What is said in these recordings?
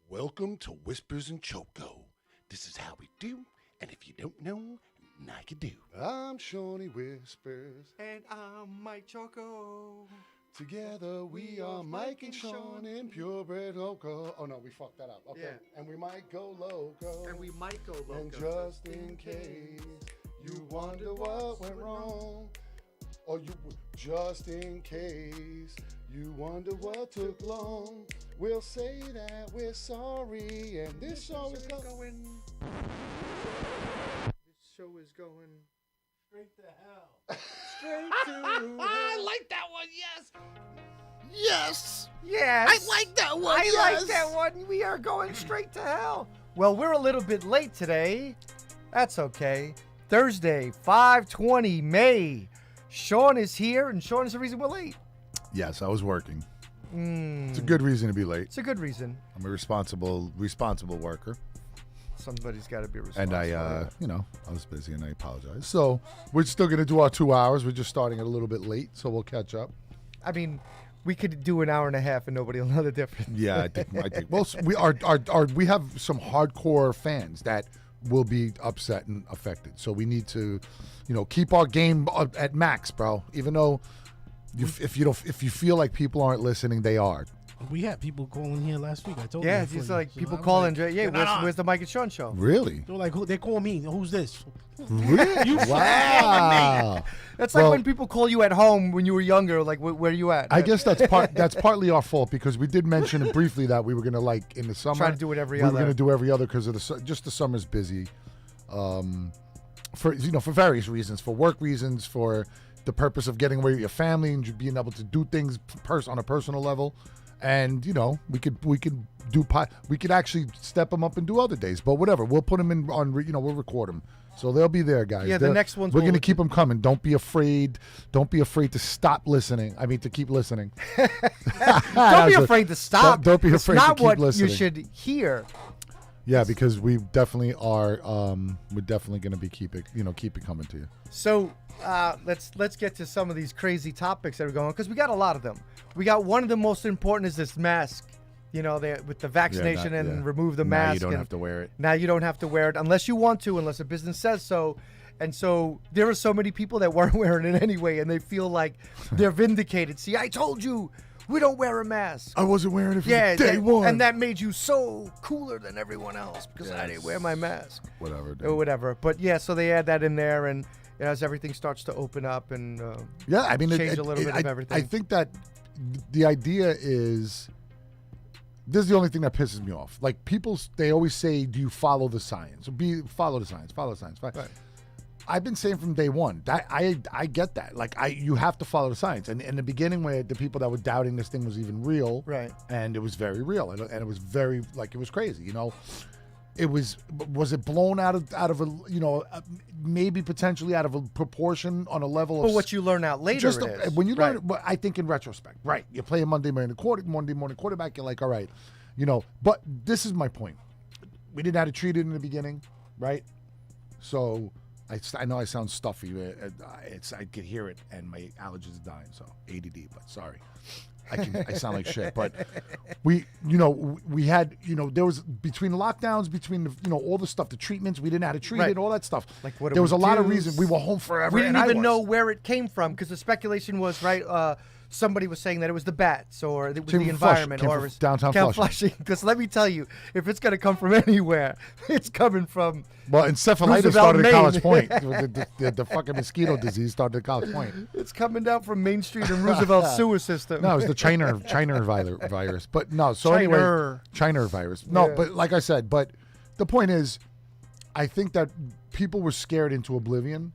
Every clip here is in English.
Welcome to Whispers and Choco. This is how we do, and if you don't know, now you do. I'm Shawnee Whispers. And I'm Mike Choco. Together we are Mike and Sean in purebred loco. Oh no, we fucked that up. Okay. Yeah. And we might go loco. And we might go loco. And just in case you wonder what went wrong, or you just in case you wonder what took long, we'll say that we're sorry, and this show is going. This show is going Straight to hell. straight to hell. I like that one, yes. Yes. Yes. I like that one, I yes. like that one. We are going straight to hell. Well, we're a little bit late today. That's okay. Thursday, 5/20 May. Sean is here, and Sean is the reason we're late. Yes, I was working. It's a good reason to be late. It's a good reason. I'm a responsible worker. Somebody's got to be responsible. And I was busy and I apologize. So we're still going to do our 2 hours. We're just starting it a little bit late, so we'll catch up. I mean, we could do an hour and a half and nobody will know the difference. Yeah, I think. Well, we have some hardcore fans that will be upset and affected. So we need to, keep our game at max, bro. Even though if you feel like people aren't listening, they are. We had people calling here last week. I told you. Yeah, it's just like people calling. Where's the Mike and Sean show? Really? They're like, they call me. Who's this? Really? You Wow. That's like when people call you at home when you were younger. Like, where are you at? I guess that's partly our fault because we did mention it briefly that we were gonna in the summer Try to do it every we other. were gonna do every other because of the summer's busy, for various reasons, for work reasons, for the purpose of getting away with your family and being able to do things on a personal level, and we could actually step them up and do other days, but whatever, we'll put them in on we'll record them. So they'll be there, guys. Yeah, the next ones we're going to keep them coming. Don't be afraid. Don't be afraid to stop listening. I mean, to keep listening. Don't be afraid to stop. Don't be afraid to keep It's not what listening. you should hear. Yeah, because we definitely are. We're definitely going to be keep it coming to you. So let's get to some of these crazy topics that are going on because we got a lot of them. We got one of the most important is this mask. With the vaccination remove the mask. Now you don't have to wear it. Now you don't have to wear it unless you want to, unless a business says so. And so there are so many people that weren't wearing it anyway, and they feel like they're vindicated. See, I told you we don't wear a mask. I wasn't wearing it from day one. And that made you so cooler than everyone else because I didn't wear my mask. Whatever, dude. Or whatever. But yeah, so they add that in there, and as everything starts to open up and change a little bit of everything. I think that the idea is. This is the only thing that pisses me off. Like they always say, "Do you follow the science?" Follow the science. Follow the science. Right. I've been saying from day one that I get that. Like you have to follow the science. And in the beginning, where the people that were doubting this thing was even real, right? And it was very real, and it was very it was crazy. It was it blown out of a maybe potentially out of a proportion on a level but of what you learn out later when you learn it, I think in retrospect, right? You play a Monday morning quarterback, you're like, all right, but this is my point. We didn't know how to treat it in the beginning, right? So I know I sound stuffy. I could hear it, and my allergies are dying. So ADD, but sorry. I sound like shit, but we had, there was between lockdowns, between all the stuff, the treatments, we didn't know how to treat it, all that stuff. Like what there was a lot of reasons we were home forever. We didn't even know where it came from because the speculation was somebody was saying that it was the bats or it was the environment or it was downtown Flushing. Because let me tell you, if it's going to come from anywhere, it's coming from encephalitis Roosevelt, started Maine. at College Point. the fucking mosquito disease started at College Point. It's coming down from Main Street and Roosevelt's sewer system. No, it was the China virus. But no, so anyway, China virus. No, but like I said, but the point is, I think that people were scared into oblivion.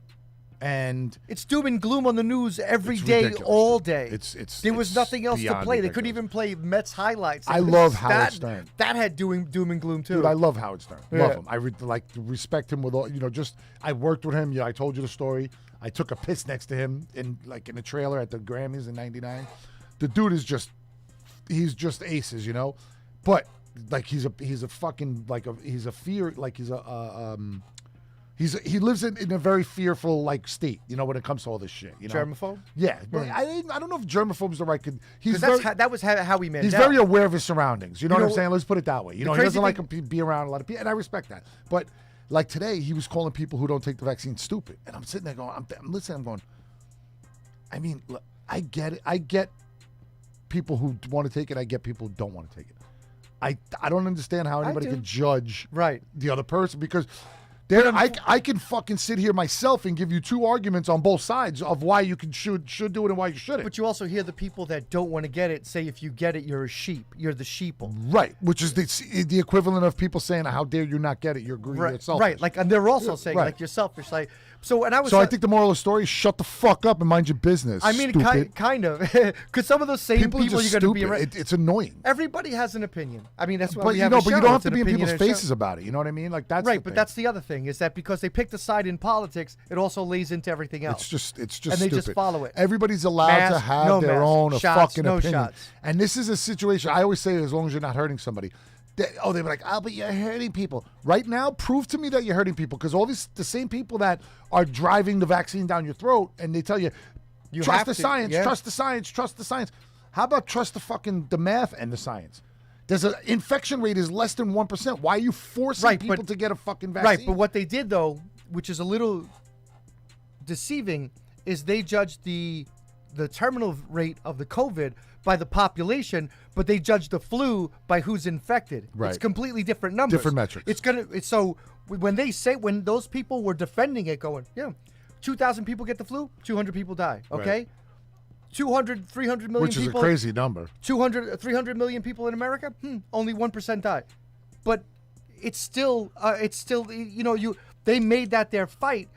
And it's doom and gloom on the news every day, ridiculous. All day. There was nothing else to play. They couldn't even play Mets highlights. I love Howard Stern. That had doom and gloom too. Dude, I love Howard Stern. Love him. I respect him with all. I worked with him. Yeah, I told you the story. I took a piss next to him in a trailer at the Grammys in '99. The dude is he's just aces, But he's a fucking he's a fear. He's a He lives in a very fearful like state, you know, when it comes to all this shit. You know, Germaphobe? Yeah, but I don't know if germaphobe is the right. He's Because very, that was how he meant. he's very aware of his surroundings. You know You what know, I'm saying? Let's put it that way. You know, he crazy doesn't like thing- to be around a lot of people, and I respect that. But like today, he was calling people who don't take the vaccine stupid, and I'm sitting there going, I'm listening, I'm going. I mean, look, I get it. I get people who want to take it. I get people who don't want to take it. I don't understand how anybody do. can judge Right. the other person because there I can fucking sit here myself and give you two arguments on both sides of why you should do it and why you shouldn't. But you also hear the people that don't want to get it say, if you get it, you're a sheep. You're the sheeple. Right, which is the equivalent of people saying, "How dare you not get it? You're greedy, you're selfish." Right. Like, and they're also saying, Right. like, you're selfish. Like, so, and I was. So I think the moral of the story is shut the fuck up and mind your business. I mean, stupid. kind of, because some of those same people are people just you're going to stupid. be around. It's annoying. Everybody has an opinion. I mean, that's why But we you have know, a but show. you don't have It's to an be in people's opinionated show. faces about it. You know what I mean? Like that's Right, the but thing. that's the other thing is that because they picked a side in politics, it also lays into everything else. It's just and they stupid. just follow it. Everybody's allowed to Mask, have no their mask. own Shots, fucking no opinion. shots. And this is a situation. I always say, as long as you're not hurting somebody. They're like, oh, but you're hurting people. Right now, prove to me that you're hurting people because all the same people that are driving the vaccine down your throat and they tell you, You trust have the to, science, yeah. trust the science, trust the science. How about trust the math and the science? There's an infection rate is less than 1%. Why are you forcing Right, people but- to get a fucking vaccine? Right, but what they did though, which is a little deceiving, is they judged the terminal rate of the COVID by the population, but they judged the flu by who's infected. Right. It's completely different numbers. Different metrics. It's so when those people were defending it, going, yeah, 2,000 people get the flu, 200 people die. Okay. Right. 200, 300 million Which is people. a crazy number. 200, 300 million people in America, only 1% die. But it's still, they made that their fight.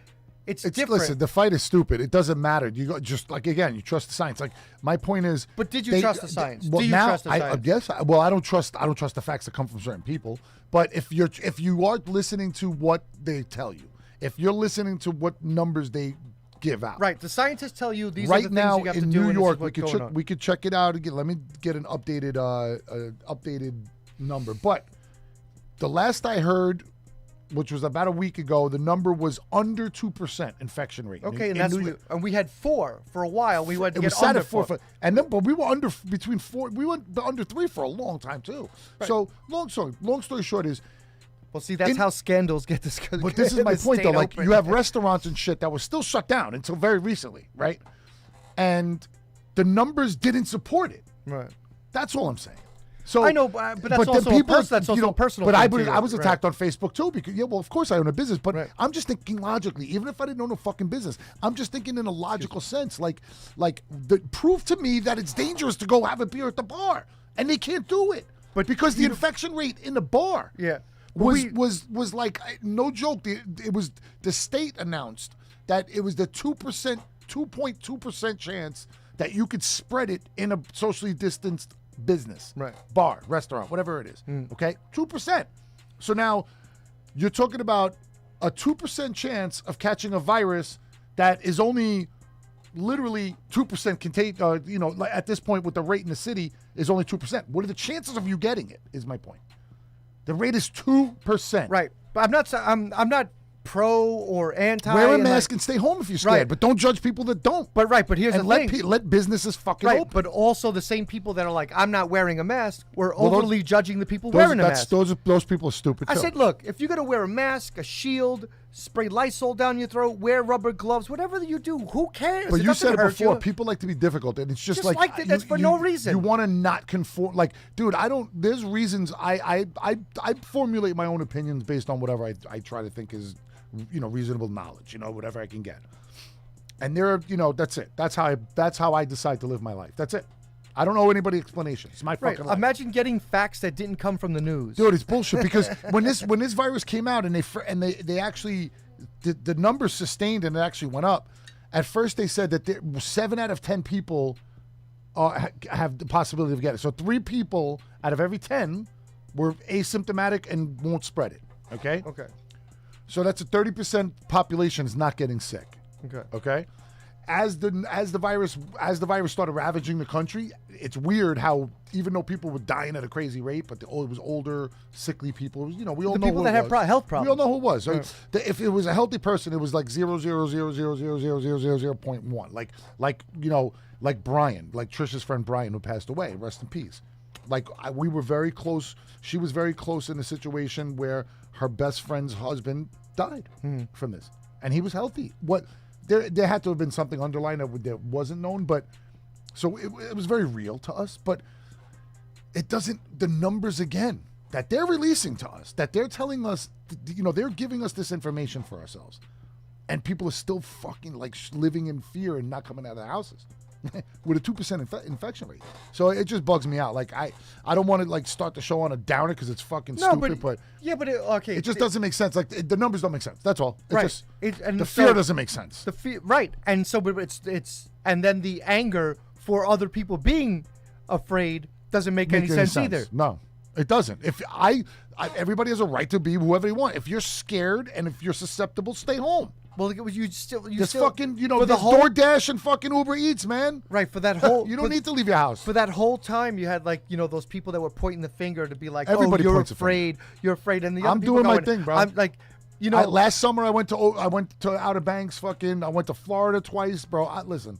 It's different. Listen, the fight is stupid. It doesn't matter. You go, just like again, you trust the science. Like my point is. But did you trust the science? Well, Do you now, trust the science? Yes. Well, I don't trust the facts that come from certain people. But if you are listening to what they tell you, if you're listening to what numbers they give out, Right. The scientists tell you these are right the things now you have in to do. New and York, this is what's we could check it out again. Let me get an updated number. But the last I heard, which was about a week ago, the number was under 2% infection rate. Okay, in and that's New York. and we had 4 for a while. We went to It get was set under at 4, 4. and then but we were between 4. We went under 3 for a long time too. So long story short is. Well, see, that's how scandals get this. But this is my point, though. Like, you have restaurants and shit that were still shut down until very recently, right? And the numbers didn't support it. Right. That's all I'm saying. So I know, but that's then also that's also a personal. But thing to I you, was right. attacked on Facebook too because well, of course I own a business, but Right. I'm just thinking logically. Even if I didn't own a fucking business, I'm just thinking in a logical sense. Prove to me that it's dangerous to go have a beer at the bar, and they can't do it. But because the infection rate in the bar, Yeah. was like no joke. It was the state announced that it was the 2.2% chance that you could spread it in a socially distanced business, Right. bar, restaurant, whatever it is. Okay, 2%. So now you're talking about a 2% chance of catching a virus that is only literally 2% contained. At this point with the rate in the city is only 2%. What are the chances of you getting it? Is my point. The rate is 2%. Right. But I'm not pro or anti. Wear a and, mask and stay home if you're scared, Right. but don't judge people that don't. But here's and the let thing. let businesses fucking Right, open. but also the same people that are like, I'm not wearing a mask, we're overly judging the people Those, wearing a that's, mask. those people are stupid I too. said, look, if you're going to wear a mask, a shield, spray Lysol down your throat, wear rubber gloves, whatever you do, who cares? But you doesn't said it hurt before. you. People like to be difficult, and it's just Just like that, that's for no reason. You want to not conform. Like, dude, I don't. There's reasons. I formulate my own opinions based on whatever I try to think is, reasonable knowledge. Whatever I can get. And that's it. That's how I decide to live my life. That's it. I don't owe anybody explanations. It's my Right. fucking life. Imagine getting facts that didn't come from the news. Dude, it's bullshit because when this virus came out and they actually the numbers sustained and it actually went up. At first they said that 7 out of 10 people have the possibility of getting it. So 3 people out of every 10 were asymptomatic and won't spread it. Okay. Okay. So that's a 30% population is not getting sick. Okay. Okay. as the virus started ravaging the country, it's weird how even though people were dying at a crazy rate, but it was older, sickly people. It was, we all The know people who that it have was. health problems. We all know who it was. So Right. if it was a healthy person, it was like 0.1, like Brian, like Trisha's friend Brian, who passed away. Rest in peace. We were very close. She was very close in a situation where her best friend's husband died from this, and he was healthy. There had to have been something underlying that wasn't known, but so it was very real to us. But it doesn't. The numbers again that they're releasing to us, that they're telling us, they're giving us this information for ourselves, and people are still fucking living in fear and not coming out of their houses. With a 2% infection rate. So it just bugs me out. I don't want to start the show on a downer because it's fucking stupid, but it just doesn't make sense. The numbers don't make sense. That's all. It Right. just And the so- fear doesn't make sense. The fear, right? And so it's and then the anger for other people being afraid doesn't make any sense either. No, it doesn't. If everybody has a right to be whoever they want. If you're scared and if you're susceptible, stay home. Well, you still There's still fucking for the there's whole DoorDash and fucking Uber Eats, man. right for that whole You don't for- need to leave your house. For that whole time, you had those people that were pointing the finger to be like, Everybody "Oh, points a you're afraid," and the other I'm people doing my going, thing, bro. I'm like, last summer I went to Outer Banks, I went to Florida twice, bro. Listen,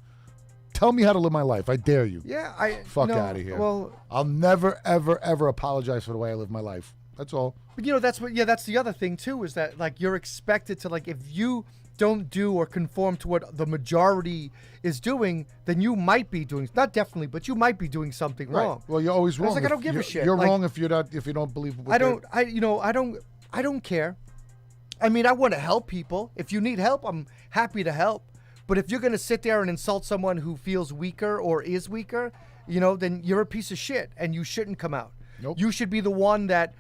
tell me how to live my life. I dare you. yeah, Fuck out of here. Well, I'll never, ever, ever apologize for the way I live my life. That's all. but that's that's the other thing too, is that you're expected to if you don't do or conform to what the majority is doing, then you might be doing, not definitely, but you might be doing something wrong. Well, you're always I was wrong. I don't give a You're- shit. You're wrong if you don't believe. I don't care. I mean, I want to help people. If you need help, I'm happy to help. But if you're going to sit there and insult someone who feels weaker or is weaker, then you're a piece of shit and you shouldn't come out. Nope. You should be the one that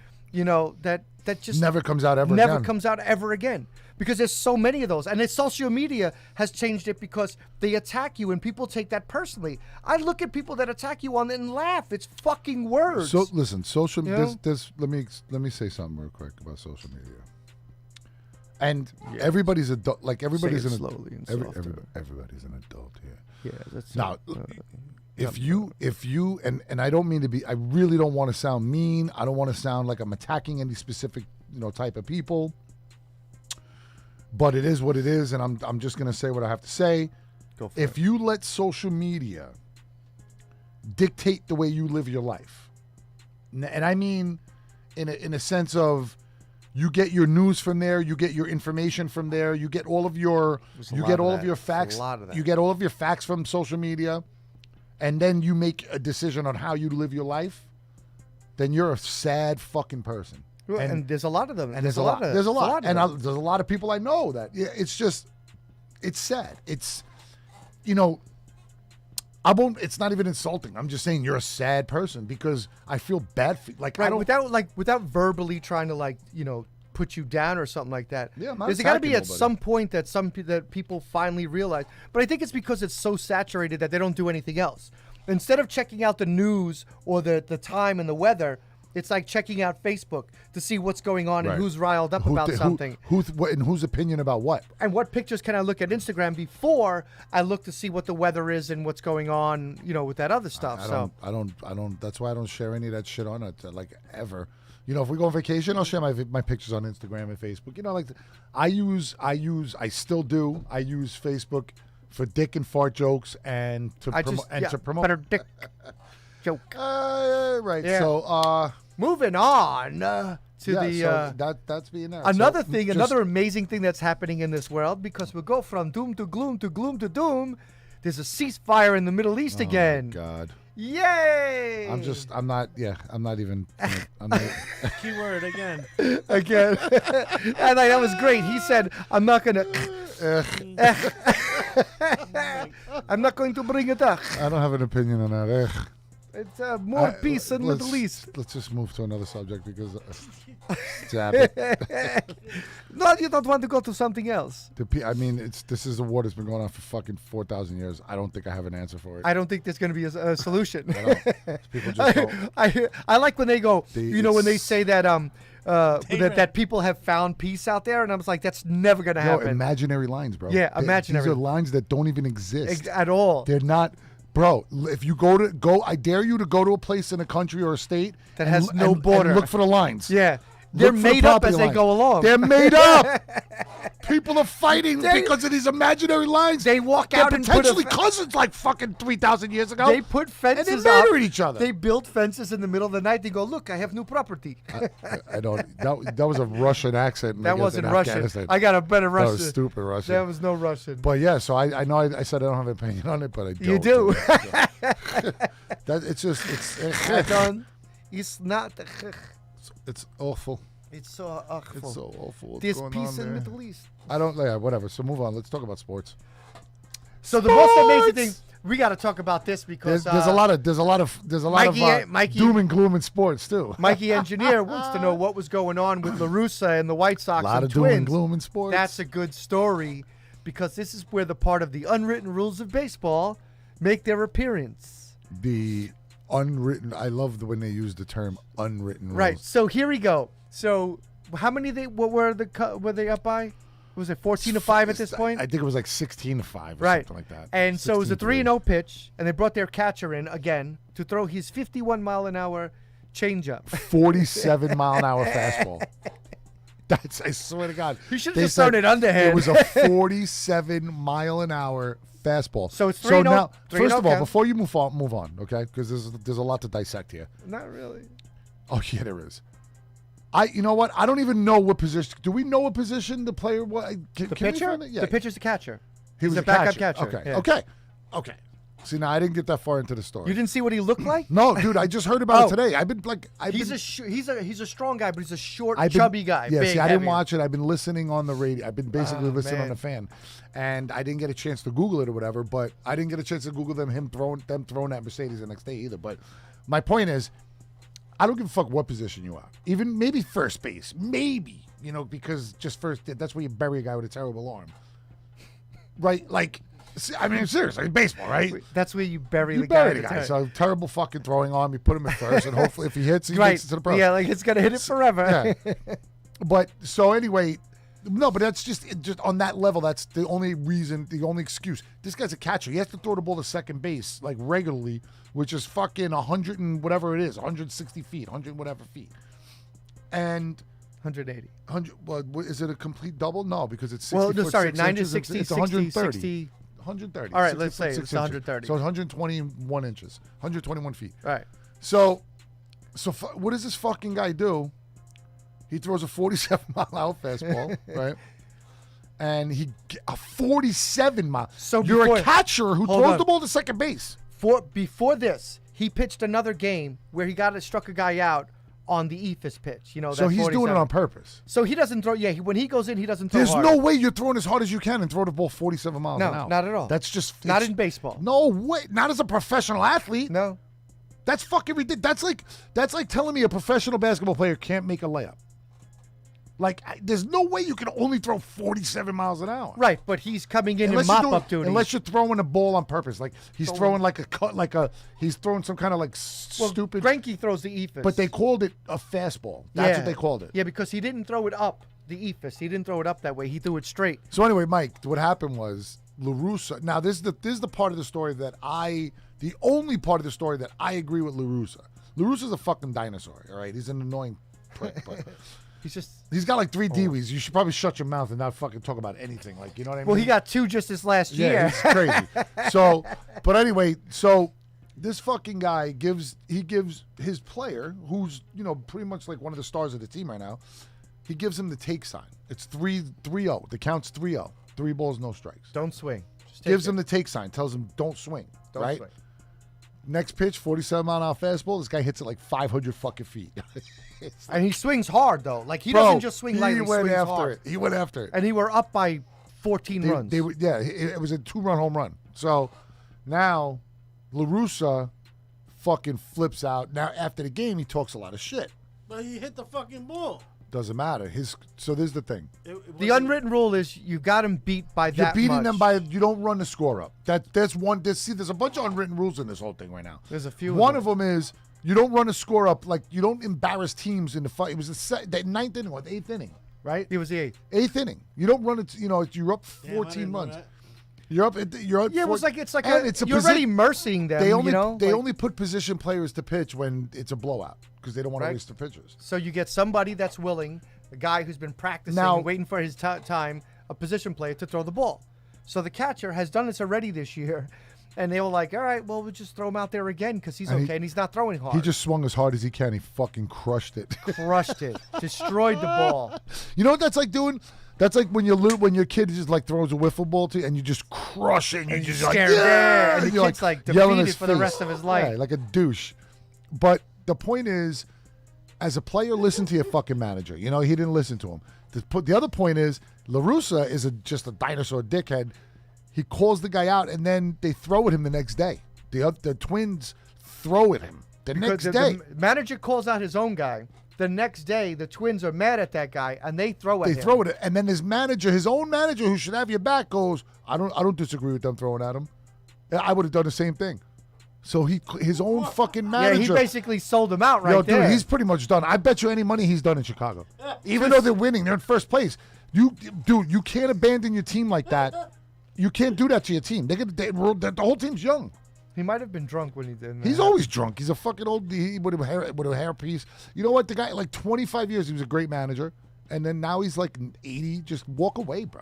just Never comes out ever. never again. comes out ever again. Because there's so many of those. And social media has changed it because they attack you and people take that personally. I look at people that attack you on it and laugh. It's fucking words. So listen, social. You know? Let me say something real quick about social media. And everybody's adult. Everybody's Say it an slowly and everybody's an adult here. Yeah, that's Now, if you and I don't mean to be, I really don't want to sound mean. I don't want to sound like I'm attacking any specific type of people. But it is what it is, and I'm just gonna say what I have to say. Go for If you let social media dictate the way you live your life, and I mean in a sense of you get your news from there, you get your information from there, you get all of your facts, a lot of that. you get all of your facts from social media, and then you make a decision on how you live your life, then you're a sad fucking person. And there's a lot of them. And there's a lot. There's a lot. And of them. there's a lot of people I know that it's sad. It's, I won't, it's not even insulting. I'm just saying you're a sad person because I feel bad for I Right, don't, without verbally trying to put you down or something like that. Yeah, I'm not There's got to be attacking at nobody. some point that people finally realize. But I think it's because it's so saturated that they don't do anything else. Instead of checking out the news or the time and the weather, it's like checking out Facebook to see what's going on Right. and who's riled up about something. And whose opinion about what? And what pictures can I look at Instagram before I look to see what the weather is and what's going on, with that other stuff. I don't, that's why I don't share any of that shit on it, ever. If we go on vacation, I'll share my pictures on Instagram and Facebook. I still do. I use Facebook for dick and fart jokes and to promote. Better dick joke. Right. Yeah. So, Moving on to that's being there. another So, thing, just- another amazing thing that's happening in this world, because we go from doom to gloom to gloom to doom. There's a ceasefire in the Middle East again. God. Yay! I'm not even. Keyword again. again. And that was great. He said, "I'm not gonna. I'm not going to bring it up." I don't have an opinion on that. It's more peace in the let's- Middle East. Let's just move to another subject because damn it. No, you don't want to go to something else. I mean, this is a war that's been going on for fucking 4,000 years. I don't think I have an answer for it. I don't think there's going to be a solution. People just don't. I like when they go, when they It's- say that that people have found peace out there, and I was like, that's never going to No, happen imaginary lines, bro. Yeah, imaginary. These are lines that don't even exist. at all. They're not, bro. If you I dare you to go to a place in a country or a state That and has l- no and border. Look for the lines. Yeah. They're Look for the made up property as they lines. go along. They're made up. People are fighting They- because of these imaginary lines. They walk They're out and put potentially a- cousins like fucking 3,000 years ago. They put fences and they murdered up. each other. They built fences in the middle of the night. They go, look, I have new property. I don't. That was a Russian accent. That I guess, wasn't in Russian. Afghanistan. I got a better That Russian. was stupid Russian. That was no Russian. But yeah, so I know I said I don't have an opinion on it, but I don't. You do. It's It's not. it's awful. It's so awful. It's so awful. What's There's going peace on in the there? Middle East. I don't. Yeah, whatever. So move on. Let's talk about sports. So the most amazing thing, Sports! we got to talk about this because There's a lot of Mikey- doom and gloom in sports too. Mikey Engineer wants to know what was going on with La Russa and the White A Sox lot and of doom Twins. and gloom in sports. That's a good story because this is where the part of the unwritten rules of baseball make their appearance. the unwritten. I love when they use the term unwritten rules. Right. So here we go. So how many what were they up by? Was it 14-5 at this point? I think it was like 16-5 or Right. something like that. And so it was a 16-3. 3-0 pitch, and they brought their catcher in again to throw his 51-mile-an-hour changeup. 47-mile-an-hour fastball. I swear to God. He should They have just thrown said it underhand. It was a 47-mile-an-hour fastball. So it's So 3-0 now, 3-0 first of all, count. before you move on, okay? Because there's a lot to dissect here. Not really. Oh yeah, there is. You know what? I don't even know what position. Do we know what position the player was? The pitcher? Yeah. The pitcher's the catcher. He He's was a backup catcher. Okay. Yeah. Okay. See, now I didn't get that far into the story. You didn't see what he looked like? No, dude, I just heard about Oh. it today. He's a strong guy, but he's a short, I've been- chubby guy. Yeah, big, see, I didn't heavy. watch it. I've been listening on the radio. I've been basically Oh, listening on man. the fan, and I didn't get a chance to Google it or whatever. But I didn't get a chance to Google them throwing that Mercedes the next day either. But my point is, I don't give a fuck what position you are. Even maybe first base, maybe because just first. That's where you bury a guy with a terrible arm, right? Like, I mean, seriously, baseball, right? That's where you bury You the guy. bury the guy. So terrible fucking throwing arm. You put him in first, and hopefully, if he hits, he right. makes it to the pros. Yeah, like it's gonna hit it forever. Yeah. But so anyway, no, but that's just on that level. That's the only reason, the only excuse. This guy's a catcher. He has to throw the ball to second base like regularly, which is fucking 100 and whatever it is, 160 feet, 100 whatever feet, and 180. 100. Well, is it a complete double? No, because it's 60 Well, no, foot, sorry, 6 9 to inches, 60, it's 60, 130. 60. 130. All right, 60 let's foot, say 6 it's inches. 130. So 121 inches, 121 feet. Right. So what does this fucking guy do? He throws a 47-mile-an-hour fastball, right? And a 47-mile. So you're a before- catcher who hold throws on. the ball to second base. Before this, he pitched another game where he struck a guy out on the E14 pitch. So that he's doing 47. it on purpose. So he doesn't throw. Yeah, when he goes in, he doesn't throw There's hard. no way you're throwing as hard as you can and throw the ball 47 miles No, an hour. not at all. That's just Not it's- in baseball. No way. Not as a professional athlete. No. That's fucking ridiculous. That's like telling me a professional basketball player can't make a layup. Like, there's no way you can only throw 47 miles an hour. Right, but he's coming in Unless in you're mop-up doing- duty. Unless you're throwing a ball on purpose, like he's throwing he's throwing some kind of like well, stupid. Greinke throws the E14. But they called it a fastball. That's what they called it. Yeah, because he didn't throw it up the E14. He didn't throw it up that way. He threw it straight. So anyway, Mike, what happened was La Russa. Now this is the part of the story the only part of the story that I agree with La Russa. La Russa's a fucking dinosaur. All right, he's an annoying prick, but he's got like 3 DWs. You should probably shut your mouth and not fucking talk about anything. Like, you know what I mean? Well, he got 2 just this last Yeah, year. it's crazy. So, but anyway, so this fucking guy gives his player, who's pretty much like one of the stars of the team right now, he gives him the take sign. It's 3-0. The count's 3-0. 3 balls, no strikes. Don't swing. Just take Gives it. him the take sign. Tells him don't swing. Don't right. swing. Next pitch, 47-mile-an-hour fastball. This guy hits it like 500 fucking feet. And he swings hard though. Like he Bro, doesn't just swing lightly. He went swings after hard. it. He went after it. And he were up by 14 runs. It was a 2-run home run. So now La Russa fucking flips out. Now, after the game, he talks a lot of shit. But he hit the fucking ball. Doesn't matter. So there's the thing. The unwritten rule is you got him beat by You're that beating much. them by, you don't run the score up. There's one. There's a bunch of unwritten rules in this whole thing right now. There's a few. One of them is you don't run a score up, like you don't embarrass teams in the fight. It was the ninth inning or the eighth inning, right? It was the eighth. Eighth inning. You don't run it. You're up Damn, I 14 didn't know runs. that. You're up. You're up. Yeah, it was like you're posi- already mercying them. They only you know? they Like, only put position players to pitch when it's a blowout because they don't want Right. to waste the pitchers. So you get somebody that's willing, a guy who's been practicing, Now- waiting for his time, a position player to throw the ball. So the catcher has done this already this year, and they were like, all right, well, we'll just throw him out there again because he's And okay, and he's not throwing hard. He just swung as hard as he can. He fucking crushed it. crushed it, destroyed the ball. You know what that's like doing? That's like when when your kid just like throws a wiffle ball to you and you just crush it and you just like, scared, yeah, and the you're, kid's, like, yelling in defeated his for the face. rest of his life. Yeah, like a douche. But the point is, as a player, listen to your fucking manager. You know, he didn't listen to him. The other point is, La Russa is just a dinosaur dickhead. He calls the guy out and then they throw at him the next day. The Twins throw at him the next Because day. the manager calls out his own guy. The next day, the Twins are mad at that guy, and they throw at him. They throw it, and then his manager, his own manager, who should have your back, goes, "I don't disagree with them throwing at him. I would have done the same thing." So his own fucking Yeah, manager. he basically sold him out right Yo, there. dude, he's pretty much done. I bet you any money he's done in Chicago. Even though they're winning, they're in first place. You can't abandon your team like that. You can't do that to your team. The whole team's young. He might have been drunk when he did that. He's always drunk. He's a fucking old with a hairpiece. You know what? The guy, like 25 years, he was a great manager, and then now he's like 80. Just walk away, bro.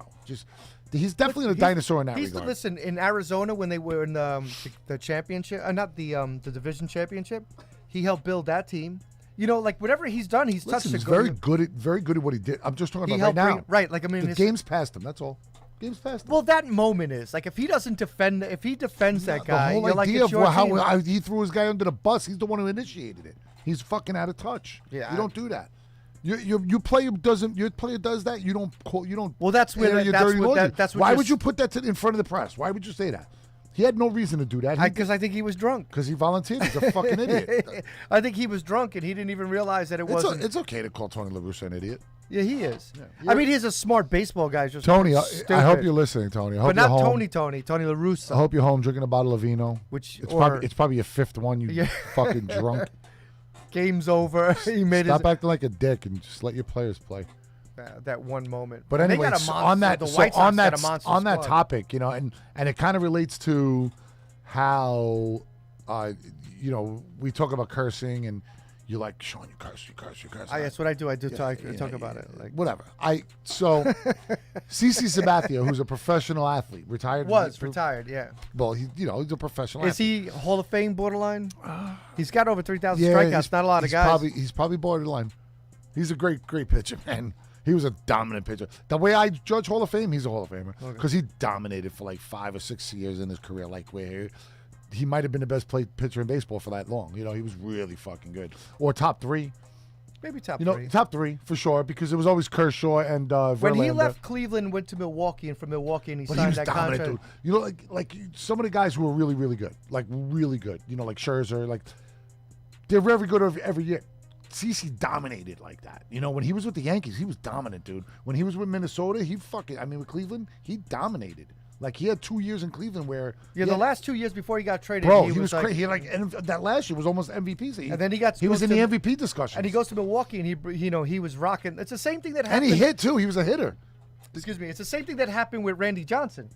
He's definitely a dinosaur in that regard. Listen, in Arizona when they were in the championship, not the division championship, he helped build that team. You know, like whatever he's done, he's touched He's the very good at what he did. I'm just talking He about right helped now. right. Like I mean, The his- game's past him. That's all. Game's past him. Well, that moment is like if he doesn't defend, if he defends that guy, the whole you're like idea it's of your how team. he threw his guy under the bus. He's the one who initiated it. He's fucking out of touch. Yeah, you don't do that. Your player doesn't. Your player does that. You don't call. You don't. Well, that's where air your that's dirty what laundry. that's what Why you're would you put that in front of the press? Why would you say that? He had no reason to do that. Because I think he was drunk. Because he volunteered. He's a fucking idiot. I think he was drunk and he didn't even realize that it wasn't. It's okay to call Tony La Russa an idiot. Yeah, he is. Yeah. I mean, he's a smart baseball guy. He's just Tony, I stupid. hope you're listening, Tony. I hope but not you're home. Tony La Russa. I hope you're home drinking a bottle of vino. Which It's probably your fifth one. You Yeah. fucking drunk. game's over. He made Stop acting like a dick and just let your players play. that one moment. But And they anyway, got a so monster, on that the so White Sox on got that a monster on that squad. topic, you know, and it kind of relates to how we talk about cursing and you're like, Sean, you curse. That's what I do. I do talk about it. Like Whatever. So CC Sabathia, who's a professional athlete, retired. retired. Yeah. Well, he's a professional. Is athlete. he Hall of Fame borderline? He's got over 3,000 Yeah, strikeouts. Not a lot of guys. He's probably borderline. He's a great pitcher, man. He was a dominant pitcher. The way I judge Hall of Fame, he's a Hall of Famer because he dominated for like 5 or 6 years in his career. Like where he might have been the best pitcher in baseball for that long. You know, he was really fucking good. Or top 3. Maybe top You know, three. top 3 for sure because it was always Kershaw and When he Verlander. left Cleveland, went to Milwaukee, and from Milwaukee, and he But he signed was that dominant, contract. dude. You know, like some of the guys who were really, really good, like really good. You know, like Scherzer, like they're very good every year. CeCe dominated like that. You know, when he was with the Yankees, he was dominant, dude. When he was with Minnesota, with Cleveland, he dominated. Like he had 2 years in Cleveland where The last 2 years before he got traded, bro, he was like, crazy. And that last year was almost MVP. So And then he got was in goes the to- MVP discussion. and he goes to Milwaukee, and he was rocking. It's the same thing that and happened. he hit too. He was a hitter. Excuse me. It's the same thing that happened with Randy Johnson.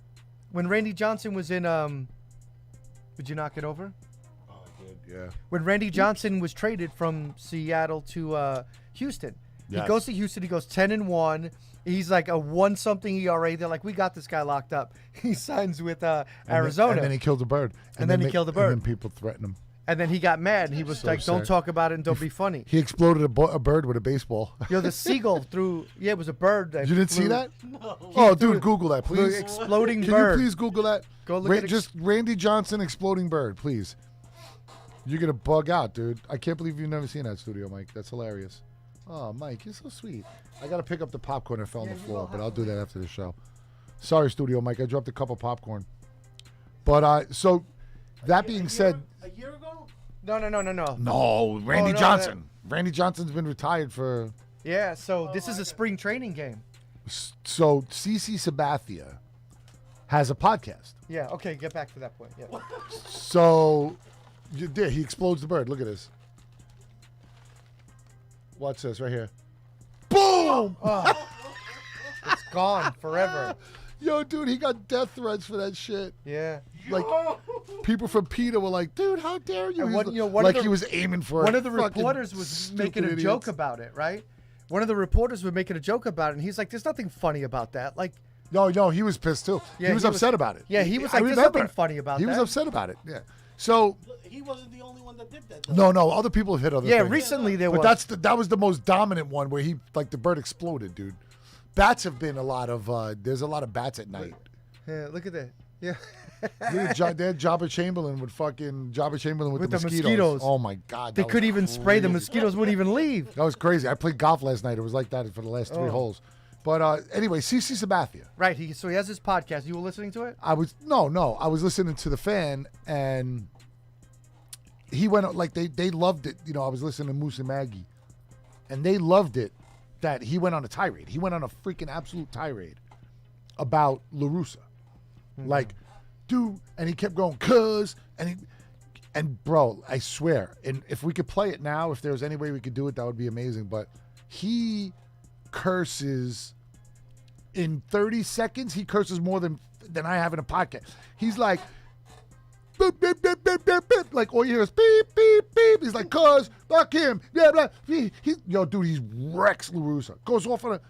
When Randy Johnson was in, would you knock it over? Oh, good. Yeah. When Randy Johnson was traded from Seattle to Houston, Yes. he goes to Houston. He goes 10-1. He's like a 1-something ERA. They're like, we got this guy locked up. He signs with Arizona, And then he killed a bird. And then he killed a bird. And then people threatened him. and then he got mad. And he was So like, "Don't sad. talk about it and don't be funny." He exploded a bird with a baseball. The seagull threw. Yeah, it was a bird. That You didn't see flew- that? No. Oh, dude, Google that, flew please. exploding Can bird. you please Google that? Go look at just Randy Johnson exploding bird, please. You're gonna bug out, dude. I can't believe you've never seen that, Studio Mike. That's hilarious. Oh, Mike, you're so sweet. I gotta pick up the popcorn that fell on the floor, but I'll do that after the show. Sorry, Studio Mike. I dropped a cup of popcorn. But so that being said, A year ago? No. No, Randy no, Johnson. Randy Johnson's been retired for. Yeah, so this is a spring training game. So CC Sabathia has a podcast. Yeah, okay, get back to that point. Yeah. So he explodes the bird. Look at this. Watch this right here. Boom! Oh, it's gone forever. Yo, dude, he got death threats for that shit. Yeah. Like, people from PETA were like, dude, how dare you? And He's one like of the- he was aiming for One of the fucking reporters was stupid making a idiots. joke about it, right? One of the reporters was making a joke about it, and he's like, there's nothing funny about that. Like, No, he was pissed too. Yeah, he was upset about it. Yeah, he was I like, there's remember. nothing funny about He that. was upset about it. Yeah. So He wasn't the only one that did that. Though. no, other people have hit other Yeah, things. recently there But was. that was the most dominant one where the bird exploded, dude. Bats have been a lot of there's a lot of bats at night. Yeah, look at that. Yeah. They had Jabba Chamberlain with With the the mosquitoes. mosquitoes. Oh my god. They that could was even spray the crazy. mosquitoes wouldn't even leave. That was crazy. I played golf last night. It was like that for the last 3 Oh. holes. But anyway, CC Sabathia. Right. So he has his podcast. You were listening to it? I was listening to the fan, and he went like they loved it. I was listening to Moose and Maggie, and they loved it that he went on a tirade. He went on a freaking absolute tirade about LaRussa. Like, dude, and he kept going, and bro, I swear, and if we could play it now, if there was any way we could do it, that would be amazing. But he curses in 30 seconds. He curses more than I have in a podcast. He's like, beep, beep, beep, beep, beep, beep. Like all you hear is beep, beep, beep. He's like, fuck him. Yeah, blah. Yo, dude, he wrecks LaRussa. Goes off on a.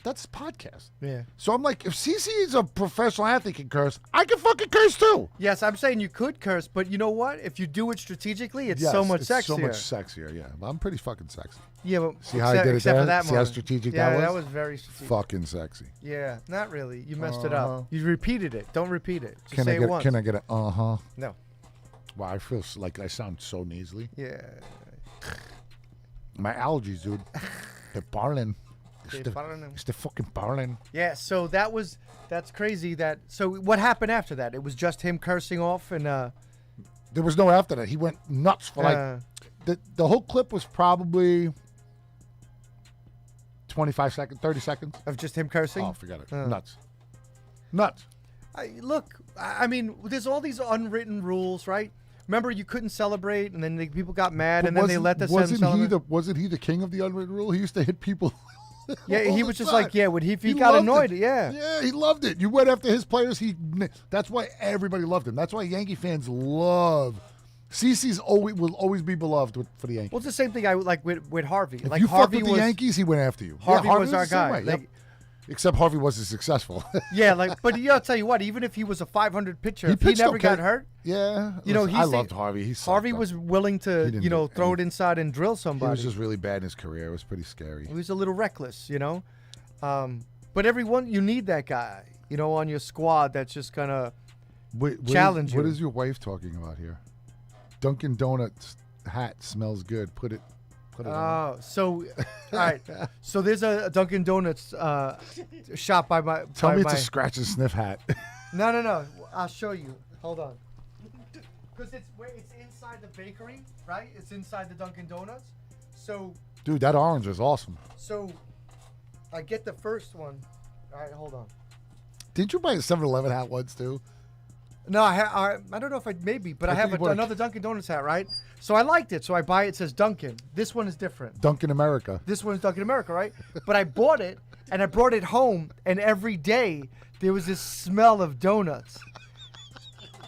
That's his podcast. Yeah. So I'm like, if CC is a professional athlete can curse, I can fucking curse too. Yes, I'm saying you could curse, but you know what? If you do it strategically, it's Yes, so much it's sexier. so much sexier, yeah. But I'm pretty fucking sexy. Yeah, but See how I did it except there? for that See how moment. strategic yeah, that was? that was very strategic. Fucking sexy. Yeah, not really. You messed it Uh-huh. up. You repeated it. Don't repeat it. Just Can say I it get? once. Can I get a? No. Wow, I feel like I sound so nasally. Yeah. My allergies, dude. They're barling. They're barling. It's the fucking barling. Yeah. So that's crazy. So what happened after that? It was just him cursing off and. There was no after that. He went nuts for like the whole clip was probably 25 seconds, 30 seconds. Of just him cursing. Oh, forget it. Nuts. Look, I mean, there's all these unwritten rules, right? Remember, you couldn't celebrate, and then people got mad, and then they let the Wasn't he the king of the unwritten rule? He used to hit people. Yeah, all he the was just time. like, yeah, when he got loved annoyed, it. yeah. Yeah, he loved it. You went after his players. That's why everybody loved him. That's why Yankee fans love. CC's will always be beloved for the Yankees. Well, it's the same thing I would like with Harvey. If like you Harvey fucked with the Yankees, he went after you. Harvey Yeah, was our the same guy. way. Like, Yep. Except Harvey wasn't successful. yeah, but I'll tell you what, even if he was a 500 pitcher, if he pitched never okay. got hurt, Yeah, You know, I he's loved Harvey. He sucked, Harvey though. was willing to, He didn't do throw it anything. inside and drill He somebody. was just really bad in his career. It was pretty scary. He was a little reckless, But everyone, you need that guy, on your squad that's just gonna challenge What you. is your wife talking about here? Dunkin' Donuts hat smells good. Put it on. Oh, so all right. So there's a Dunkin' Donuts shop by my. Tell by me my, it's a scratch and sniff hat. No. I'll show you. Hold on. Because it's inside the bakery, right? It's inside the Dunkin' Donuts. So Dude, that orange is awesome. I get the first one. All right, hold on. Did you buy a 7-Eleven hat once too? No, I don't know if maybe, but I think have you bought another Dunkin' Donuts hat, right? So I liked it, so I buy it. It says Dunkin'. This one is different. Dunkin' America. This one's Dunkin' America, right? But I bought it and I brought it home, and every day there was this smell of donuts,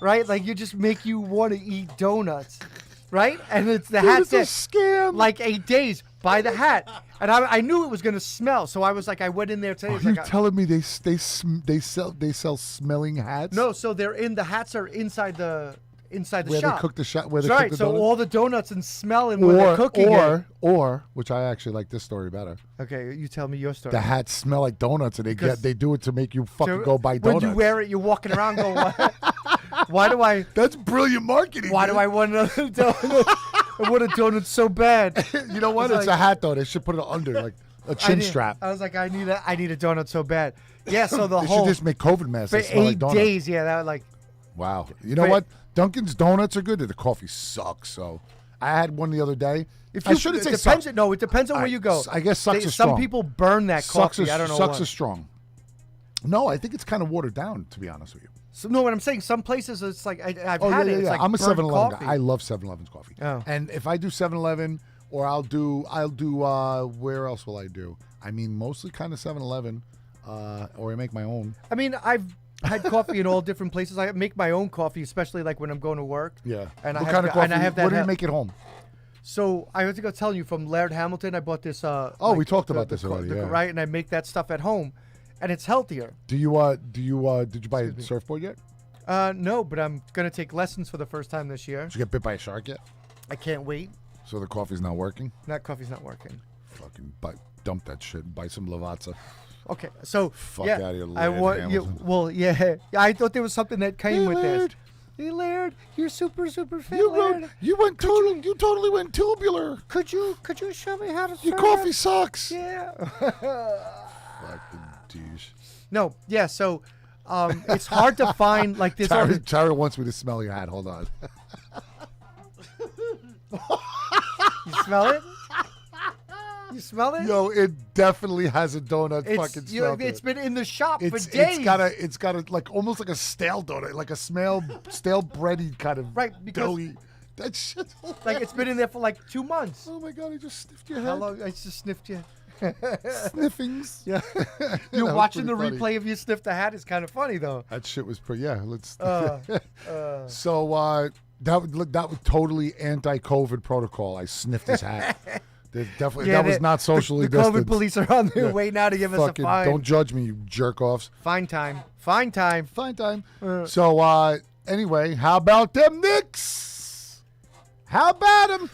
right? Like you just make you want to eat donuts, right? And it's the hat it's a said scam. like 8 days. Buy the hat, and I knew it was gonna smell, so I was like, I went in there today. Are it's you like, telling me they sell smelling hats? no, so the hats are inside the Where shop. they cook the shop. Where they That's cook right. the So donuts? all the donuts and smelling when they're cooking it. Or, which I actually like this story better. Okay, you tell me your story. The hats smell like donuts, and Because- they do it to make you fucking So go buy donuts. When you wear it, you're walking around going, why do I? That's brilliant marketing. Why dude. do I want another donut? I want a donut so bad. You know what? It's It's like- a hat though. They should put it under like a I chin need- strap. I was like, I need a donut so bad. Yeah. So the They whole should just make COVID masks for that smell like 8 donuts. days. Yeah, that like Wow. You know But- what? Dunkin's donuts are good. The coffee sucks. So I had one the other day. If I you, shouldn't it say depends. sucks. No, it depends on where you go. I guess sucks is Some strong. people burn that coffee. I don't know Sucks why. is strong. No, I think it's kind of watered down, to be honest with you. So, no, what I'm saying, some places it's like I've Oh, had yeah, it. It's yeah. like I'm a burnt 7-Eleven coffee. guy. I love 7-Eleven's coffee. Oh. And if I do 7-Eleven or I'll do where else will I do? I mean, mostly kind of 7-Eleven, or I make my own. I mean, I've had coffee in all different places. I make my own coffee, especially like when I'm going to work. Yeah. And what I kind have of coffee? and I have that. What do you make at home? So I have to go telling you from Laird Hamilton. I bought this. We talked about this already. Yeah. Right, and I make that stuff at home, and it's healthier. Did you buy a surfboard yet? No, but I'm gonna take lessons for the first time this year. Did you get bit by a shark yet? I can't wait. So the coffee's not working? That coffee's not working. Fucking dump that shit and buy some Lavazza. Okay, so Fuck yeah, outta here, I Laird want. Hamilton. Well, yeah, I thought there was something that came Hey, with Laird. this. Hey, Laird, you're super fit, You Laird. you totally went tubular. Could you show me how to Your serve? coffee sucks. Yeah. Fucking douche. No, yeah. So, it's hard to find like this. Tara wants me to smell your hat. Hold on. You smell it? You smell it? Yo, it definitely has a donut fucking smell. to It's it. been in the shop for It's days. it's got a like almost like a stale donut, like a stale bready kind of Right, because- doughy. That shit's like it's been in there for like 2 months. Oh my god, I just sniffed your head. How long? I just sniffed you. Sniffings. Yeah. That You're was watching the pretty funny. replay of you sniff the hat. It's kind of funny though. That shit was pretty. Yeah, let's. Uh, So that was totally anti-COVID protocol. I sniffed his hat. There's definitely that was not socially The COVID distanced. police are on their way now to give us a Fucking fine. don't judge me, you jerk offs. Fine time. Fine time. Fine time. So anyway, how about them Knicks? How about them?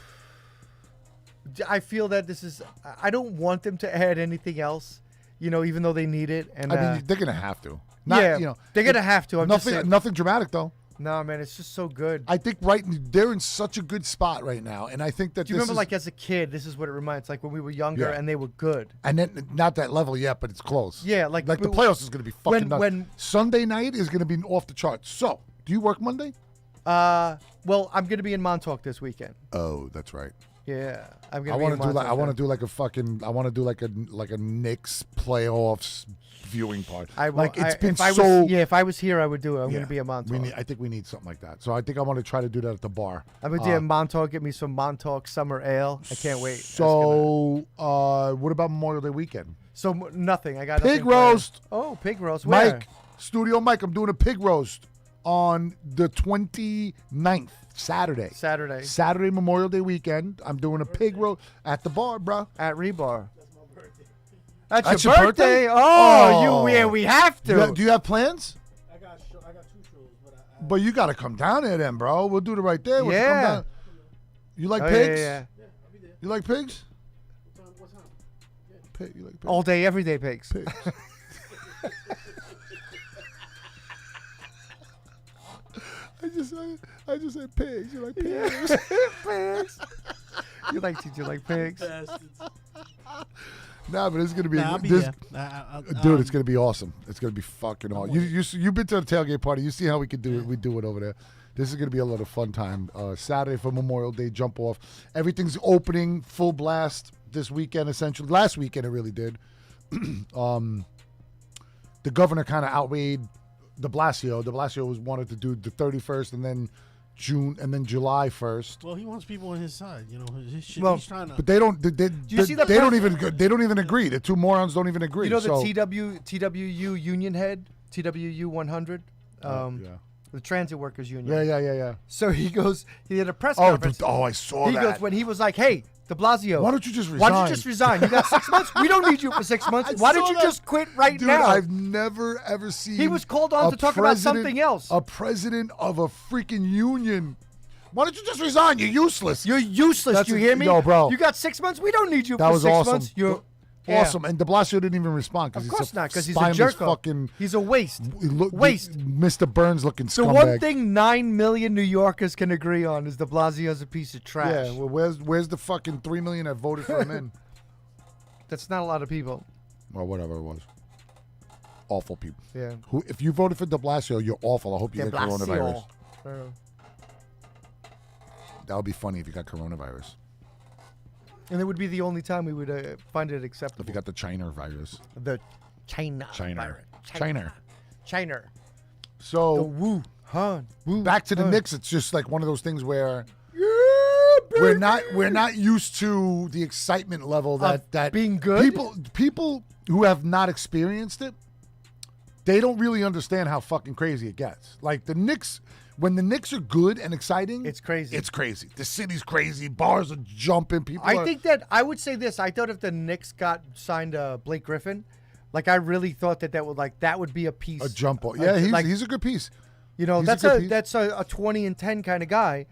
I feel that this is. I don't want them to add anything else. You know, even though they need it. And I mean, they're gonna have to. Not, yeah, you know, they're gonna have to. I'm just saying. nothing dramatic though. No, man, it's just so good. I think they're in such a good spot right now, and I think that Do you remember, like as a kid, this is what it reminds, like when we were younger Yeah. and they were good. and then not that level yet, but it's close. Yeah, like the playoffs is going to be fucking nuts. when- Sunday night is going to be off the charts. So, do you work Monday? Well, I'm gonna be in Montauk this weekend. Oh, that's right. Yeah, I'm I gonna. want be to in do like I Montauk want to then. do like a fucking I want to do like a Knicks playoffs viewing party. I will, like it's been if I so. was, yeah, if I was here, I would do it. I'm Yeah. gonna be in Montauk. I think we need something like that. So I think I want to try to do that at the bar. I'm gonna be in Montauk. Get me some Montauk summer ale. I can't wait. So, what about Memorial Day weekend? Nothing. I got Pig nothing planned. roast. Oh, pig roast. Where? Mike, Studio Mike, I'm doing a pig roast on the 29th, Saturday. Saturday, Memorial Day weekend. I'm doing a pig roast at the bar, bro. At Rebar. That's That's your your birthday? birthday? Oh, Oh. we have to. Do you have plans? I got 2 shows, but But you got to come down there then, bro. We'll do it right there. We'll come Yeah. down. You like Oh, pigs? yeah. I'll be there. You like pigs? What time? Pig, you like pigs? All day, every day, pigs. Pigs. I just said pigs. You like pigs? Pigs. You like pigs? Nah, but it's gonna be I'll be this, there. dude. It's gonna be awesome. It's gonna be fucking awesome. You've been to the tailgate party. You see how we could do it. We do it over there. This is gonna be a lot of fun time. Saturday for Memorial Day jump off. Everything's opening full blast this weekend. Essentially, last weekend it really did. The governor kind of outweighed De Blasio. De Blasio wanted to do the 31st and then June and then July 1st. Well, he wants people on his side. You know, his shit. Well, he's trying to. But they don't. you see the they don't press- even. They don't even agree. The two morons don't even agree. You know the so, TWU union head, TWU 100, yeah. the transit workers union. Yeah. So he had a press Oh, conference. I saw he that. goes when he was like, "Hey, De Blasio, Why don't you just Why don't resign?" you just resign? You got 6 months. We don't need you for 6 months. I Why saw don't you that. just quit right Dude, now?" I've never ever seen. He was called on a to talk about something else. A president of a freaking union. Why don't you just resign? You're useless. You're useless. That's You a- hear me? yo, bro. You got 6 months. We don't need you That for was 6 awesome. months. You're yeah. Awesome. And De Blasio didn't even respond because Of course not, because he's a spineless jerk. fucking He's a waste. waste. Mr. Burns looking The scumbag. one thing 9 million New Yorkers can agree on is De Blasio's a piece of trash. Yeah. Well, where's the fucking 3 million that voted for him in? That's not a lot of people. Or whatever it was. Awful people. Yeah. Who? If you voted for De Blasio, you're awful. I hope you De get coronavirus. Blasio. That would be funny if you got coronavirus. And it would be the only time we would find it If acceptable. you got the China virus. The China. China. virus. China. China. The So Wuhan. back to the Knicks, it's just like one of those things where we're not used to the excitement level that being good? people who have not experienced it, they don't really understand how fucking crazy it gets. Like the Knicks, when the Knicks are good and exciting, It's crazy. It's crazy. The city's crazy. Bars are jumping. People. I think that I would say this. I thought if the Knicks signed Blake Griffin, like I really thought that would be a piece. a jump ball. Yeah, he's a good piece. You know, he's a good piece. that's a 20 and 10 kind of guy.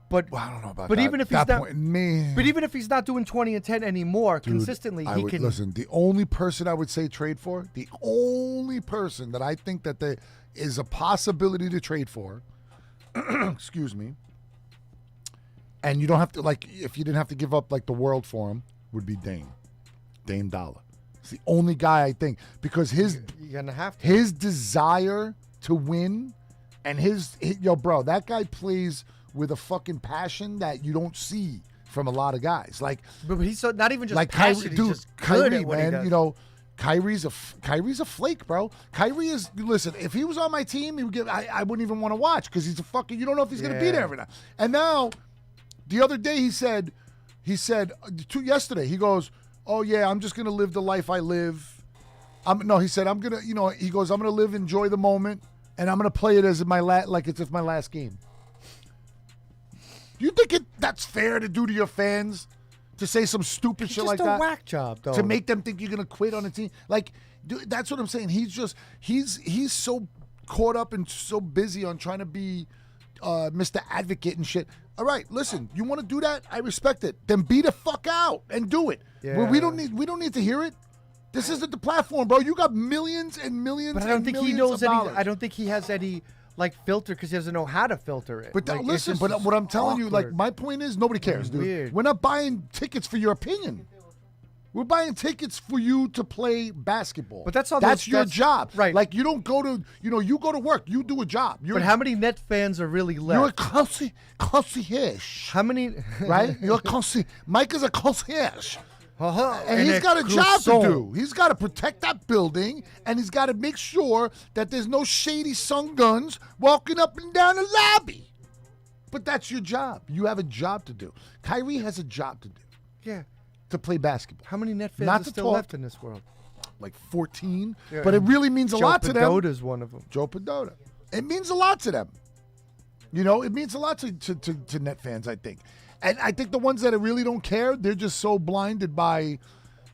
But Well, I don't know about but that. even if that he's not, point, man. but even if he's not doing 20 and 10 anymore Dude, consistently, I he would, can. listen. The only person I would say trade for, the only person that I think that there is a possibility to trade for, excuse me, and you don't have to like if you didn't have to give up like the world for him, would be Dame Dollar. It's the only guy I think because You're gonna have to. his desire to win and yo bro, that guy plays with a fucking passion that you don't see from a lot of guys. Like But he's not even just like passionate, Kyrie, he's dude, just good Kyrie, at what he man, does. you know, Kyrie's a flake, bro. Kyrie is listen. If he was on my team, he would give. I wouldn't even want to watch because he's a fucking. You don't know if he's gonna be Yeah. there every night. And now, the other day he said, yesterday he goes, oh yeah, I'm just gonna live the life I live. He said I'm gonna, he goes, I'm gonna enjoy the moment, and I'm gonna play it as like it's my last game. Do you think that's fair to do to your fans? To say some stupid It's shit just like a that? whack job, though. To make them think you're gonna quit on a team. Like, dude, that's what I'm saying. He's so caught up and so busy on trying to be Mr. Advocate and shit. All right, listen, you want to do that? I respect it. Then be the fuck out and do it. Yeah. We don't need to hear it. This isn't the platform, bro. You got millions and millions. But I don't and think he millions knows of any. dollars. I don't think he has any like filter because he doesn't know how to filter it. But like, it's listen, just but what I'm telling you, like awkward. my point is, nobody cares, dude. Weird. We're not buying tickets for your opinion. We're buying tickets for you to play basketball. But that's all That's those- your that's- job, right. Like you don't go to, you go to work. You do a job. You're, But how many Net fans are really you're a left? concierge, How many? right? You're a concierge. Mike is a concierge. And he's a got a job to croissant. do. He's got to protect that building, and he's got to make sure that there's no shady sun guns walking up and down the lobby. But that's your job. You have a job to do. Kyrie has a job to do, Yeah. to play basketball. How many Net fans Not are to still talk. left in this world? Like 14. Yeah, But it and really means a Joe lot to them. Padota's one of them. Joe Padota. It means a lot to them. It means a lot to Net fans, I think. And I think the ones that really don't care, they're just so blinded by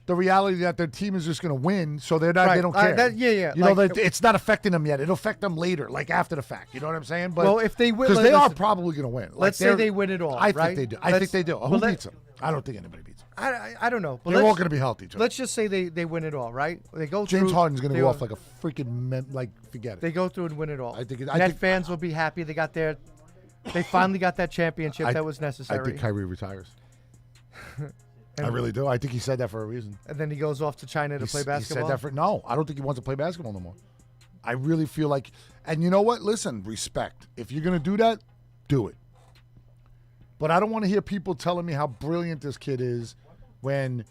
the reality that their team is just going to win, so they Right. don't care. Yeah. You know, Like- it's not affecting them yet. It'll affect them later, like after the fact. You know what I'm saying? But Well, if they win- because they are listen, probably going to win. Like, let's say they're- they win it all, I think right? they do. I Let's- think they do. Who well, let- beats them? I don't think anybody beats them. I don't know. But They're all let's- going to be healthy too. Let's just say they win it all, right? They go through. James Harden's going to they go off like a freaking forget it. They go through and win it all. I think it- Net fans will be happy. They finally got that championship I- that was I necessary. think Kyrie retires. I really do. I think he said that for a reason. And then he goes off to China to play basketball. He said that for no. I don't think he wants to play basketball no more. I really feel like, and you know what? Listen, respect. If you're gonna do that, do it. But I don't want to hear people telling me how brilliant this kid is when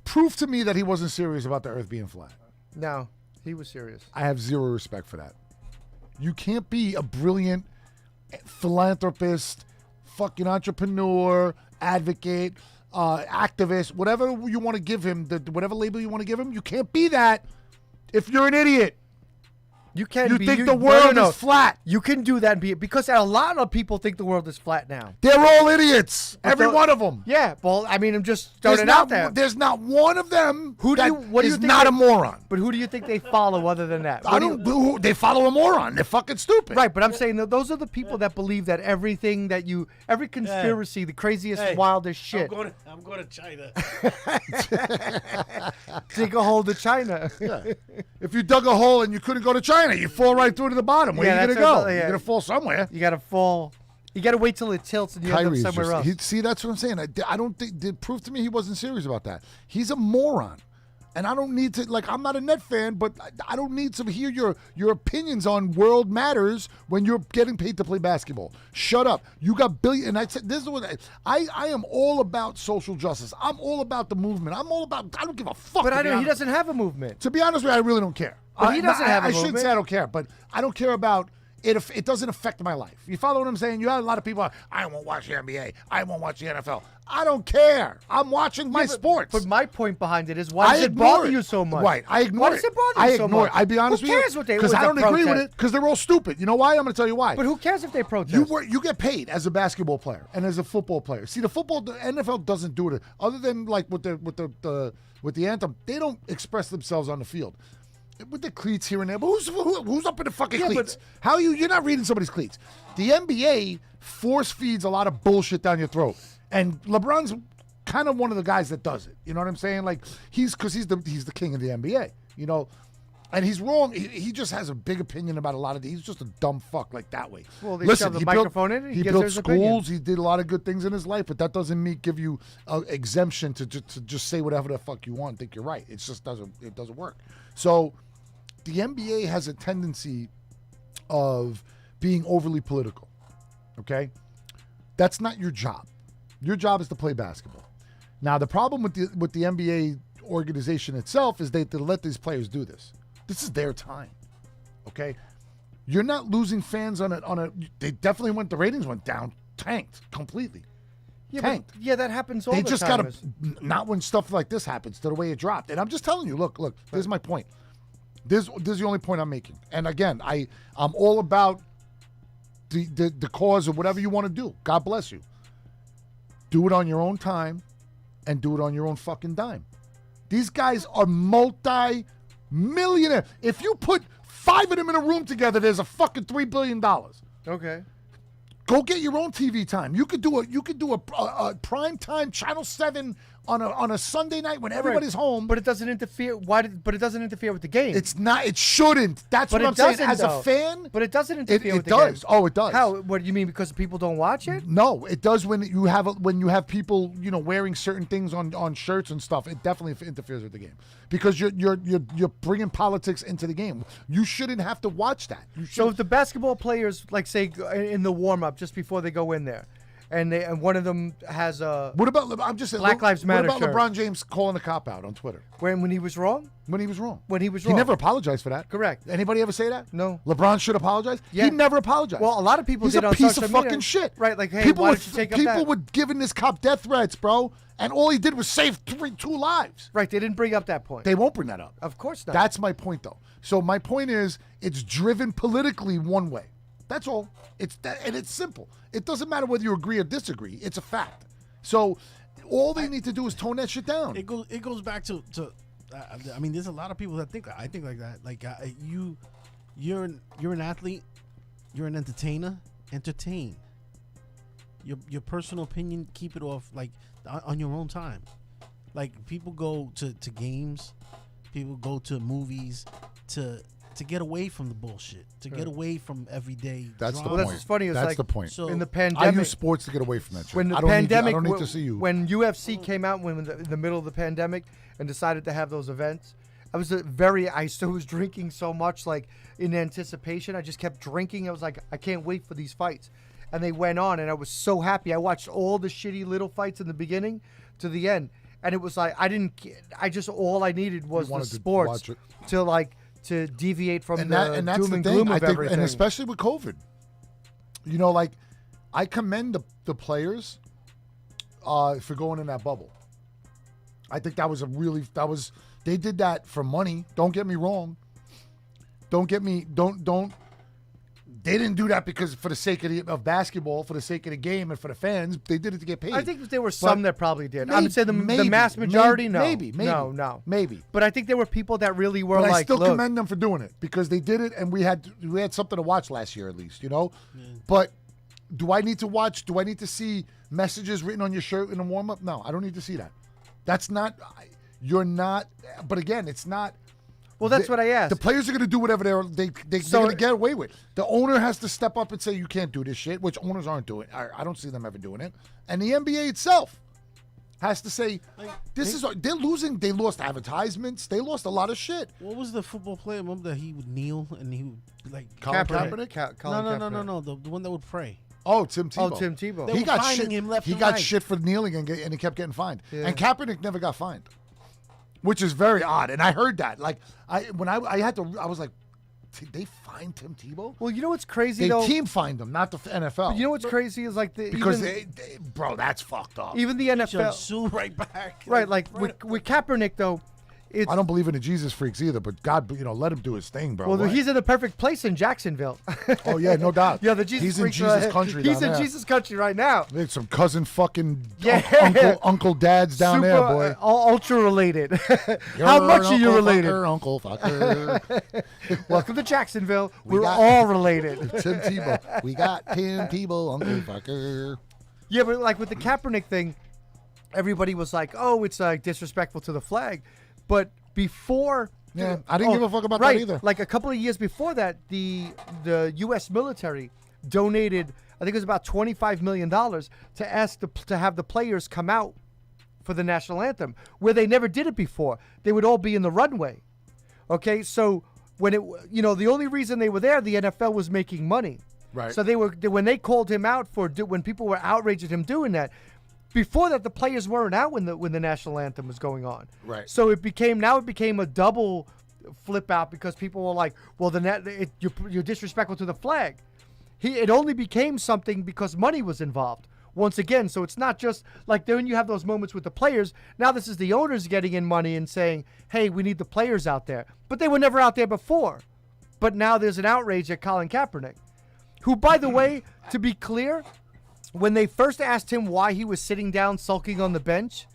proof to me that he wasn't serious about the Earth being flat. No, he was serious. I have zero respect for that. You can't be a brilliant philanthropist, fucking entrepreneur, advocate, activist, whatever you want to give him, whatever label you want to give him. You can't be that if you're an idiot. You can You be. think you, the no, world no, no. is flat. You can do that and be because a lot of people think the world is flat now. They're all idiots. Every the- one of them. Yeah, well, I mean, I'm just throwing it out there. There's not one of them Who do that you? What do you is think not they- a moron. But who do you think they follow other than that? I What do don't. you- They follow a moron. They're fucking stupid. Right, but I'm saying that those are the people that believe that everything that every conspiracy, the craziest, wildest shit, I'm going to China. dig a hole to China. Yeah. If you dug a hole and you couldn't go to China, you fall right through to the bottom. Where Yeah, are you that's gonna go? what- yeah. You're gonna fall somewhere. You gotta fall. You gotta wait till it tilts and you end Kyrie's up somewhere else. see, that's what I'm saying. I don't think. Prove to me he wasn't serious about that. He's a moron. And I don't need to, like, I'm not a Net fan, but I don't need to hear your opinions on world matters when you're getting paid to play basketball. Shut up. You got billion. And I said, this is what I am all about social justice. I'm all about the movement. I'm all about, I don't give a fuck. But to be he honest. doesn't have a movement. To be honest with you, I really don't care. But he doesn't have a I shouldn't movement. say I don't care, but I don't care about it. It doesn't affect my life. You follow what I'm saying? You have a lot of people, I won't watch the NBA. I won't watch the NFL. I don't care. I'm watching my sports. But my point behind it is, why does it ignore bother you so much? Right, I ignore Why it. does it bother I you so ignore much? it. I'd be honest Who with you. cares what they Because I don't agree with protest? it, because they're all stupid. You know why? I'm going to tell you why. But who cares if they protest? You get paid as a basketball player and as a football player. See, the NFL doesn't do it. Other than like with the anthem, they don't express themselves on the field. With the cleats here and there, but who's up in the fucking Yeah, cleats? but- How you're not reading somebody's cleats? The NBA force feeds a lot of bullshit down your throat, and LeBron's kind of one of the guys that does it. You know what I'm saying? Like he's the king of the NBA. You know, and he's wrong. He just has a big opinion about a lot of these. He's just a dumb fuck like that way. Well, they Listen, shove the he microphone in and he He gives built his opinion. schools. He did a lot of good things in his life, but that doesn't give you exemption to just say whatever the fuck you want and think you're right. It just doesn't work. So the NBA has a tendency of being overly political. Okay? That's not your job. Your job is to play basketball. Now, the problem with the NBA organization itself is they let these players do this. This is their time. Okay? You're not losing fans on a they definitely the ratings went down, tanked completely. Yeah, tanked. but, yeah, that happens all They the just time. gotta not when stuff like this happens, to the way it dropped. And I'm just telling you, look, this is my point. This is the only point I'm making. And again, I'm all about the cause of whatever you want to do. God bless you. Do it on your own time and do it on your own fucking dime. These guys are multi-millionaire. If you put 5 of them in a room together, there's a fucking $3 billion. Okay. Go get your own TV time. You could do a prime time Channel 7 on a Sunday night when everybody's home. But it doesn't interfere. But it doesn't interfere with the game. It's not. It shouldn't. That's But what it I'm saying. doesn't, As though. a fan, But it doesn't interfere it with the game. does. Oh, it does. How? What do you mean? Because people don't watch it? No, it does when you have people wearing certain things on shirts and stuff. It definitely interferes with the game because you're bringing politics into the game. You shouldn't have to watch that. So if the basketball players, like say in the warm up just before they go in there, and one of them has a What about I'm just saying, Black Lives Matter What about shirt. LeBron James calling a cop out on Twitter when he was wrong? when he was wrong? When he was He wrong. never apologized for that. Correct. Anybody ever say that? No. LeBron should apologize. Yeah. He never apologized. Well, a lot of people He's did a on piece social of media. fucking shit. Right, like, hey, people why were, don't you take up people that? were giving this cop death threats, bro, and all he did was save two lives. Right, they didn't bring up that point. They won't bring that up. Of course not. That's my point, though. So my point is, it's driven politically one way. That's all. And it's simple. It doesn't matter whether you agree or disagree. It's a fact. So all they need to do is tone that shit down. It goes back to I mean, there's a lot of people that think I think like that. Like you're an athlete, you're an entertainer. Entertain. Your personal opinion, keep it off like on your own time. Like people go to games, people go to movies to get away from the bullshit, to get away from everyday. That's the drama. Well, that's point. what's funny is That's like the point. So- in the I pandemic. use sports to get away from that shit. When the I don't pandemic, need, I don't need to see you. when UFC came out, in the middle of the pandemic, and decided to have those events, I still was drinking so much, like in anticipation. I just kept drinking. I was like, I can't wait for these fights, and they went on, and I was so happy. I watched all the shitty little fights in the beginning to the end, and it was like all I needed was the wanted to sports watch it. to deviate from and the that's doom the and thing. gloom I of think, everything. and especially with COVID, like I commend the players for going in that bubble. I think they did that for money. Don't get me wrong. They didn't do that because for the sake of basketball, for the sake of the game, and for the fans. They did it to get paid. I think there were some that probably did. I would say the maybe, mass majority, no. Maybe. No. Maybe. But I think there were people that really were But like, I still look, commend them for doing it because they did it, and we had something to watch last year at least, But do I need to watch? Do I need to see messages written on your shirt in a warm up? No, I don't need to see that. That's not. You're not. But again, it's not. well, that's what I asked. The players are going to do whatever they're going to get away with. The owner has to step up and say you can't do this shit, which owners aren't doing. I don't see them ever doing it. And the NBA itself has to say, they're losing. They lost advertisements. They lost a lot of shit. What was the football player? Remember that he would kneel and he would like Colin Kaepernick? No. The one that would pray. Oh, Tim Tebow. Oh, Tim Tebow. They He were got fining shit. him left He and got right. shit for kneeling and he kept getting fined. Yeah. And Kaepernick never got fined, which is very odd. And I heard that. Like I was like, did they fine Tim Tebow? Well, you know what's crazy They though? team fined him, not the NFL. You know what's crazy is like because even, bro, that's fucked up. even the Should NFL, sue right back. right? Like with Kaepernick though, it's I don't believe in the Jesus freaks either, but God, let him do his thing, bro. well, What? he's in the perfect place in Jacksonville. Oh yeah, no doubt. Yeah, the Jesus He's in freaks Jesus are- country. He's down in there. Jesus country right now. There's some cousin fucking Yeah. uncle dads down Super, there, boy. ultra related. How much are you related? Uncle fucker. Welcome to Jacksonville. We're got- all related. Tim Tebow. We got Tim Tebow, Uncle fucker. Yeah, but like with the Kaepernick thing, everybody was like, "Oh, it's like disrespectful to the flag," but before. Yeah, I didn't give a fuck about right, that either. Like a couple of years before that, the U.S. military donated, I think it was about $25 million to ask to have the players come out for the national anthem, where they never did it before. They would all be in the runway. Okay, so when the only reason they were there, the NFL was making money. Right. So when they called him out when people were outraged at him doing that. Before that, the players weren't out when the national anthem was going on. Right. So it became a double flip out because people were like, "Well, you're disrespectful to the flag." It only became something because money was involved. Once again, so it's not just like then you have those moments with the players. Now this is the owners getting in money and saying, "Hey, we need the players out there," but they were never out there before. But now there's an outrage at Colin Kaepernick, who, by the way, to be clear. When they first asked him why he was sitting down sulking on the bench,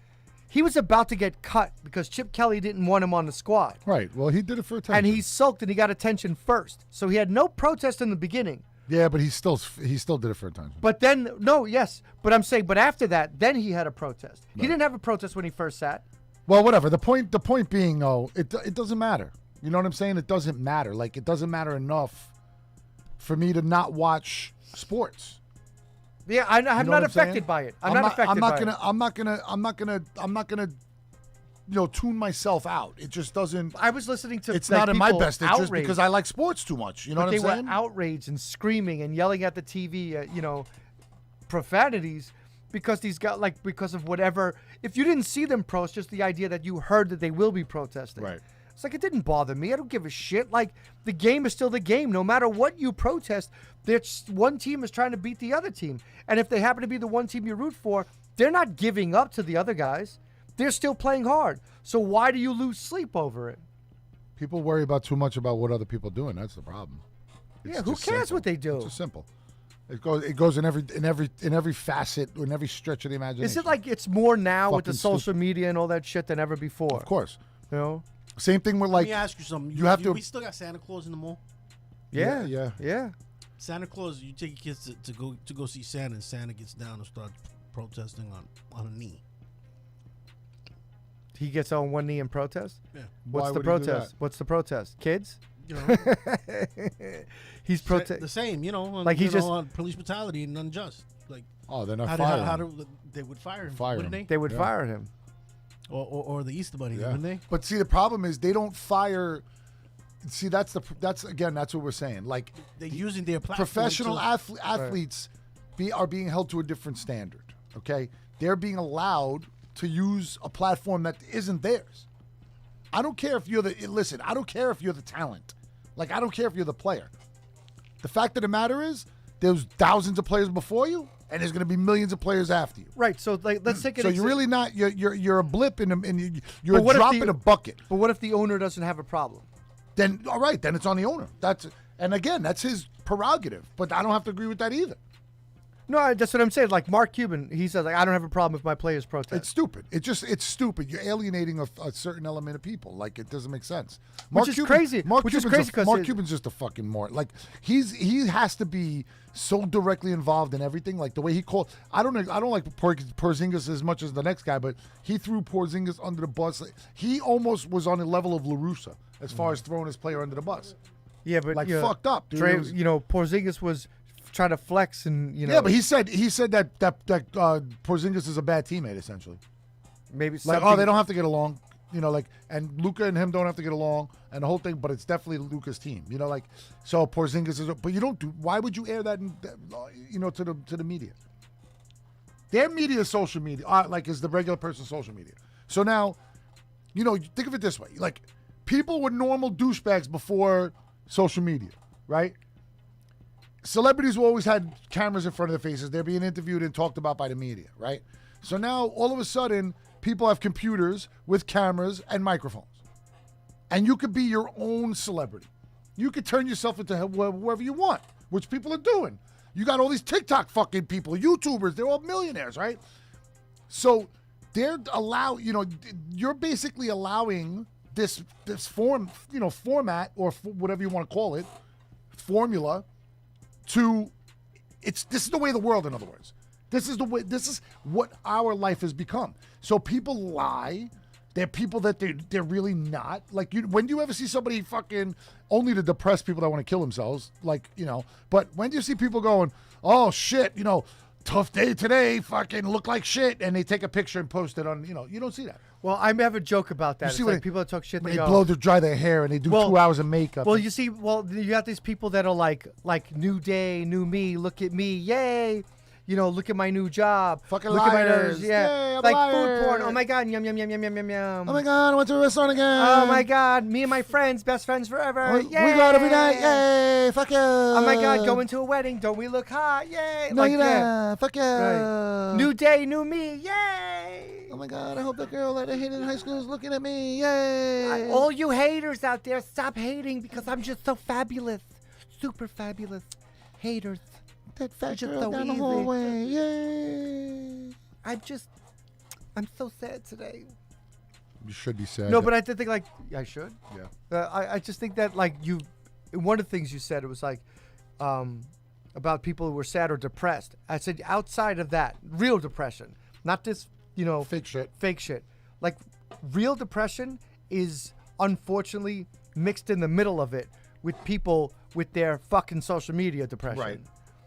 he was about to get cut because Chip Kelly didn't want him on the squad. Right. Well, he did it for attention. And he sulked and he got attention first. So he had no protest in the beginning. Yeah, but he still did it for attention. But then, but I'm saying, but after that, then he had a protest. He didn't have a protest when he first sat. Well, whatever. The point being, though, it doesn't matter. You know what I'm saying? It doesn't matter. Like, it doesn't matter enough for me to not watch sports. Yeah, I'm You know not what I'm affected saying? by it. I'm not affected by it. I'm not gonna tune myself out. It just doesn't. I was listening to It's like, not in my people best interest outraged. because I like sports too much. You know But what they I'm saying? were outraged and screaming and yelling at the TV, profanities because because of whatever. If you didn't see them protest, just the idea that you heard that they will be protesting. Right. It's like it didn't bother me. I don't give a shit. Like the game is still the game. No matter what you protest, there's one team is trying to beat the other team. And if they happen to be the one team you root for, they're not giving up to the other guys. They're still playing hard. So why do you lose sleep over it? People worry about too much about what other people are doing. That's the problem. It's Yeah, who just cares simple. what they do? It's just simple. It goes in every facet, in every stretch of the imagination. Is it like it's more now with the Fucking social media and all that shit than ever before? Of course. You know? Same thing with Let like. me ask you something. you have to- We still got Santa Claus in the mall. Yeah. Yeah. Santa Claus, you take your kids to go see Santa, and Santa gets down and starts protesting on a knee. He gets on one knee in protest? Yeah. What's Why the would he do protest? that? What's the protest? Kids? You know, He's the protest. same. Like he just- on police brutality and unjust. Like Oh, they're not how firing. they would fire him? Fire wouldn't him. They would Yeah. fire him. Or the Easter Bunny, Yeah. wouldn't they? But see, the problem is they don't fire. See, that's what we're saying. Like They're using their platform. professional to- athletes are being held to a different standard. Okay, they're being allowed to use a platform that isn't theirs. I don't care if you're I don't care if you're the talent. Like I don't care if you're the player. The fact of the matter is, there's thousands of players before you, and there's going to be millions of players after you. Right. So like, let's take it. So you're really not. You're a blip in you're But what a if drop the- in a bucket. But what if the owner doesn't have a problem? Then all right, then it's on the owner. And again, that's his prerogative. But I don't have to agree with that either. No, that's what I'm saying. Like Mark Cuban, he says, like, I don't have a problem if my players protest. It's stupid. It's stupid. You're alienating a certain element of people. Like it doesn't make sense. Which is crazy. Mark Which is Cuban's crazy 'cause Mark it- Cuban's just a fucking more like he has to be so directly involved in everything. Like the way he called. I don't like Porzingis as much as the next guy, but he threw Porzingis under the bus. He almost was on the level of LaRussa as far as throwing his player under the bus. Yeah, but Like you know, fucked up, dude. Trey, It was- Porzingis was trying to flex and Yeah, but he said that Porzingis is a bad teammate essentially. maybe Like, something. they don't have to get along. Like, and Luka and him don't have to get along, and the whole thing. But it's definitely Luka's team. Like, so Porzingis is. But you don't do. Why would you air that? To the media. Their media is social media, is the regular person's social media. So now, think of it this way: like, people were normal douchebags before social media, right? Celebrities always had cameras in front of their faces. They're being interviewed and talked about by the media, right? So now, all of a sudden, people have computers with cameras and microphones. And you could be your own celebrity. You could turn yourself into whoever you want, which people are doing. You got all these TikTok fucking people, YouTubers, they're all millionaires, right? So you're basically allowing this format or whatever you want to call it, formula this is the way of the world, in other words. This is what our life has become. So people lie. They're people that they're really not. Like, when do you ever see somebody fucking, only to depress people that want to kill themselves? Like, but when do you see people going, oh shit, tough day today, fucking look like shit, and they take a picture and post it on, you don't see that. Well, I have a joke about that. You It's see like when people that talk shit, When they they go, dry their hair and they do 2 hours of makeup. well, you see, you have these people that are like new day, new me, look at me, yay. Look at my new job. Fucking look at my liars. nose. Yeah. Yay, I'm a like liar. food porn. Oh my God. Yum, yum, yum, yum, yum, yum, yum. oh my God, I went to a restaurant again. Oh my God. Me and my friends, best friends forever. We Yay. go out every night. Yay, fuck yeah. Oh my God. Going to a wedding. Don't we look hot? Yay. No, like you're that. not. Fuck yeah. Right. New day, new me. Yay. Oh my God, I hope that girl that I hated in high school is looking at me. Yay. All you haters out there, stop hating because I'm just so fabulous. Super fabulous. Haters. that fat just girl so down the easy. hallway. Yay. I'm so sad today. You should be sad. No, but I did think like I should. Yeah. I just think that like one of the things you said, it was like about people who were sad or depressed. I said outside of that, real depression, not this, Fake shit. fake shit. Like real depression is unfortunately mixed in the middle of it with people with their fucking social media depression. Right.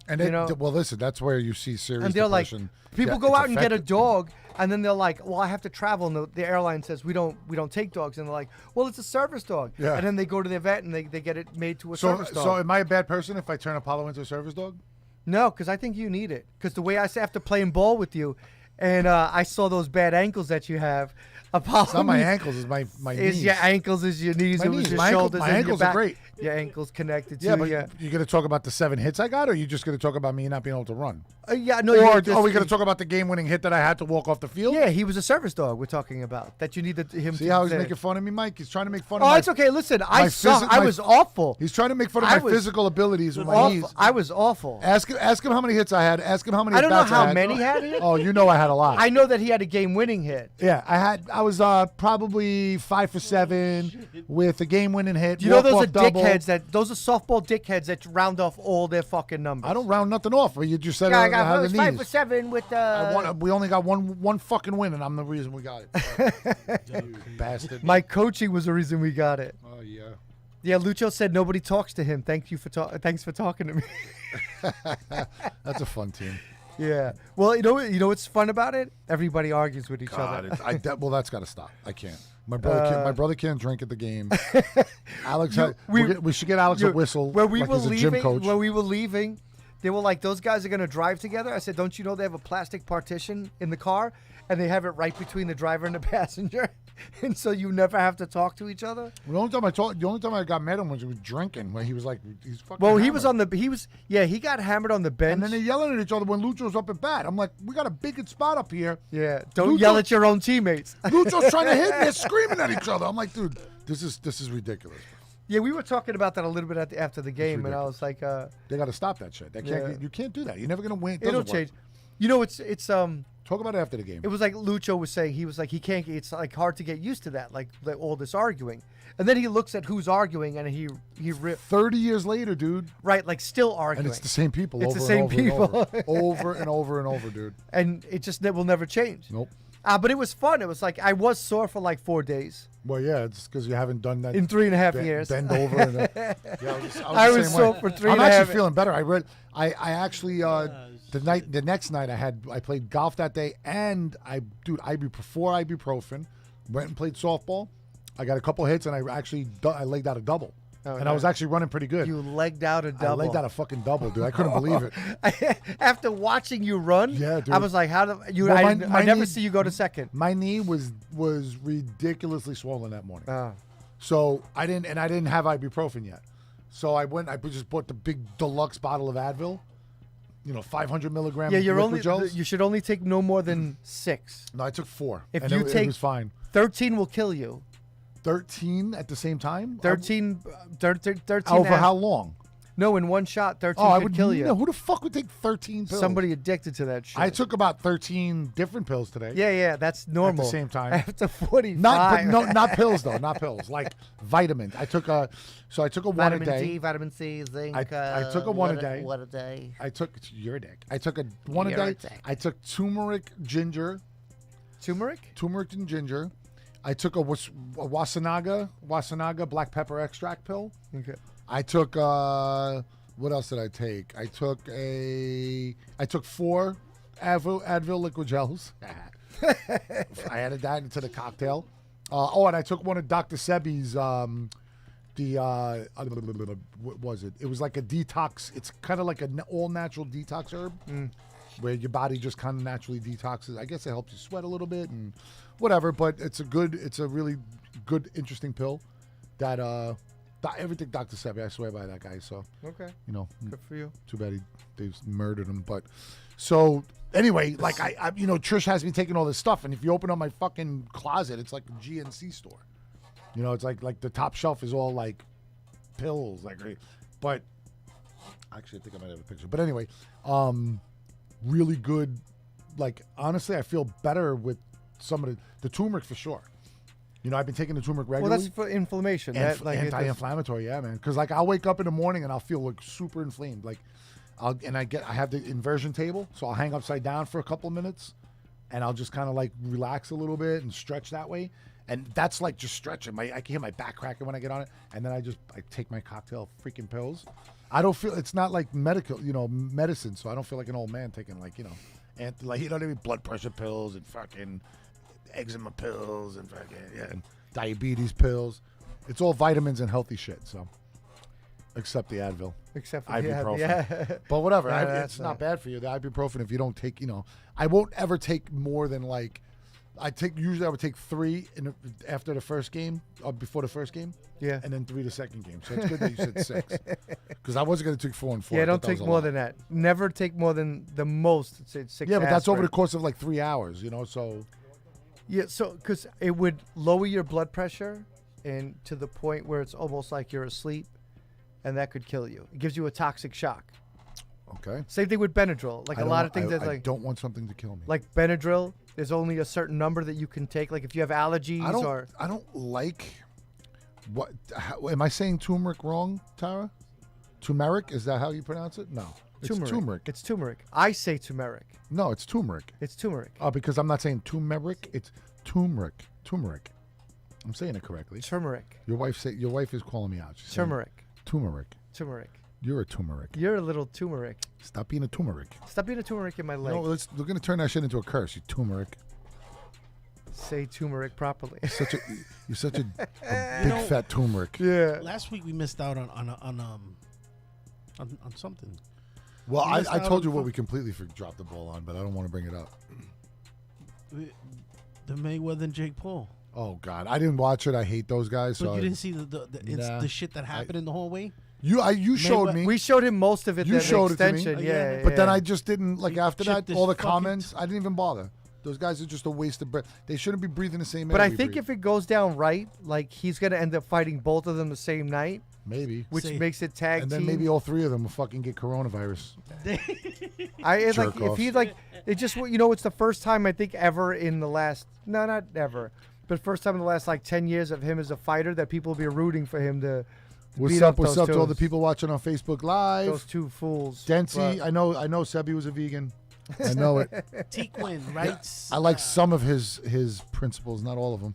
And then, well, listen, that's where you see serious And they're depression. like, people Yeah, go it's out and get a affected. dog, and then they're like, well, I have to travel, and the airline says we don't take dogs, and they're like, well, it's a service dog. Yeah. And then they go to the vet and they get it made to a So, service dog. so am I a bad person if I turn Apollo into a service dog? No, because I think you need it. Because the way I have to playing ball with you, and I saw those bad ankles that you have. Apollo It's not my needs- ankles, it's my Is knees. your ankles, is your knees, My it was knees. your My shoulders, my and ankles your are back. great. Your ankles connected to Yeah, but you. you're going to talk about the 7 hits I got, or are you just going to talk about me not being able to run? Yeah, no. Or you're are we just- going to talk about the game-winning hit that I had to walk off the field? Yeah, he was a service dog. We're talking about that. You needed him. See to how he's say- making fun of me, Mike? He's trying to make fun Oh, of my... it's okay. Listen, I my suck. physi- I my- was awful. He's trying to make fun of I my was physical abilities with my Awful. knees. I was awful. Ask him how many hits I had. Ask him how many I don't know at-bats I how had. many had he. Oh, you know I had a lot. I know that he had a game-winning hit. Yeah, I was probably 5 for 7 with a game-winning hit. You know those are walk-off double. dickheads those are softball dickheads that round off all their fucking numbers. I don't round nothing off. But you just said Yeah, I how got the was 5 knees. for 7 with We only got one fucking win, and I'm the reason we got it. You bastard. my coaching was the reason we got it. Oh yeah. Yeah, Lucho said nobody talks to him. Thanks for talking to me. That's a fun team. Yeah. Well, you know what's fun about it? Everybody argues with each God, other. well, that's got to stop. I can't. My brother can't drink at the game. Alex, we should get Alex a whistle. When we like were he's a gym coach. leaving, they were like, those guys are going to drive together. I said, don't you know they have a plastic partition in the car? And they have it right between the driver and the passenger. And so you never have to talk to each other. The only time I got mad at him was he was drinking. When he was like, he's fucking. Well, he hammered. he got hammered on the bench. And then they're yelling at each other when Lucho's up at bat. I'm like, we got a big spot up here. Yeah, don't Lucho- yell at your own teammates. Lucho's trying to hit me. They're screaming at each other. I'm like, dude, this is ridiculous. Yeah, we were talking about that a little bit after the game, and I was like, They got to stop that shit. You can't do that. You're never gonna win. It it'll doesn't work. change. You know, it's Talk about it after the game. It was like Lucho was saying. He was like, he can't. It's like hard to get used to that, like all this arguing. And then he looks at who's arguing, and he 30 years later, dude. right, like still arguing. And it's the same people. It's over the same and over people. And over. over and over and over, dude. And it just will never change. Nope. But it was fun. It was like I was sore for like 4 days Well, yeah, it's because you haven't done that in 3.5 years. Bend over. And, I the was same sore way. for 3.5 I'm actually feeling better. I actually The next night I played golf that day, and before ibuprofen, went and played softball. I got a couple hits, and I legged out a double, and I was actually running pretty good. You legged out a I double. legged out a fucking double, dude. I couldn't believe it. After watching you run, Yeah, dude. I was like, "How do you?" Well, I never see you go to second. My knee was ridiculously swollen that morning. Oh. So I didn't have ibuprofen yet. So I just bought the big deluxe bottle of Advil, 500 milligram. Yeah, liquid gels. you should only take no more than 6. No, I took 4. If and you it take was fine. 13 will kill you. 13 at the same time. 13 Over af- how long? No, in one shot, 13 Oh, I could would kill you. Who the fuck would take 13 pills? Somebody addicted to that shit. I took about 13 different pills today. Yeah, that's normal. same time. After 45. Not pills though, not pills. Like vitamins. I took a one Vitamin a day. D, vitamin C, zinc. I took a one a day. What a day. I took it's your dick. I took a one a Your day. dick. I took turmeric, ginger, Turmeric? and ginger. I took a wasanaga black pepper extract pill. Okay. I took what else did I take? I took 4 Advil liquid gels. I added that into the cocktail. And I took one of Dr. Sebi's what was it? It was like a detox. It's kind of like an all natural detox herb, where your body just kind of naturally detoxes. I guess it helps you sweat a little bit and whatever. But it's a really good, interesting pill. That everything Dr. Sebi, I swear by that guy. So Okay. Good for you. too bad they murdered him. But so anyway, like I Trish has me taking all this stuff, and if you open up my fucking closet, it's like a GNC store. It's like the top shelf is all like pills, but actually I think I might have a picture. But anyway, really good. Like honestly, I feel better with some of the turmeric for sure. I've been taking the turmeric Well, regularly. that's for inflammation. Anti-inflammatory, yeah, man. Because like I'll wake up in the morning and I'll feel like super inflamed. Like I have the inversion table, so I'll hang upside down for a couple of minutes, and I'll just kind of like relax a little bit and stretch that way. And that's like just stretching. I can hear my back cracking when I get on it, and then I take my cocktail freaking pills. I don't feel it's not like medicine, so I don't feel like an old man taking what I mean, blood pressure pills and fucking eczema pills and fucking and diabetes pills. It's all vitamins and healthy shit. So, except the Advil, Except for ibuprofen. Yeah. But whatever, No, it's not bad for you. The ibuprofen, if you don't take, I won't ever take more than usually I would take 3 after the first game or before the first game. Yeah. And then 3 the second game. So it's good that you said 6, because I wasn't going to take 4 and 4. Yeah, I don't thought that take was a more lot. than that. Never take more than the most. Say 6. Yeah, but that's over the aspirin. course of like 3 hours. So Yeah, so because it would lower your blood pressure, and to the point where it's almost like you're asleep, and that could kill you. It gives you a toxic shock. okay. Same thing with Benadryl. Like a lot of things I don't want something to kill me. like Benadryl. There's only a certain number that you can take. Like if you have allergies I don't like what. Am I saying turmeric wrong, Tara? Turmeric, is that how you pronounce it? No, it's turmeric. It's turmeric. I say turmeric. No, it's turmeric. It's turmeric. Oh, because I'm not saying turmeric. It's turmeric. Turmeric. I'm saying it correctly. Turmeric. Your wife is calling me out. She's saying Turmeric. Turmeric. Turmeric. You're a turmeric. You're a little turmeric. Stop being a turmeric. Stop being a turmeric in my leg. No, we're gonna turn that shit into a curse. You turmeric. Say turmeric properly. You're such a big fat turmeric. Yeah. Last week we missed out on something. Well, You missed I out told you on what we completely dropped the ball on, but I don't want to bring it up. The Mayweather and Jake Paul. Oh God, I didn't watch it. I hate those guys. But So you didn't see the shit that happened in the hallway. you showed Mayweather- me. We showed him most of it. You the showed it to me. extension. Oh, Yeah, yeah. But then yeah. I just didn't He after chipped that. his All the fucking comments, I didn't even bother. Those guys are just a waste of breath. They shouldn't be breathing the same air. But I we think breathe. if it goes down right, like he's gonna end up fighting both of them the same night, maybe, which See. makes it tag and team. then maybe all 3 of them will fucking get coronavirus. It's like if Jerk-offs. he like it just it's the first time I think ever in the last not ever, but first time in the last like 10 years of him as a fighter that people will be rooting for him to What's beat up? up What's those up to all the two. people watching on Facebook Live? those two fools. Dempsey, But- I know Sebi was a vegan. I know it. Tequin, right? I like some of his principles, not all of them.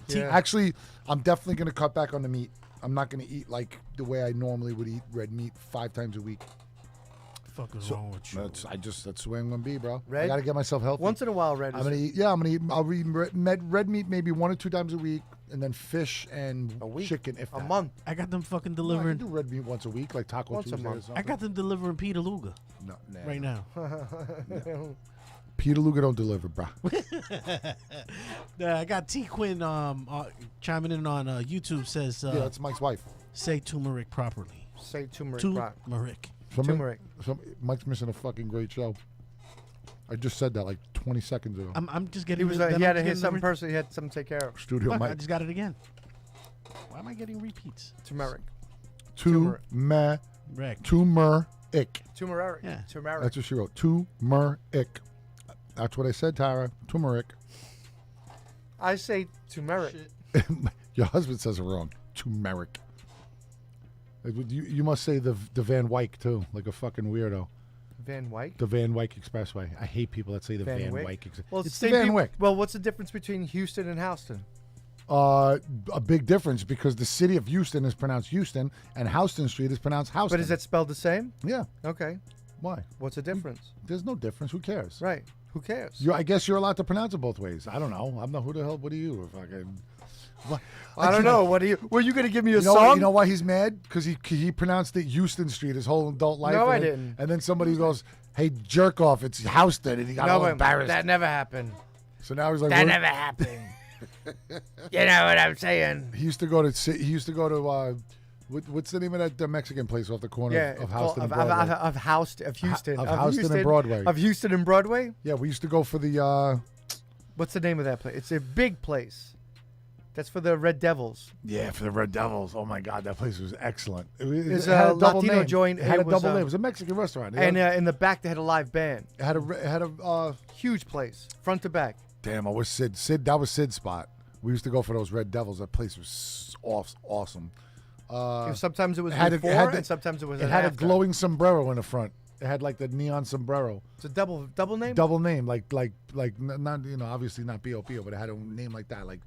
Yeah. Actually, I'm definitely going to cut back on the meat. I'm not going to eat like the way I normally would eat red meat 5 times a week. fuck is wrong with you? That's the way I'm gonna be, bro. I Red? gotta get myself healthy. Once in a while, red. I'm Is gonna eat. Yeah, I'm gonna eat. I'll eat red meat maybe 1 or 2 times a week, and then fish and a week, chicken. If a that. month. I got them fucking No, I can delivering. do red meat once a week, like Taco Once a Tuesday or month. something. I got them delivering Peter Luger no, nah. right now. Peter Luger don't deliver, bro. I got T Quinn chiming in on YouTube. Says Yeah, that's Mike's wife. say turmeric properly. Say turmeric. Turmeric. Turmeric. Mike's missing a fucking great show. I just said that like 20 seconds ago. I'm just He getting. was. then He I'm had to just hit getting some the person. He had something to take care of. Studio Fuck, I Mike. just got it again. Why am I getting repeats? Turmeric. Turmeric. Reg. Turmeric. Turmeric. Yeah. Turmeric. That's what she wrote. Turmeric. That's what I said, Tara. Turmeric. I say turmeric. Your husband says it wrong. Turmeric. You must say the Van Wyck too, like a fucking weirdo. Van Wyck. The Van Wyck Expressway. I hate people that say the Van Van Wyck? Wyck. Well, It's same the Van peop- Wyck. Well, what's the difference between Houston and Houston? A big difference because the city of Houston is pronounced Houston and Houston Street is pronounced Houston. But is it spelled the same? Yeah. Okay. Why? What's the difference? There's no difference. Who cares? Right. Who cares? I guess you're allowed to pronounce it both ways. I don't know. I'm not. Who the hell? What are you? Fucking. What? I don't know. What are you? Were you going to give me a You know, song? you know why he's mad? Because he pronounced it Houston Street his whole adult life. No, and I then- didn't. And then somebody goes, "Hey, jerk off! It's Houston," and he got all but embarrassed. that never happened. So now he's like, That "What?" never happened. You know what I'm saying? He used to go to. What's the name of that Mexican place off the corner Yeah, of Houston and Broadway? of Houston. of Houston and Broadway. Of Houston and Broadway. Yeah, we used to go for the. What's the name of that place? It's a big place. That's for the Red Devils. Yeah, for the Red Devils. Oh my God, that place was excellent. It's had a Latino joint. It had It a was, double name. It was a Mexican restaurant. And in the back they had a live band. it had a. Huge place, front to back. Damn, I was Sid. That was Sid's spot. We used to go for those Red Devils. That place was awesome. Sometimes it was it had a- it before, had the- and sometimes it was. It had a after. glowing sombrero in the front. It had like the neon sombrero. It's a double name. Double name, like not obviously not B.O.P.O., but it had a name like that, like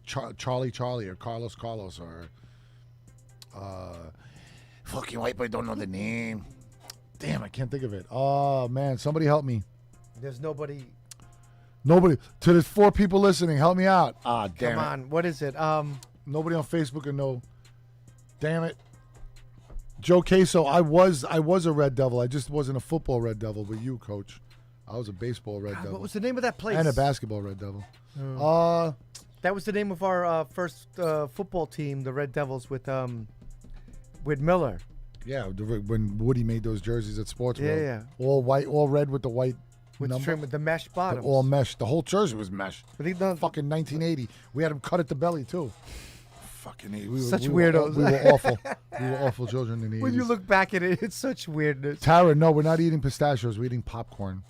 Charlie or Carlos or fucking white boy don't know the name. Damn, I can't think of it. Oh man, somebody help me. There's nobody. Nobody. To the 4 people listening, help me out. Ah, damn Come it. on, what is it? Nobody on Facebook can know. Damn it. Joe Queso, I was a Red Devil. I just wasn't a football Red Devil with you, Coach. I was a baseball Red Devil. What was the name of that place? And a basketball Red Devil. That was the name of our first football team, the Red Devils, with Miller. Yeah, when Woody made those jerseys at Sports Yeah, World. yeah. All white, all red with the white With number. trim with the mesh bottoms. All mesh. The whole jersey was mesh. I think the- Fucking 1980. We had them cut at the belly too. Fucking Such we weirdos. We were awful. We were awful children in the 80s. When you look back at it, it's such weirdness. Tara, no, we're not eating pistachios. We're eating popcorn.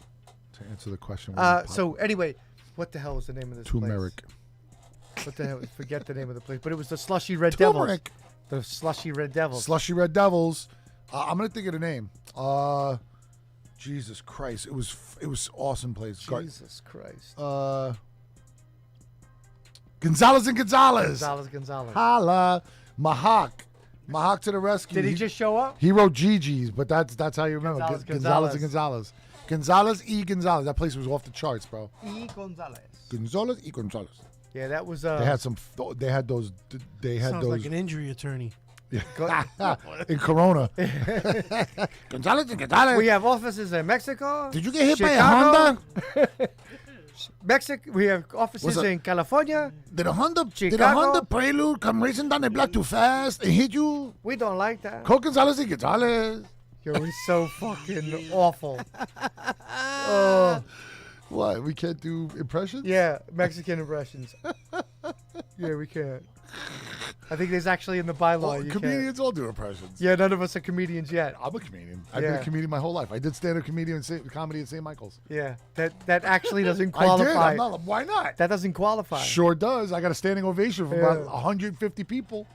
To answer the question. we're eating So anyway, what the hell was the name of this Turmeric. place? What the hell? Forget the name of the place, but it was the Slushy Red Turmeric. Devils. The Slushy Red Devils. Slushy Red Devils. I'm gonna think of the name. Jesus Christ! It was awesome place. Jesus Christ. Gonzalez and Gonzalez. Gonzalez. Holla, Mahawk to the rescue. Did he just show up? He wrote Gigi's, but that's how you remember Gonzalez, and Gonzalez. Gonzalez. That place was off the charts, bro. E. Gonzalez. Gonzalez. Yeah, that was. They had some. They had those. They had Sounds those like an injury attorney. in Corona. Gonzalez and Gonzalez. We have offices in Mexico. Did you get hit by a Chicago, Honda? Mexico. We have offices What's that? in California. Did a Honda Chicago? Prelude come racing down the block too fast and hit you? We don't like that. Call Gonzalez and Gonzalez. Yo, we're so fucking awful. What? We can't do impressions? Yeah, Mexican impressions. Yeah, we can't. I think there's actually in the bylaw. Well, you comedians all do impressions. Can't. Yeah, none of us are comedians yet. I'm a comedian. I've been Yeah. a comedian my whole life. I did stand-up comedy in St. Michael's. Yeah, that actually doesn't I did. qualify. I'm not, why not? That doesn't qualify. Sure does. I got a standing ovation from Yeah. about 150 people.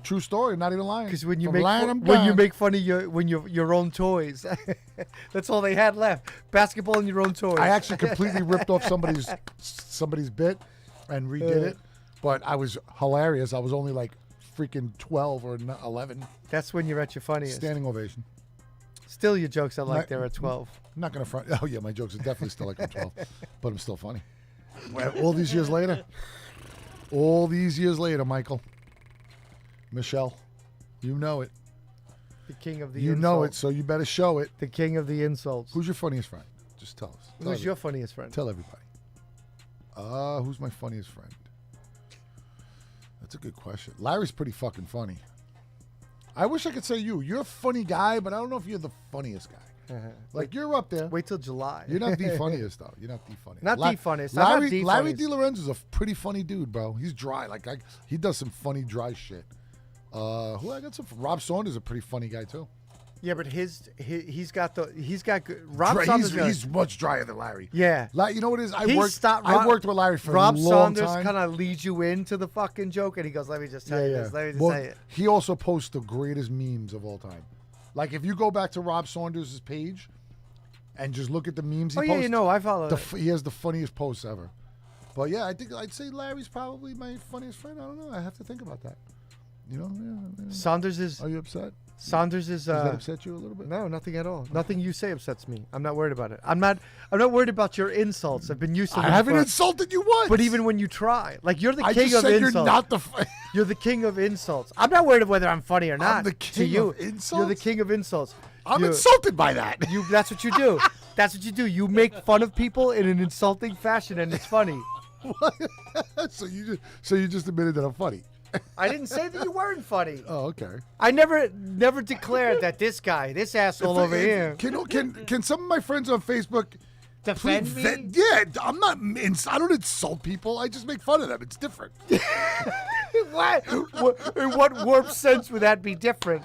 True story. Not even lying. Because when you From make lying, I'm when you done. make fun of your own toys, that's all they had left. Basketball and your own toys. I actually completely ripped off somebody's bit and redid it, but I was hilarious. I was only like freaking 12 or 11. That's when you're at your funniest. Standing ovation. Still, your jokes are like My- they're at 12. I'm not gonna front. Oh yeah, my jokes are definitely still like I'm 12, but I'm still funny. All these years later. All these years later, Michael. Michelle, you know it. The king of the You insults. know it, so you better show it. The king of the insults. Who's your funniest friend? Just tell us. Tell Who's your funniest friend? Tell everybody. Who's my funniest friend? That's a good question. Larry's pretty fucking funny. I wish I could say you. You're a funny guy, but I don't know if you're the funniest guy. Like, you're up there. Wait till July. You're not the funniest, though. You're not the funniest. Not the funniest. I'm not Larry, the Larry funniest. DiLorenzo's a pretty funny dude, bro. He's dry. He does some funny, dry shit. Who I got some? Rob Saunders is a pretty funny guy, too. Yeah, but he's got good. Rob Saunders. He's much drier than Larry. Yeah. You know what it is? I He worked stopped- I worked with Larry for Rob a long Saunders time. kind of leads you into the fucking joke, and he goes, "Let me just tell you this. Let me just Well, say it." he also posts the greatest memes of all time. Like, if you go back to Rob Saunders' page and just look at the memes he Oh yeah, posts, you know, I follow. he has the funniest posts ever. But yeah, I think I'd say Larry's probably my funniest friend. I don't know. I have to think about that. You know? Yeah. Saunders is. Are you upset? Saunders is. Does that upset you a little bit? No, nothing at all. Nothing you say upsets me. I'm not worried about it. I'm not worried about your insults. I've been used to them. I haven't for- insulted you once. But even when you try, like you're the I king just of said insults. you're not the. You're the king of insults. I'm not worried whether I'm funny or not. the to king you. of You're the insults? king of insults. I'm You- insulted by that. That's what you do. That's what you do. You make fun of people in an insulting fashion, and it's funny. so you just admitted that I'm funny. I didn't say that you weren't funny. Oh, okay. I never declared that this asshole over here, Can some of my friends on Facebook defend please me. Yeah, I'm not. I don't insult people. I just make fun of them. It's different. What? In what warped sense would that be different?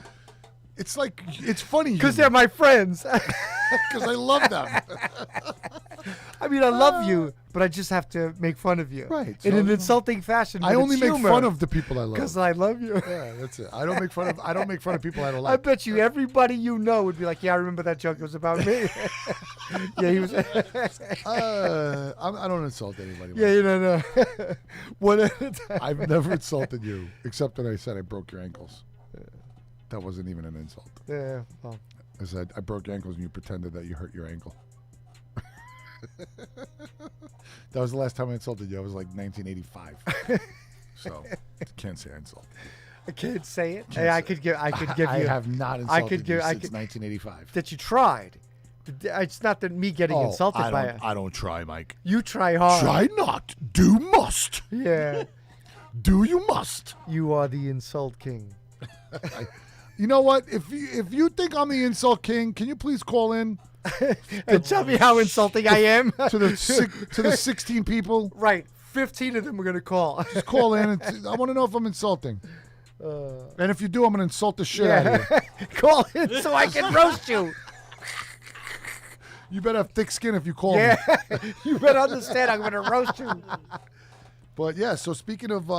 It's like it's funny Because they're my friends. because I love them. I mean, I love you, but I just have to make fun of you. Right, In so- an insulting fashion. I but only it's make humor, fun of the people I love. because I love you. Yeah, that's it. I don't make fun of people I don't I like. bet you everybody you know would be like, yeah, I remember that joke. It was about me. Yeah, he was. I don't insult anybody. Yeah, you know. One at a time. I've never insulted you except when I said I broke your ankles. That wasn't even an insult. Yeah. Well, I said I broke your ankles and you pretended that you hurt your ankle. That was the last time I insulted you. It was like 1985. So can't say I insulted. I can't say it. Can't I say could give. I could give I you. have not insulted you I since could- 1985. that you tried. It's not that me getting insulted I by don't, it. I don't try, Mike. You try hard. Try not. Do must. Yeah. Do you must. You are the insult king. You know what? If you think I'm the insult king, can you please call in And tell me how insulting I am. to the 16 people? Right. 15 of them are going to call. Just call in. And I want to know if I'm insulting. And if you do, I'm going to insult the shit out of you. Call in so I can roast you. You better have thick skin if you call me. Yeah. You better understand I'm going to roast you. But yeah, so speaking of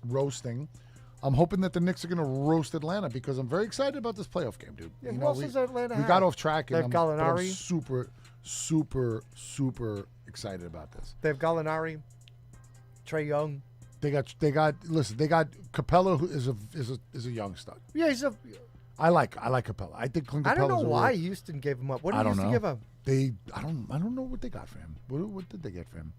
roasting, I'm hoping that the Knicks are going to roast Atlanta because I'm very excited about this playoff game, dude. Yeah, who else does Atlanta we have? got off track, They and have but I'm Gallinari. super, super, super excited about this. They have Gallinari, Trey Young. They got Capella, who is a young stud. Yeah, he's a. I like Capella. I think Clint I don't Capella's know a why real- Houston gave him up. What did I don't Houston know. give him? I don't know what they got for him. What did they get for him?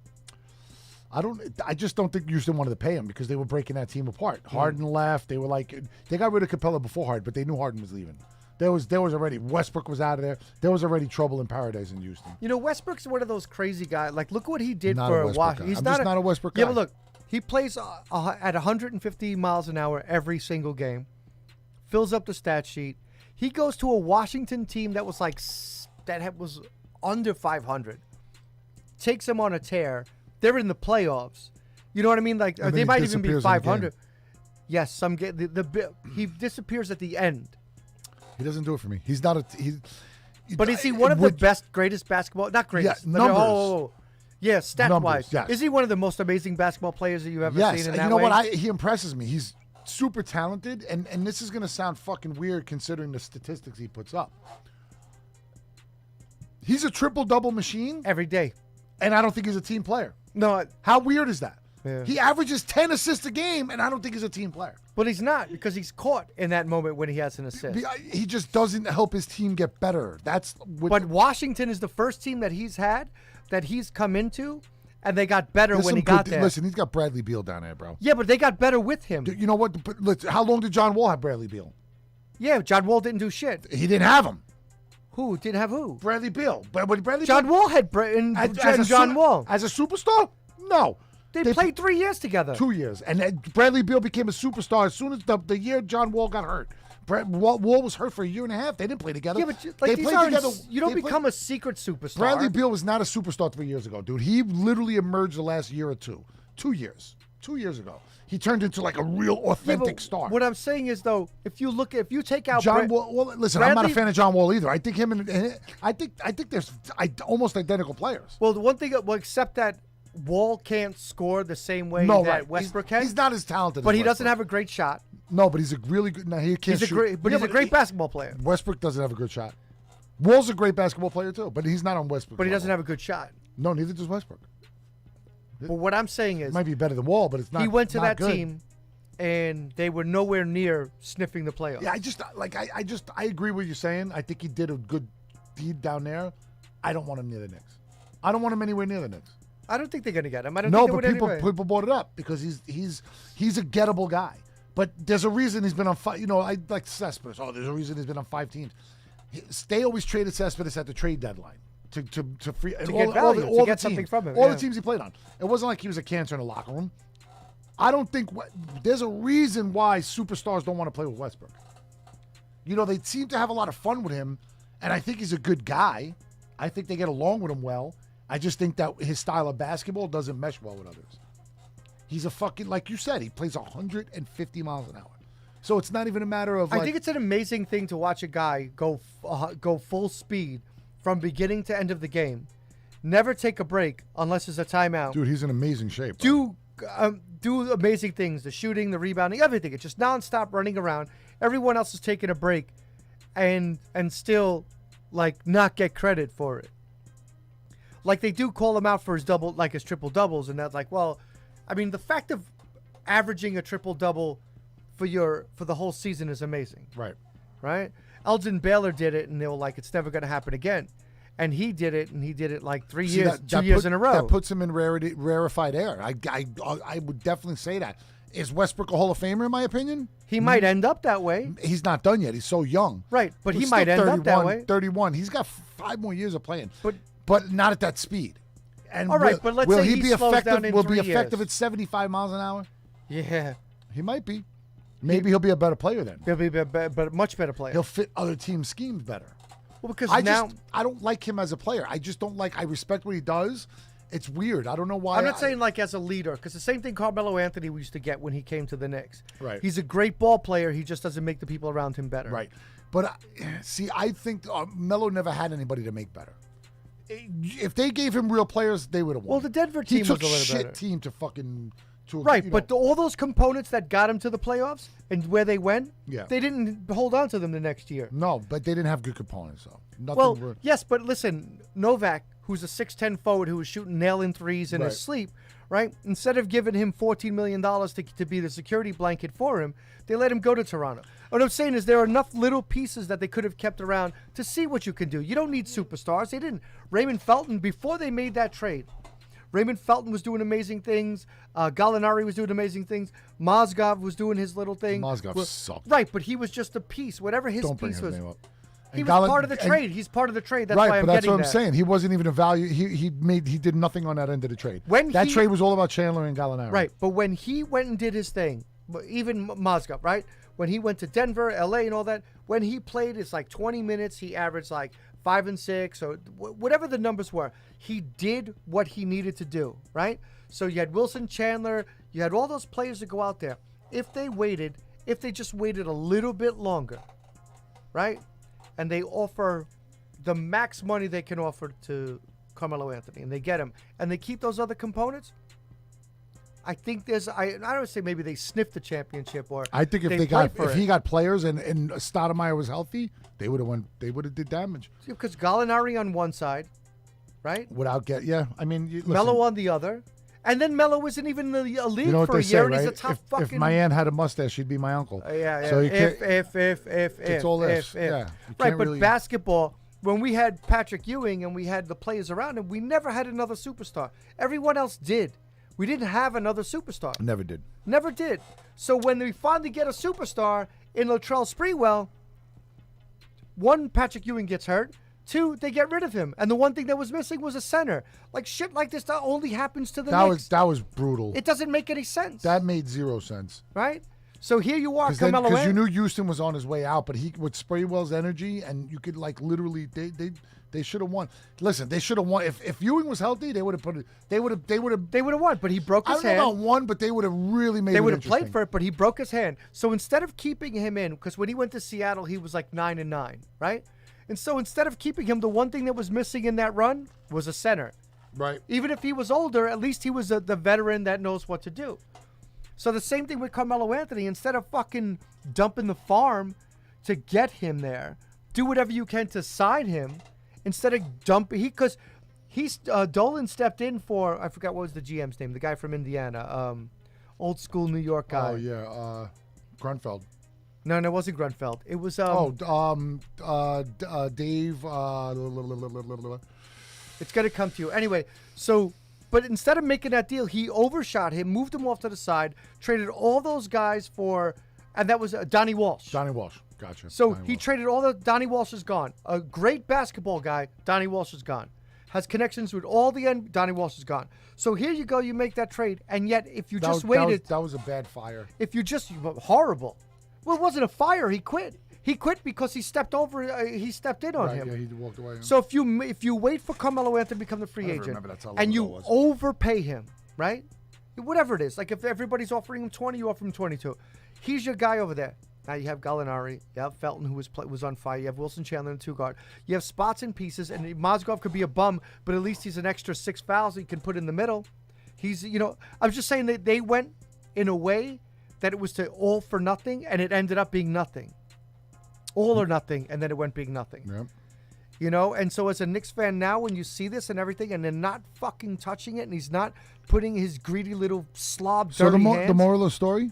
I just don't think Houston wanted to pay him because they were breaking that team apart. Harden left. They were like, they got rid of Capella before Harden, but they knew Harden was leaving. There was already Westbrook was out of there. There was already trouble in paradise in Houston. You know, Westbrook's one of those crazy guys. Like, look what he did Not for a Westbrook Washington. guy. He's I'm not just not a Westbrook Yeah, guy. but look, he plays at 150 miles an hour every single game. Fills up the stat sheet. He goes to a Washington team that was was under 500. Takes them on a tear. They're in the playoffs. You know what I mean? Like And they then might he even be disappears in the 500. Yes, some get he disappears at the end. He doesn't do it for me. He's not a. But is he one of the greatest basketball? Not greatest. Yeah, but numbers. Yeah, stat Numbers, wise. yes. Is he one of the most amazing basketball players that you've ever Yes, seen in you that know way? what? He impresses me. He's super talented, and this is gonna sound fucking weird considering the statistics he puts up. He's a triple double machine, Every day. and I don't think he's a team player. No, How weird is that? Yeah. He averages 10 assists a game, and I don't think he's a team player. But he's not, because he's caught in that moment when he has an assist. He just doesn't help his team get better. That's what. But Washington is the first team that he's come into, and they got better there's when some he got good- there. Listen, he's got Bradley Beal down there, bro. Yeah, but they got better with him. You know what? How long did John Wall have Bradley Beal? Yeah, John Wall didn't do shit. He didn't have him. Who didn't have who? Bradley Beal. But Bradley John Beal, Wall had John Wall. As a superstar? No. They played 3 years together. 2 years. And then Bradley Beal became a superstar as soon as the year John Wall got hurt. Wall was hurt for a year and a half. They didn't play together. Yeah, but they these played aren't. together. You don't They become a secret superstar. Bradley Beal was not a superstar 3 years ago, dude. He literally emerged the last year or two. 2 years. 2 years ago. He turned into like a real Yeah, authentic but star. What I'm saying is, though, if you take out John Wall. Well, listen, I'm not a Bradley- fan of John Wall either. I think him and I think there's almost identical players. Well, the one thing, except that Wall can't score the same way No, that right. Westbrook can. He's not as talented. but as he doesn't Westbrook. have a great shot. No, but he's a really good. No, he can't He's a shoot. great, but Yeah, he's a great basketball player. Westbrook doesn't have a good shot. Wall's a great basketball player too, but he's not on Westbrook. But he doesn't have a good shot. No, neither does Westbrook. But what I'm saying It is, might be better than Wall, but it's not. he went to not that good. team, and they were nowhere near sniffing the playoffs. Yeah, I agree with you saying. I think he did a good deed down there. I don't want him near the Knicks. I don't want him anywhere near the Knicks. I don't think they're going to get him. I don't No, think but they would people anyway. people brought it up because he's a gettable guy. But there's a reason he's been on five. You know, I like Cespedes. Oh, there's a reason he's been on 5 teams. They always traded Cespedes at the trade deadline to free To get value, to get something from him, All yeah. the teams he played on. It wasn't like he was a cancer in the locker room. I don't think there's a reason why superstars don't want to play with Westbrook. You know, they seem to have a lot of fun with him, and I think he's a good guy. I think they get along with him well. I just think that his style of basketball doesn't mesh well with others. He's a fucking, like you said, he plays 150 miles an hour. So it's not even a matter of I like, think it's an amazing thing to watch a guy go full speed from beginning to end of the game, never take a break unless it's a timeout. dude, he's in amazing shape. bro. Do amazing things, the shooting, the rebounding, everything. It's just nonstop running around. Everyone else is taking a break, and still, like, not get credit for it. Like, they do call him out for his his triple doubles, and that's like, well, I mean, the fact of averaging a triple double for the whole season is amazing, Right. right? Elgin Baylor did it, and they were like, it's never going to happen again. And he did it like 3 See, years, that 2 years put- in a row. That puts him in rarefied air. I would definitely say that. Is Westbrook a Hall of Famer in my opinion? He might end up that way. He's not done yet. He's so young. Right, but he He's might still end up that way. 31. He's got 5 more years of playing. But not at that speed. And All right, but let's will say he he be slows effective? down in Will be 3 effective years. at 75 miles an hour? Yeah, He might be. Maybe he'll be a better player then. he'll be a much better player. He'll fit other team schemes better. Well, because I now don't like him as a player. I just don't like. I respect what he does. It's weird. I don't know why. I'm not saying like as a leader, because the same thing Carmelo Anthony used to get when he came to the Knicks. Right. He's a great ball player. He just doesn't make the people around him better. Right. But see, I think Melo never had anybody to make better. If they gave him real players, they would have won. Well, the Denver he team took was a little shit better. team to fucking to Right, you know, but all those components that got him to the playoffs and where they went, Yeah. they didn't hold on to them the next year. no, but they didn't have good components though. Nothing. Well, yes, but listen, Novak, who's a 6'10 forward who was shooting nailing threes in Right. his sleep, right? Instead of giving him $14 million to be the security blanket for him, they let him go to Toronto. What I'm saying is there are enough little pieces that they could have kept around to see what you can do. You don't need superstars. They didn't. Raymond Felton, before they made that trade, Raymond Felton was doing amazing things. Gallinari was doing amazing things. Mozgov was doing his little thing. Mozgov sucked. Right, but he was just a piece. Whatever his don't bring piece his was. name up. He And was part of the and- trade. He's part of the trade. That's right, why I'm but that's getting what I'm that. saying. He wasn't even a value. He did nothing on that end of the trade. When that he- trade was all about Chandler and Gallinari. Right, but when he went and did his thing, but even Mozgov, right? When he went to Denver, LA, and all that, when he played, it's like 20 minutes. He averaged like 5 and 6, or whatever the numbers were. He did what he needed to do, right? So you had Wilson Chandler, you had all those players that go out there. If they just waited a little bit longer, right? And they offer the max money they can offer to Carmelo Anthony, and they get him, and they keep those other components. I think I don't say maybe they sniffed the championship, or I think if they they got played for he it. got players and Stoudemire was healthy, they would have won. They would have did damage Because Gallinari on one side, right? without I mean, listen, Melo on the other, And then Melo wasn't even in the league You know what for they a say, year, and right? he's a tough If fucking. my aunt had a mustache, she'd be my uncle. Yeah. So you can't, If. it's all ifs. Yeah. You Right, can't but really- basketball, when we had Patrick Ewing and we had the players around him, we never had another superstar. Everyone else did. We didn't have another superstar. Never did. Never did. So when we finally get a superstar in Latrell Sprewell, one, Patrick Ewing gets hurt. Two, they get rid of him. And the one thing that was missing was a center. Like shit like this that only happens to the Knicks. That was brutal. It doesn't make any sense. That made zero sense. right? So here you are, Carmelo Because you Anthony. knew Houston was on his way out, but he with Spraywell's energy, and you could like literally they should have won. Listen, they should have won. If Ewing was healthy, they would have put it. They would have. They would have won, but he broke I his don't know hand. about one, but they would have really made. They it would have played interesting. for it, but he broke his hand. So instead of keeping him in, because when he went to Seattle, he was like 9-9, right? And so instead of keeping him, the one thing that was missing in that run was a center. Right. Even if he was older, at least he was the veteran that knows what to do. So the same thing with Carmelo Anthony. Instead of fucking dumping the farm to get him there, do whatever you can to sign him. Instead of dumping, because Dolan stepped in for, I forgot what was the GM's name, the guy from Indiana, old school New York guy. Oh yeah, Grunfeld. No, it wasn't Grunfeld. It was Dave. It's going to come to you. Anyway, so, but instead of making that deal, he overshot him, moved him off to the side, traded all those guys for, and that was Donnie Walsh. Donnie Walsh. Gotcha. So Donnie he Walsh. traded all the, Donnie Walsh is gone. A great basketball guy, Donnie Walsh is gone. Has connections with all the end, Donnie Walsh is gone. So here you go, you make that trade, and yet if you just waited, That was a bad fire. if you just, horrible. Well, it wasn't a fire, he quit. He quit because he stepped over, he stepped in on Right, him. yeah, he walked away. So if you wait for Carmelo Anthony to become the free I don't agent remember, that's how long and ago you it was. overpay him, right? Whatever it is, like if everybody's offering him 20, you offer him 22. He's your guy over there. Now you have Gallinari, you have Felton who was on fire, you have Wilson Chandler in the 2 guard. You have spots and pieces, and Mozgov could be a bum, but at least he's an extra 6 fouls he can put in the middle. He's, I was just saying that they went in a way that it was to all for nothing, and it ended up being nothing. All or nothing, and then it went being nothing. Yep. And so as a Knicks fan now, when you see this and everything, and they're not fucking touching it, and he's not putting his greedy little slob So dirty the hands, moral of the story,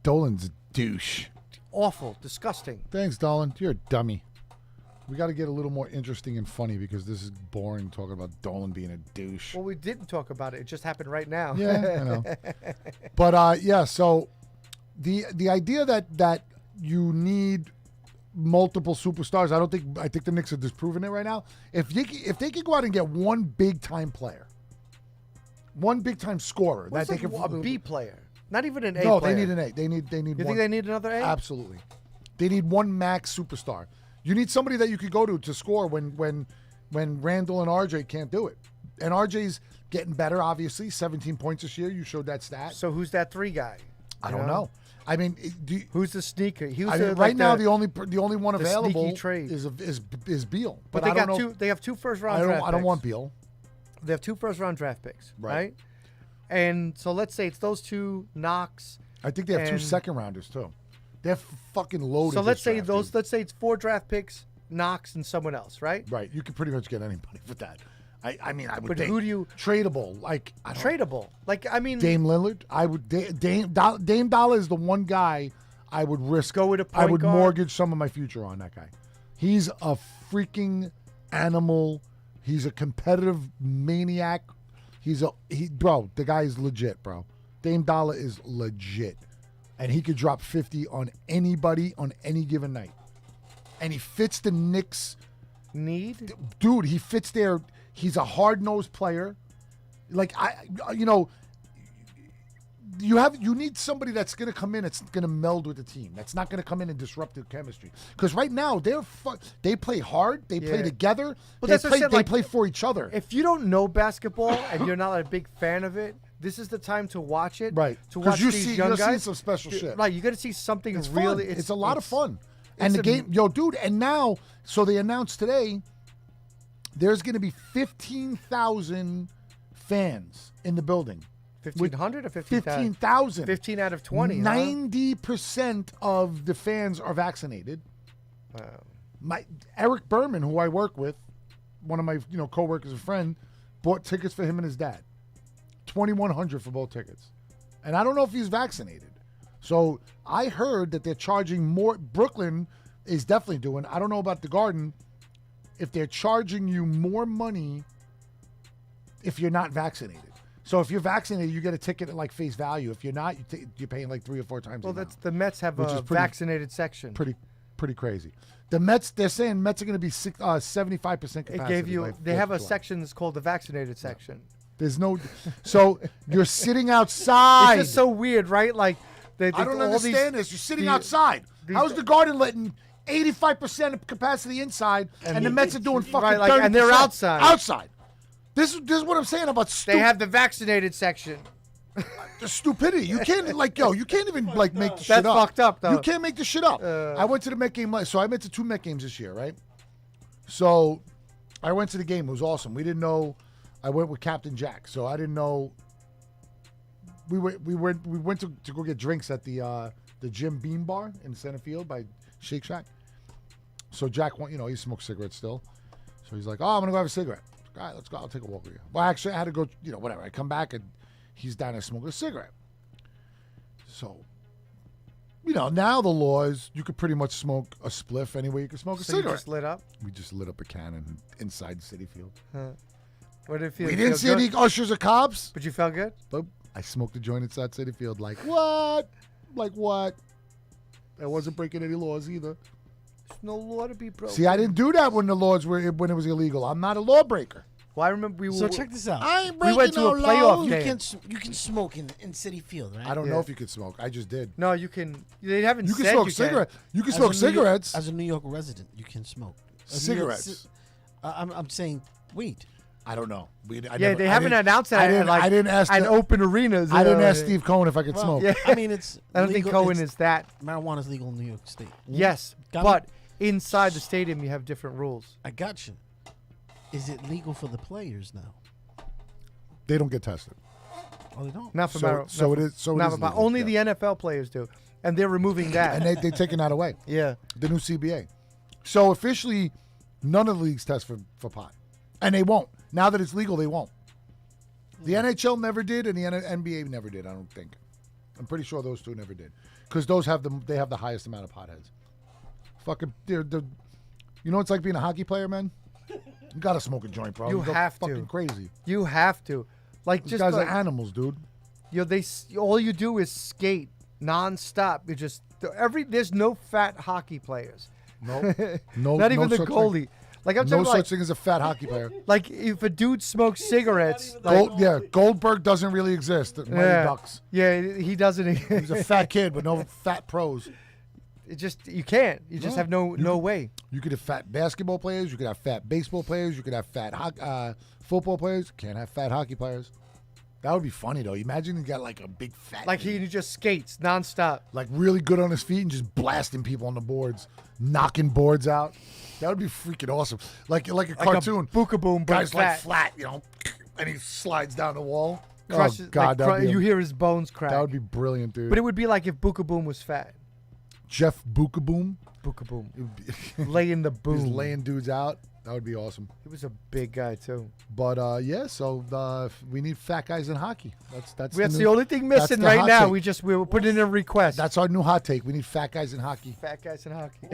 Dolan's a douche. awful, disgusting. Thanks, Dolan. You're a dummy. We got to get a little more interesting and funny because this is boring talking about Dolan being a douche. Well, we didn't talk about it. It just happened right now. Yeah, I know. But yeah, so the idea that you need multiple superstars, I think the Knicks are disproving it right now. If they could go out and get one big time player, one big time scorer What's that they like can a B player? Not even an A No, player. they need an A. They need You one. think they need another A? Absolutely. They need one max superstar. You need somebody that you could go to score when Randall and RJ can't do it. And RJ's getting better, obviously. 17 points this year. You showed that stat. So who's that 3 guy? I don't know. I mean, Who's the sneaker? Who's right now the only one the available sneaky trade. is Beal. But I they don't got know. They have 2 first round draft I don't picks. want Beal. They have 2 first round draft picks, Right. right? And so let's say it's those 2, Knox. I think they have 2 And- second rounders too. They're fucking loaded. So let's this say draft, those. dude. Let's say it's 4 draft picks, Knox and someone else, right? Right. You could pretty much get anybody for that. I mean, I would. But think who do you- tradable? Like I don't- Tradable. Like I mean, Dame Lillard. I would. Dame Dollar is the one guy I would risk. Go with a I point would guard? mortgage some of my future on that guy. He's a freaking animal. He's a competitive maniac. Bro. The guy is legit, bro. Dame Dollar is legit, and he could drop 50 on anybody on any given night, and he fits the Knicks. need. Dude, he fits there. He's a hard-nosed player. Like you need somebody that's going to come in, that's going to meld with the team. That's not going to come in and disrupt the chemistry. Because right now they play hard, they play Yeah. together, But they that's what I play said, they like, play for each other. If you don't know basketball and you're not a big fan of it, this is the time to watch it. Right. To 'Cause watch you these see- young you're seeing guys. some special shit. Right. You're gonna see something It's really. fun. It's a lot of fun. And it's the a- game, dude, and now, so they announced today, there's going to be 15,000 fans in the building. 1,500 or 15,000? 15,000. 15 out of 20. 90% of the fans are vaccinated. Wow. Eric Berman, who I work with, one of my coworkers, a friend, bought tickets for him and his dad. $2,100 for both tickets, and I don't know if he's vaccinated. So I heard that they're charging more. Brooklyn is definitely doing. I don't know about the Garden. If they're charging you more money if you're not vaccinated. So if you're vaccinated, you get a ticket at like face value. If you're not, you're paying like 3 or 4 times. Well, the that's amount, the Mets have which a is pretty- vaccinated section. pretty crazy. The Mets, they're saying Mets are going to be 75% capacity. It gave you. by They have 4th a of July. section that's called the vaccinated section. There's no. So you're sitting outside. It's just so weird, right? Like I don't all understand these, this. You're sitting the- outside. these- How's the Garden letting 85% of capacity inside, and the Mets are doing fucking right, like, 30%. and they're outside. Outside. This is what I'm saying about They have the vaccinated section. the stupidity. You can't you can't even make the shit That's up. fucked up, though. You can't make the shit up. I went to the Met game. So I went to 2 Met games this year, right? So I went to the game. It was awesome. We didn't know. I went with Captain Jack, so I didn't know. We went to go get drinks at the Jim Beam Bar in center field by Shake Shack. So Jack, he smokes cigarettes still. So he's like, "Oh, I'm gonna go have a cigarette." All right, let's go. I'll take a walk with you. Well, actually, I had to go. Whatever. I come back and he's down there smoking a cigarette. So, now the law is you could pretty much smoke a spliff anywhere you can smoke a So you cigarette. just lit up. We just lit up a cannon inside City Field. What did it feel? We didn't see feel any good? ushers or cops, But you felt good. but I smoked a joint inside City Field. Like what? Like what? I wasn't breaking any laws either. There's no law to be broken. See, I didn't do that when it was illegal. I'm not a lawbreaker. Well, I remember we were. So check this out. I ain't We breaking went to no a playoff laws. game. You can smoke in City Field, right? I don't know Yeah. if you could smoke. I just did. No, you can. They haven't You can said smoke you cigarettes. You can As smoke a New York- cigarettes. as a New York resident, you can smoke As a New York Cigarettes. ci- I'm saying weed. I don't know. Yeah, they haven't announced that. I didn't, like, I didn't ask. an the- open arenas. I didn't know, ask Steve Cohen if I could Well, smoke. Yeah. I mean, it's. I don't think legal- Cohen it's- is that. Marijuana is legal in New York State. Yes, Got but me? inside the stadium you have different rules. I got you. Is it legal for the players now? They don't get tested. Oh, they don't. Not for So it is. So it not is for legal, only yeah. the NFL players do, and they're removing that. And they're taking that away. yeah, The new CBA. So officially, none of the leagues test for pot, and they won't. Now that it's legal, they won't. The NHL never did, and the NBA never did. I don't think. I'm pretty sure those two never did, because those have they have the highest amount of potheads. Fucking, you know, it's like being a hockey player, man. You gotta smoke a joint, bro. You go have to. fucking crazy. you have to. Like These just guys like, are animals, dude. all you do is skate nonstop. You just there's no fat hockey players. No, no, Not even no the such goalie. Thing. Like I'm No talking such like, thing as a fat hockey player. like if a dude smokes cigarettes, like Goldberg doesn't really exist. The Mighty yeah, Ducks. yeah, he doesn't. He's a fat kid, but no fat pros. It just you can't. You just No. have no way. You could have fat basketball players. You could have fat baseball players. You could have fat football players. Can't have fat hockey players. That would be funny though. Imagine you got like a big fat, Like he just skates nonstop. like really good on his feet and just blasting people on the boards, knocking boards out. That would be freaking awesome. Like a cartoon. Like a Bookaboom, but Guy's like fat. flat, and he slides down the wall. Crushes, oh God, like, that'd be you hear his bones crack. that would be brilliant, dude. But it would be like if Bookaboom was fat. Jeff Bookaboom. Bookaboom. It would be- Laying the He's boom. laying dudes out. That would be awesome. He was a big guy too. But yeah, so we need fat guys in hockey. That's That's new- the only thing that's missing the right hot now. take. We were putting in a request. That's our new hot take. We need fat guys in hockey. fat guys in hockey.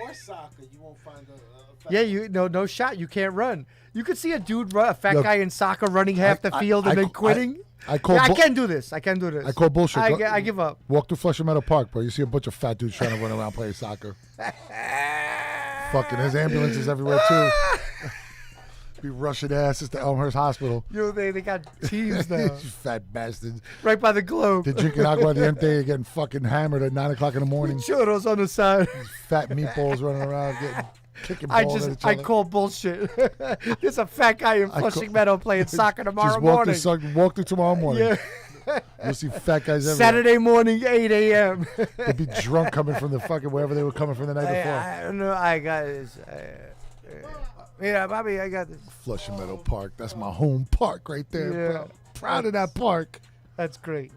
Or soccer, you won't find a fat Yeah, no shot. You can't run. You could see a dude a fat Look, guy in soccer running half the field and then quitting. I call Yeah, I bull- can do this. I can do this. I call bullshit. I give up. Walk through Flushing Meadow Park, bro. You see a bunch of fat dudes trying to run around playing soccer. Fucking, there's ambulances everywhere too. Be rushing asses to Elmhurst Hospital. They got teams now. You fat bastards. right by the globe. They're drinking agua diente, getting fucking hammered at 9 o'clock in the morning. Churros on the side. Fat meatballs running around, kicking balls at each I other. call bullshit. There's a fat guy in Flushing Meadow playing soccer tomorrow Just walk morning. walk through tomorrow morning. Yeah. You'll see fat guys everywhere. Saturday morning, 8 a.m. They'd be drunk coming from the fucking wherever they were coming from the night before. I don't know. I got this. Yeah, Bobby, I got this. Flushing Meadow Park. That's my home park right there. Yeah. Bro. Proud of that park That's great.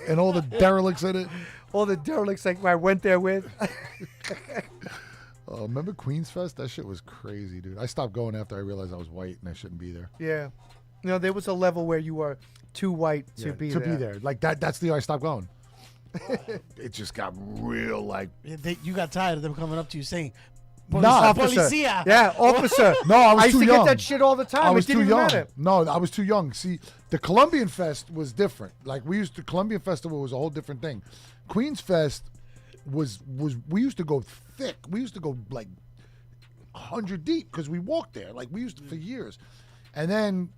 and all the derelicts in it. All the derelicts like I went there with. Oh, remember Queens Fest? That shit was crazy, dude. I stopped going after I realized I was white and I shouldn't be there. Yeah. You know, there was a level where you were too white to be there. Like that's the year I stopped going. It just got real like. You got tired of them coming up to you saying, Nah, Officer. Policia. Yeah, officer. No, I was used too to young. get that shit all the time. I was it didn't too even young. matter. No, I was too young. See, the Colombian Fest was different. Like Colombian Festival was a whole different thing. Queens Fest was we used to go thick. We used to go like 100 deep because we walked there. Like we used to for years, and then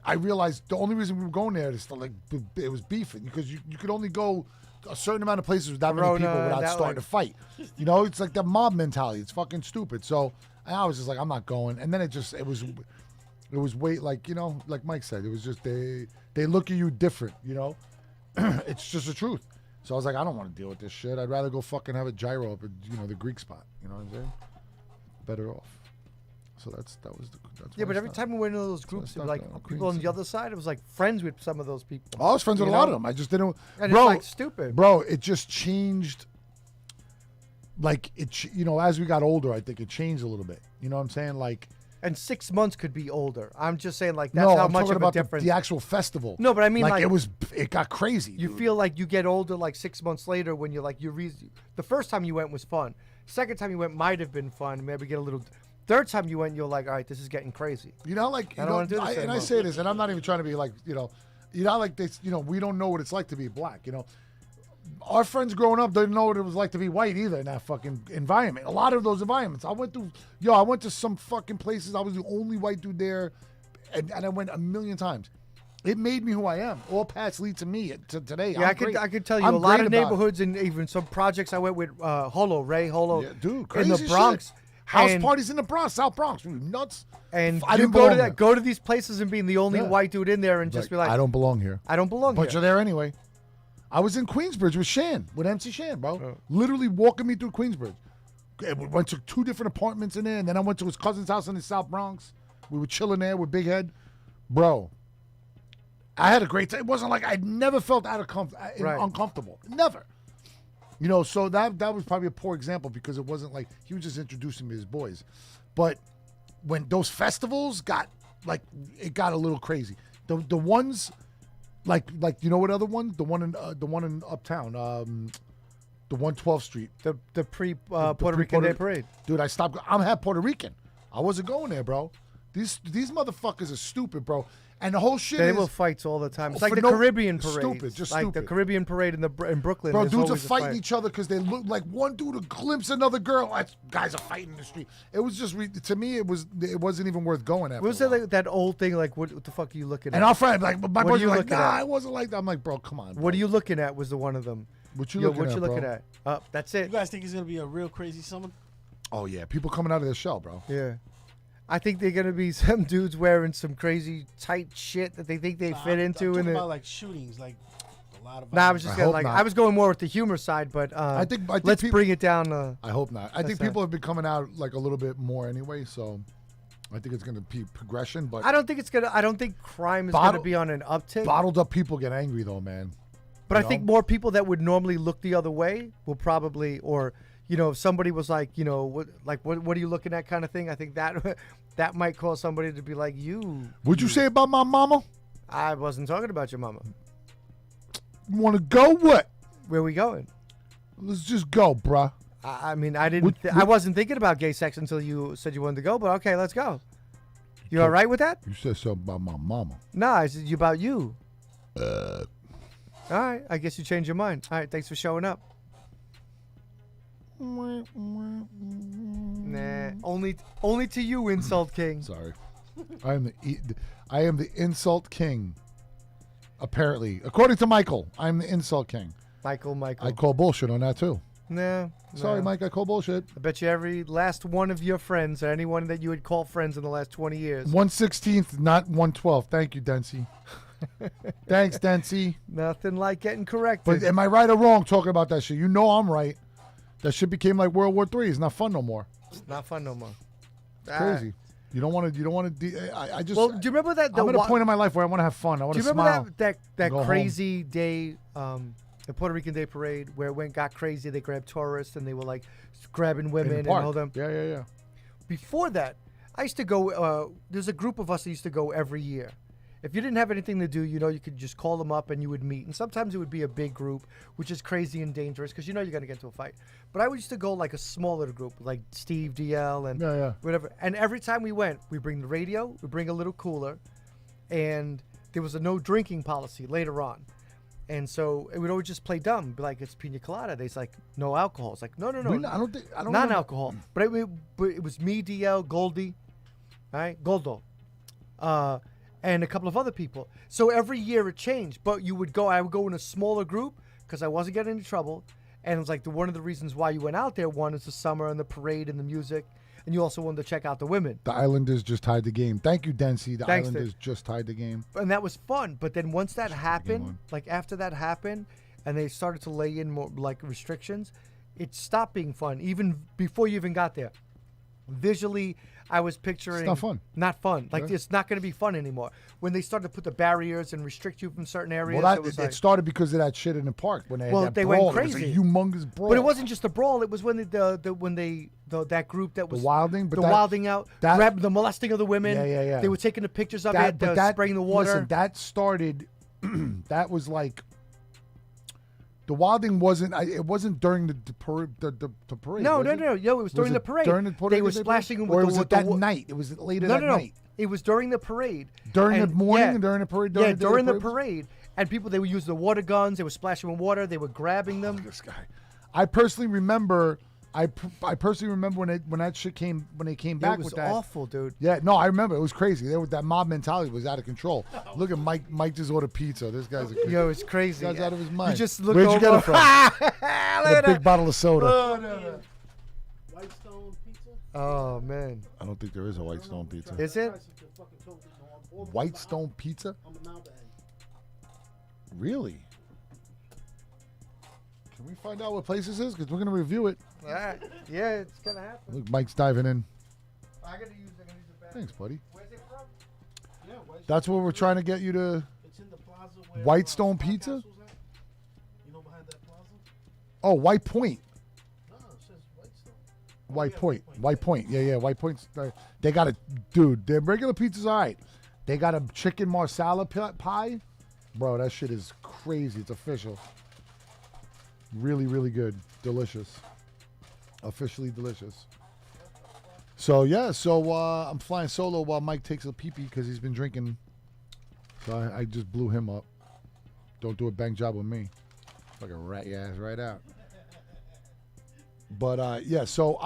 I realized the only reason we were going there is to like it was beefing because you could only go a certain amount of places with that many people without starting to fight. You know, it's like that mob mentality. It's fucking stupid. So I was just like, I'm not going. And then it was way like, you know, like Mike said, it was just they look at you different, you know? It's just the truth. So I was like, I don't want to deal with this shit. I'd rather go fucking have a gyro up at, you know, the Greek spot. You know what I'm saying? Better off. So that's Yeah, but every time we went into those groups, it was like people on the other side, it was like friends with some of those people. I was friends with a lot of them. I just didn't. And bro, it's like stupid. Bro, it just changed. Like, you know, as we got older, I think it changed a little bit. You know what I'm saying? Like. And 6 months could be older. I'm just saying, like, that's No, how I'm much talking of a about difference. the actual festival. No, but I mean, like it got crazy. you dude. feel like you get older, like 6 months later, when you're like, the first time you went was fun. Second time you went might have been fun. Maybe get a little. Third time you went, you're like, all right, this is getting crazy. You know, like, I don't want to do this and I anymore. say this, and I'm not even trying to be like, you know, like this, you know, we don't know what it's like to be black, you know. Our friends growing up didn't know what it was like to be white either in that fucking environment. A lot of those environments. I went to some fucking places. I was the only white dude there, and I went a million times. It made me who I am. All paths lead to me to today. Yeah, I could tell you a lot of neighborhoods and even some projects I went with Ray Holo, yeah, dude, in crazy the Bronx. shit. House And- parties in the Bronx, South Bronx. You nuts. And I you didn't go to belong there. go to these places and being the only Yeah. white dude in there and just be like, I don't belong here. I don't belong But here. you're there anyway. I was in Queensbridge with Shan, with MC Shan, bro. Oh. Literally walking me through Queensbridge. We went to 2 different apartments in there, and then I went to his cousin's house in the South Bronx. We were chilling there with Big Head. Bro, I had a great time. It wasn't like I'd never felt uncomfortable. Never. You know, so that was probably a poor example because it wasn't like he was just introducing me to his boys. But when those festivals got, like, it got a little crazy. The ones... Like you know what other one? The one in Uptown, the 112th Street. the pre Puerto Rican Day Parade. Dude, I stopped. I'm half Puerto Rican. I wasn't going there, bro. These motherfuckers are stupid, bro. And the whole shit They is, will fights all the time. It's For like the no- Caribbean parade. stupid, just like the stupid. Caribbean parade in Brooklyn. bro. there's Dudes are always a fighting fight. each other because they look like one dude would glimpse another girl. Guys are fighting in the street. It was just to me, it wasn't even worth going after. What was a while. that, like, that old thing? Like, what the fuck are you looking at? And our friend, like my What are boys, you were like, looking nah, at? it wasn't like that. I'm like, bro, come on. Bro. What are you looking at? Was the one of them? What you Yo, looking what at, you bro? looking at? That's You it. guys think it's gonna be a real crazy summer? Oh yeah, people coming out of their shell, bro. Yeah. I think they're gonna be some dudes wearing some crazy tight shit that they think they fit into. I'm And talking about like shootings, like a lot of. nah, I was just I gonna hope like not. I was going more with the humor side, but I think let's people- bring it down. I hope not. I think That's people have been coming out like a little bit more anyway, so I think it's going to be progression. But I don't think crime is Bottle- gonna be on an uptick. bottled up people get angry though, man. But I you think know? more people that would normally look the other way will probably, or you know, if somebody was like, you know, what are you looking at, kind of thing. I think that that might cause somebody to be like, What'd you say about my mama? I wasn't talking about your mama. You want to go? What? Where we going? Let's just go, bruh. I mean, I didn't. I wasn't thinking about gay sex until you said you wanted to go. But okay, let's go. You all right with that? You said something about my mama. Nah, I said about you. All right, I guess you changed your mind. All right, thanks for showing up. Nah, only to you, Insult King. Sorry, I am the insult king. Apparently, according to Michael, I'm the insult king. Michael. I call bullshit on that too. Nah. Sorry, nah. Mike. I call bullshit. I bet you every last one of your friends or anyone that you would call friends in the last 20 years. 1/16th, not 1/12th. Thank you, Dempsey. Thanks, Dempsey. Nothing like getting corrected. But am I right or wrong talking about that shit? You know I'm right. That shit became like World War III. It's not fun no more. It's not fun no more. It's crazy. You don't want to. I just. Well, do you remember that? I'm at a point in my life where I want to have fun. I want Do to you remember smile. that go crazy day, the Puerto Rican Day Parade, where it got crazy? They grabbed tourists and they were like grabbing In women the and park. all them. Yeah. Before that, I used to go. There's a group of us that used to go every year, If you didn't have anything to do, you could just call them up and you would meet. And sometimes it would be a big group, which is crazy and dangerous because you're going to get into a fight. But I used to go like a small little group, like Steve, DL, and whatever. And every time we went, we bring the radio, we bring a little cooler, and there was a no drinking policy later on. And so it would always just play dumb, be like, it's pina colada. There's like no alcohol. It's like, no. I don't Non-alcohol. But it was me, DL, Goldie, all right, Goldo, and a couple of other people. So every year it changed. But I would go in a smaller group because I wasn't getting into trouble. And it was like one of the reasons why you went out there. One is the summer and the parade and the music. And you also wanted to check out the women. The Islanders just tied the game. Thank you, Dempsey. Thanks, Islanders just tied the game. And that was fun. But then once that happened, like after that happened, and they started to lay in more like restrictions, it stopped being fun. Even before you even got there. Visually, I was picturing... It's not fun. Not fun. Like, it's not going to be fun anymore. When they started to put the barriers and restrict you from certain areas... Well, it started because of that shit in the park. When they had that brawl. Went crazy. It was a humongous brawl. But it wasn't just a brawl. It was when that group that was... The wilding? But wilding out. Grabbed the molesting of the women. Yeah. They were taking the pictures of it, spraying the water. Listen, that started... that was like... The wilding wasn't. It wasn't during the parade. No. It was during the parade. During the parade, they were splashing with or was it that night? It was later that night. It was during the parade. During the morning and during the parade. During the parade. And people, they would use the water guns. They were splashing with water. They were grabbing them. This guy. I personally remember. I personally remember when that shit came when they came back with that. It was awful, dude. Yeah, no, I remember it was crazy. That mob mentality was out of control. Look at Mike. Mike just ordered pizza. This guy's it's crazy. This guy's out of his mind. You just look Where'd over. you get it from? A big bottle of soda. Oh, no. White Stone pizza? Oh man. I don't think there is a White Stone pizza. Is it? White Stone pizza? Really? Can we find out what place this is? Because we're gonna review it. All right. Yeah, it's gonna happen. Look, Mike's diving in. I gotta use the bathroom. Thanks, buddy. Where's it from? Yeah, That's what we're trying to get you to. It's in the plaza where White Stone Pizza? You know, behind that plaza? Oh, White Point. No, it says White Stone. White Point. White Point. Yeah. White Point's. They got a dude. Their regular pizza's all right. They got a chicken marsala pie, bro. That shit is crazy. It's official. Really, really good. Delicious. Officially delicious. So yeah, I'm flying solo while Mike takes a pee-pee because he's been drinking. So I just blew him up. Don't do a bang job with me. Fucking rat your ass right out. But yeah, so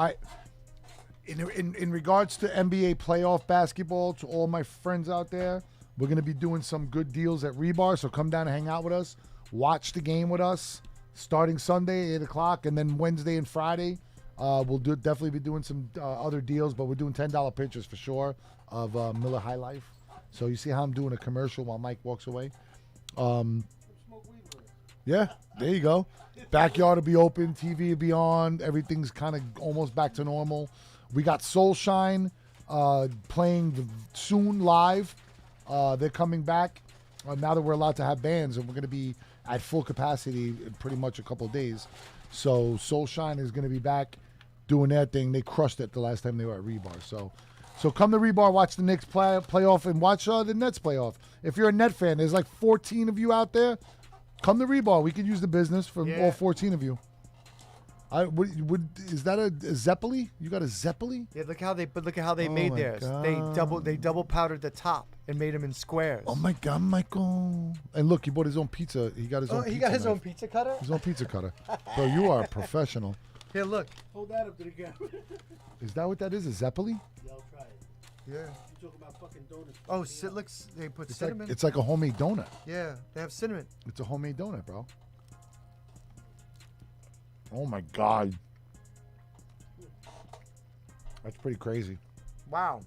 in regards to NBA playoff basketball, to all my friends out there, we're gonna be doing some good deals at Rebar. So come down and hang out with us. Watch the game with us. Starting Sunday, 8 o'clock, and then Wednesday and Friday, we'll definitely be doing some other deals, but we're doing $10 pictures for sure of Miller High Life. So you see how I'm doing a commercial while Mike walks away? Yeah, there you go. Backyard will be open, TV will be on, everything's kind of almost back to normal. We got Soulshine playing soon live. They're coming back now that we're allowed to have bands, and we're going to be at full capacity in pretty much a couple of days. So Soulshine is going to be back doing their thing. They crushed it the last time they were at Rebar. So come to Rebar, watch the Knicks playoff, and watch the Nets playoff. If you're a Net fan, there's like 14 of you out there. Come to Rebar. We can use the business for all 14 of you. Is that a Zeppeli? You got a Zeppeli? Yeah, look how they made theirs. God. They double powdered the top and made them in squares. Oh my God, Michael! And look, he bought his own pizza. He got his own. He got his knife. own pizza cutter. His own pizza cutter. Bro, you are a professional. Here, look. Hold that up to the camera. Is that what that is? A Zeppeli? Yeah, I'll try it. Yeah. You talking about fucking donuts? Oh, looks. They put cinnamon. It's like a homemade donut. Yeah, they have cinnamon. It's a homemade donut, bro. Oh my God. That's pretty crazy. Wow.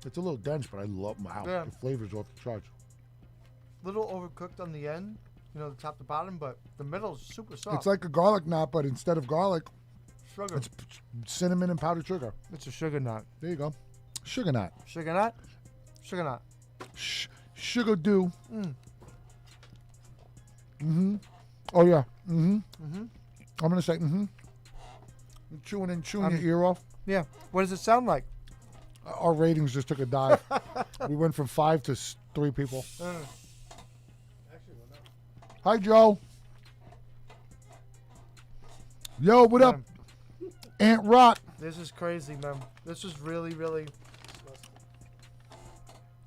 It's a little dense, but I love the flavor's off the charts. Little overcooked on the end, the top to bottom, but the middle is super soft. It's like a garlic knot, but instead of garlic, sugar. it's cinnamon and powdered sugar. It's a sugar nut. There you go. Sugar knot. Sugar nut? Sugar nut. Sugar do. Oh, yeah. I'm going to say, chewing your ear off. Yeah. What does it sound like? Our ratings just took a dive. We went from 5 to 3 people. Hi, Joe. Yo, what up? Aunt Rock. This is crazy, man. This is really, really.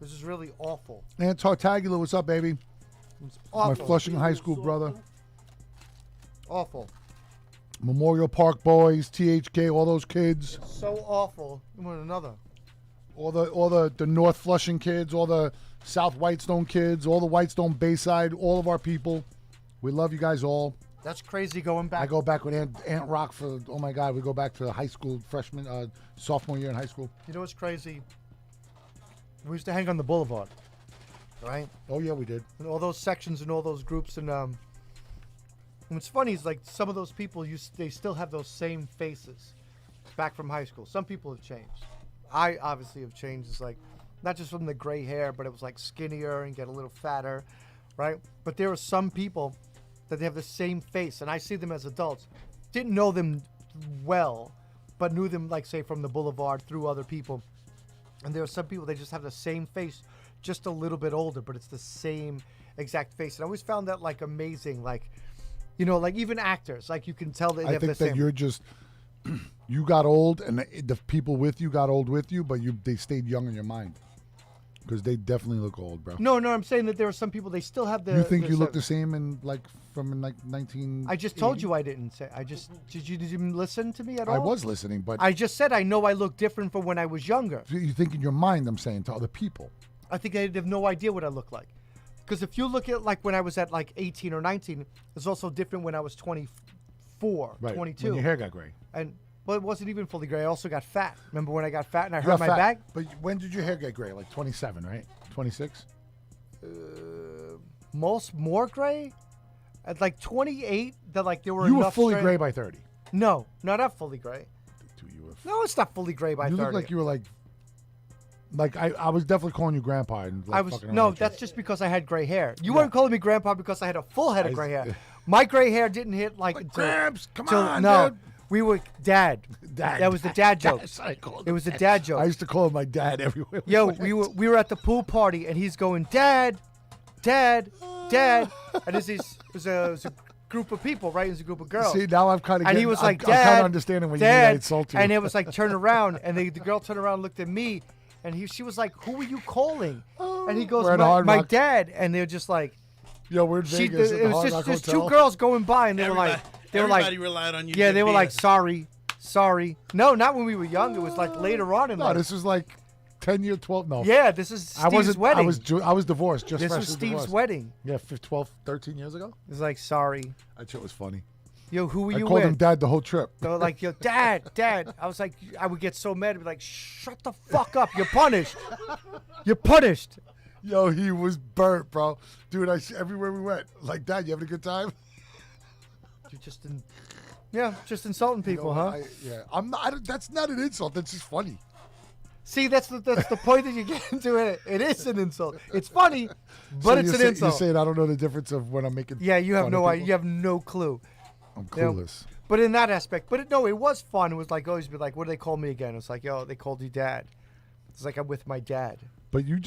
This is really awful. Aunt Tartagula, what's up, baby? It's My awful. Flushing High School brother. Awful. Memorial Park boys, THK, all those kids. So awful. One another. All the North Flushing kids, all the South Whitestone kids, all the Whitestone Bayside, all of our people. We love you guys all. That's crazy going back. I go back with Aunt Rock for, oh my God, we go back to high school, sophomore year in high school. You know what's crazy? We used to hang on the boulevard, right? Oh yeah, we did. And all those sections and all those groups. And what's funny is like some of those people, they still have those same faces back from high school. Some people have changed. I obviously have changed. It's like not just from the gray hair, but it was like skinnier and get a little fatter, right? But there are some people that they have the same face, and I see them as adults. Didn't know them well, but knew them, like, say, from the boulevard through other people. And there are some people, they just have the same face, just a little bit older, but it's the same exact face. And I always found that, like, amazing. Like, you know, like, even actors, like, you can tell that they I have the think same. that you're just, you got old, and the people with you got old with you, but they stayed young in your mind. Because they definitely look old, bro. No, I'm saying that there are some people, they still have the... You think you look the same. same in, like, from like 19... I just told you I didn't say. Did you listen to me at all? I was listening, but I just said I know I look different from when I was younger. you think in your mind, I'm saying, to other people. I think they have no idea what I look like. Because if you look at like when I was at like 18 or 19, it's also different when I was 24, Right. 22. When your hair got gray. And well, it wasn't even fully gray. I also got fat. Remember when I got fat and I You hurt got my fat, back? But when did your hair get gray? Like 27, right? 26? More gray? At like 28, that like there were You were enough fully strand- gray by 30. No, not fully gray. Dude, you were No, it's not fully gray by you 30. look like you were like I was definitely calling you grandpa. And like I was fucking around no, with you. that's just because I had gray hair. You Yeah. weren't calling me grandpa because I had a full head of gray hair. My gray hair didn't hit like until, Gramps, come till- on, no. dude. We were dad. Dad. That was the dad joke. That's what I called It him. was a dad joke. I used to call him my dad everywhere. Yo, went. we were at the pool party and he's going, Dad, Dad, Dad, and there's a group of people, right? There's a group of girls. See, now I'm kind of. And he was like, I'm kind Dad, of understanding when you mean I Dad, insult you. and it was like turn around, and the girl turned around, and looked at me, and she was like, "Who are you calling?" And he goes, We're at Hard my Rock. dad," and they're just like, Yo, we're in Vegas. at it the was Hard just Rock there's Hotel. two girls going by, and they Everybody were like, relied on you. yeah, to they were be like, a- sorry. No, not when we were young. It was like later on in No, life. this was like 10 year, 12. No. Yeah, this is I Steve's wasn't. wedding. I was divorced. Just This freshly was Steve's divorced. wedding. Yeah, 12, 13 years ago. It's like, sorry. That shit was funny. Yo, who were I you called him with? dad the whole trip. They were like, yo, Dad. I was like, I would get so mad. I'd be like, shut the fuck up. You're punished. You're punished. Yo, he was burnt, bro. Dude, everywhere we went, like, Dad, you having a good time? You're just insulting people, huh? Yeah, I'm not. That's not an insult. That's just funny. See, that's the point that you get into it. It is an insult. It's funny, but So it's you're an You're insult. saying I don't know the difference of when I'm making. Yeah, you have fun no of idea. people? You have no clue. I'm You know? clueless. But in that aspect, it was fun. It was like always be like, what do they call me again? It's like, yo, they called you Dad. It's like I'm with my dad. But you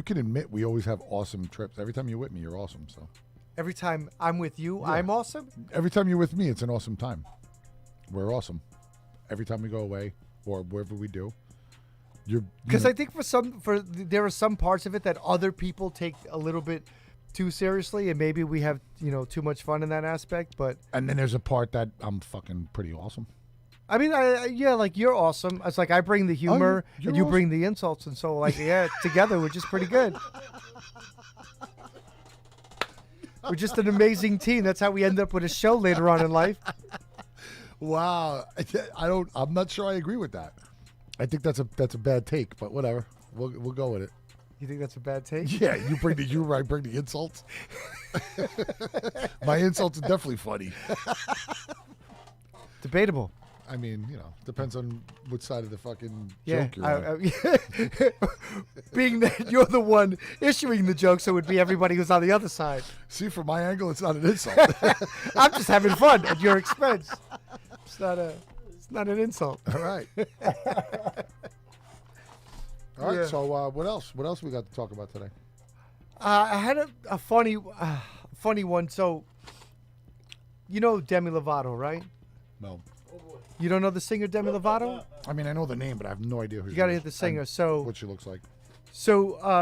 can admit we always have awesome trips. Every time you're with me, you're awesome. So Every time I'm with you, Yeah. I'm awesome. every time you're with me, it's an awesome time. We're awesome. Every time we go away or wherever we do, Because I think there are some parts of it that other people take a little bit too seriously, and maybe we have too much fun in that aspect. But and then there's a part that I'm fucking pretty awesome. I mean, like you're awesome. It's like I bring the humor you're and you awesome. bring the insults, and so like together we're just pretty good. We're just an amazing team. That's how we end up with a show later on in life. Wow, I'm not sure I agree with that. I think that's a bad take, but whatever. We'll go with it. You think that's a bad take? Yeah, you bring the humor, I bring the insults. My insults are definitely funny. Debatable. I mean, depends on what side of the fucking Yeah. joke you're on. Being that you're the one issuing the joke, so it would be everybody who's on the other side. See, from my angle, it's not an insult. I'm just having fun at your expense. It's not an insult. All right. All right. Yeah. So what else? What else we got to talk about today? I had a funny one. So, you know Demi Lovato, right? No. You don't know the singer Demi Lovato? I mean, I know the name, but I have no idea who. You she gotta is hit the singer. and So, what she looks like.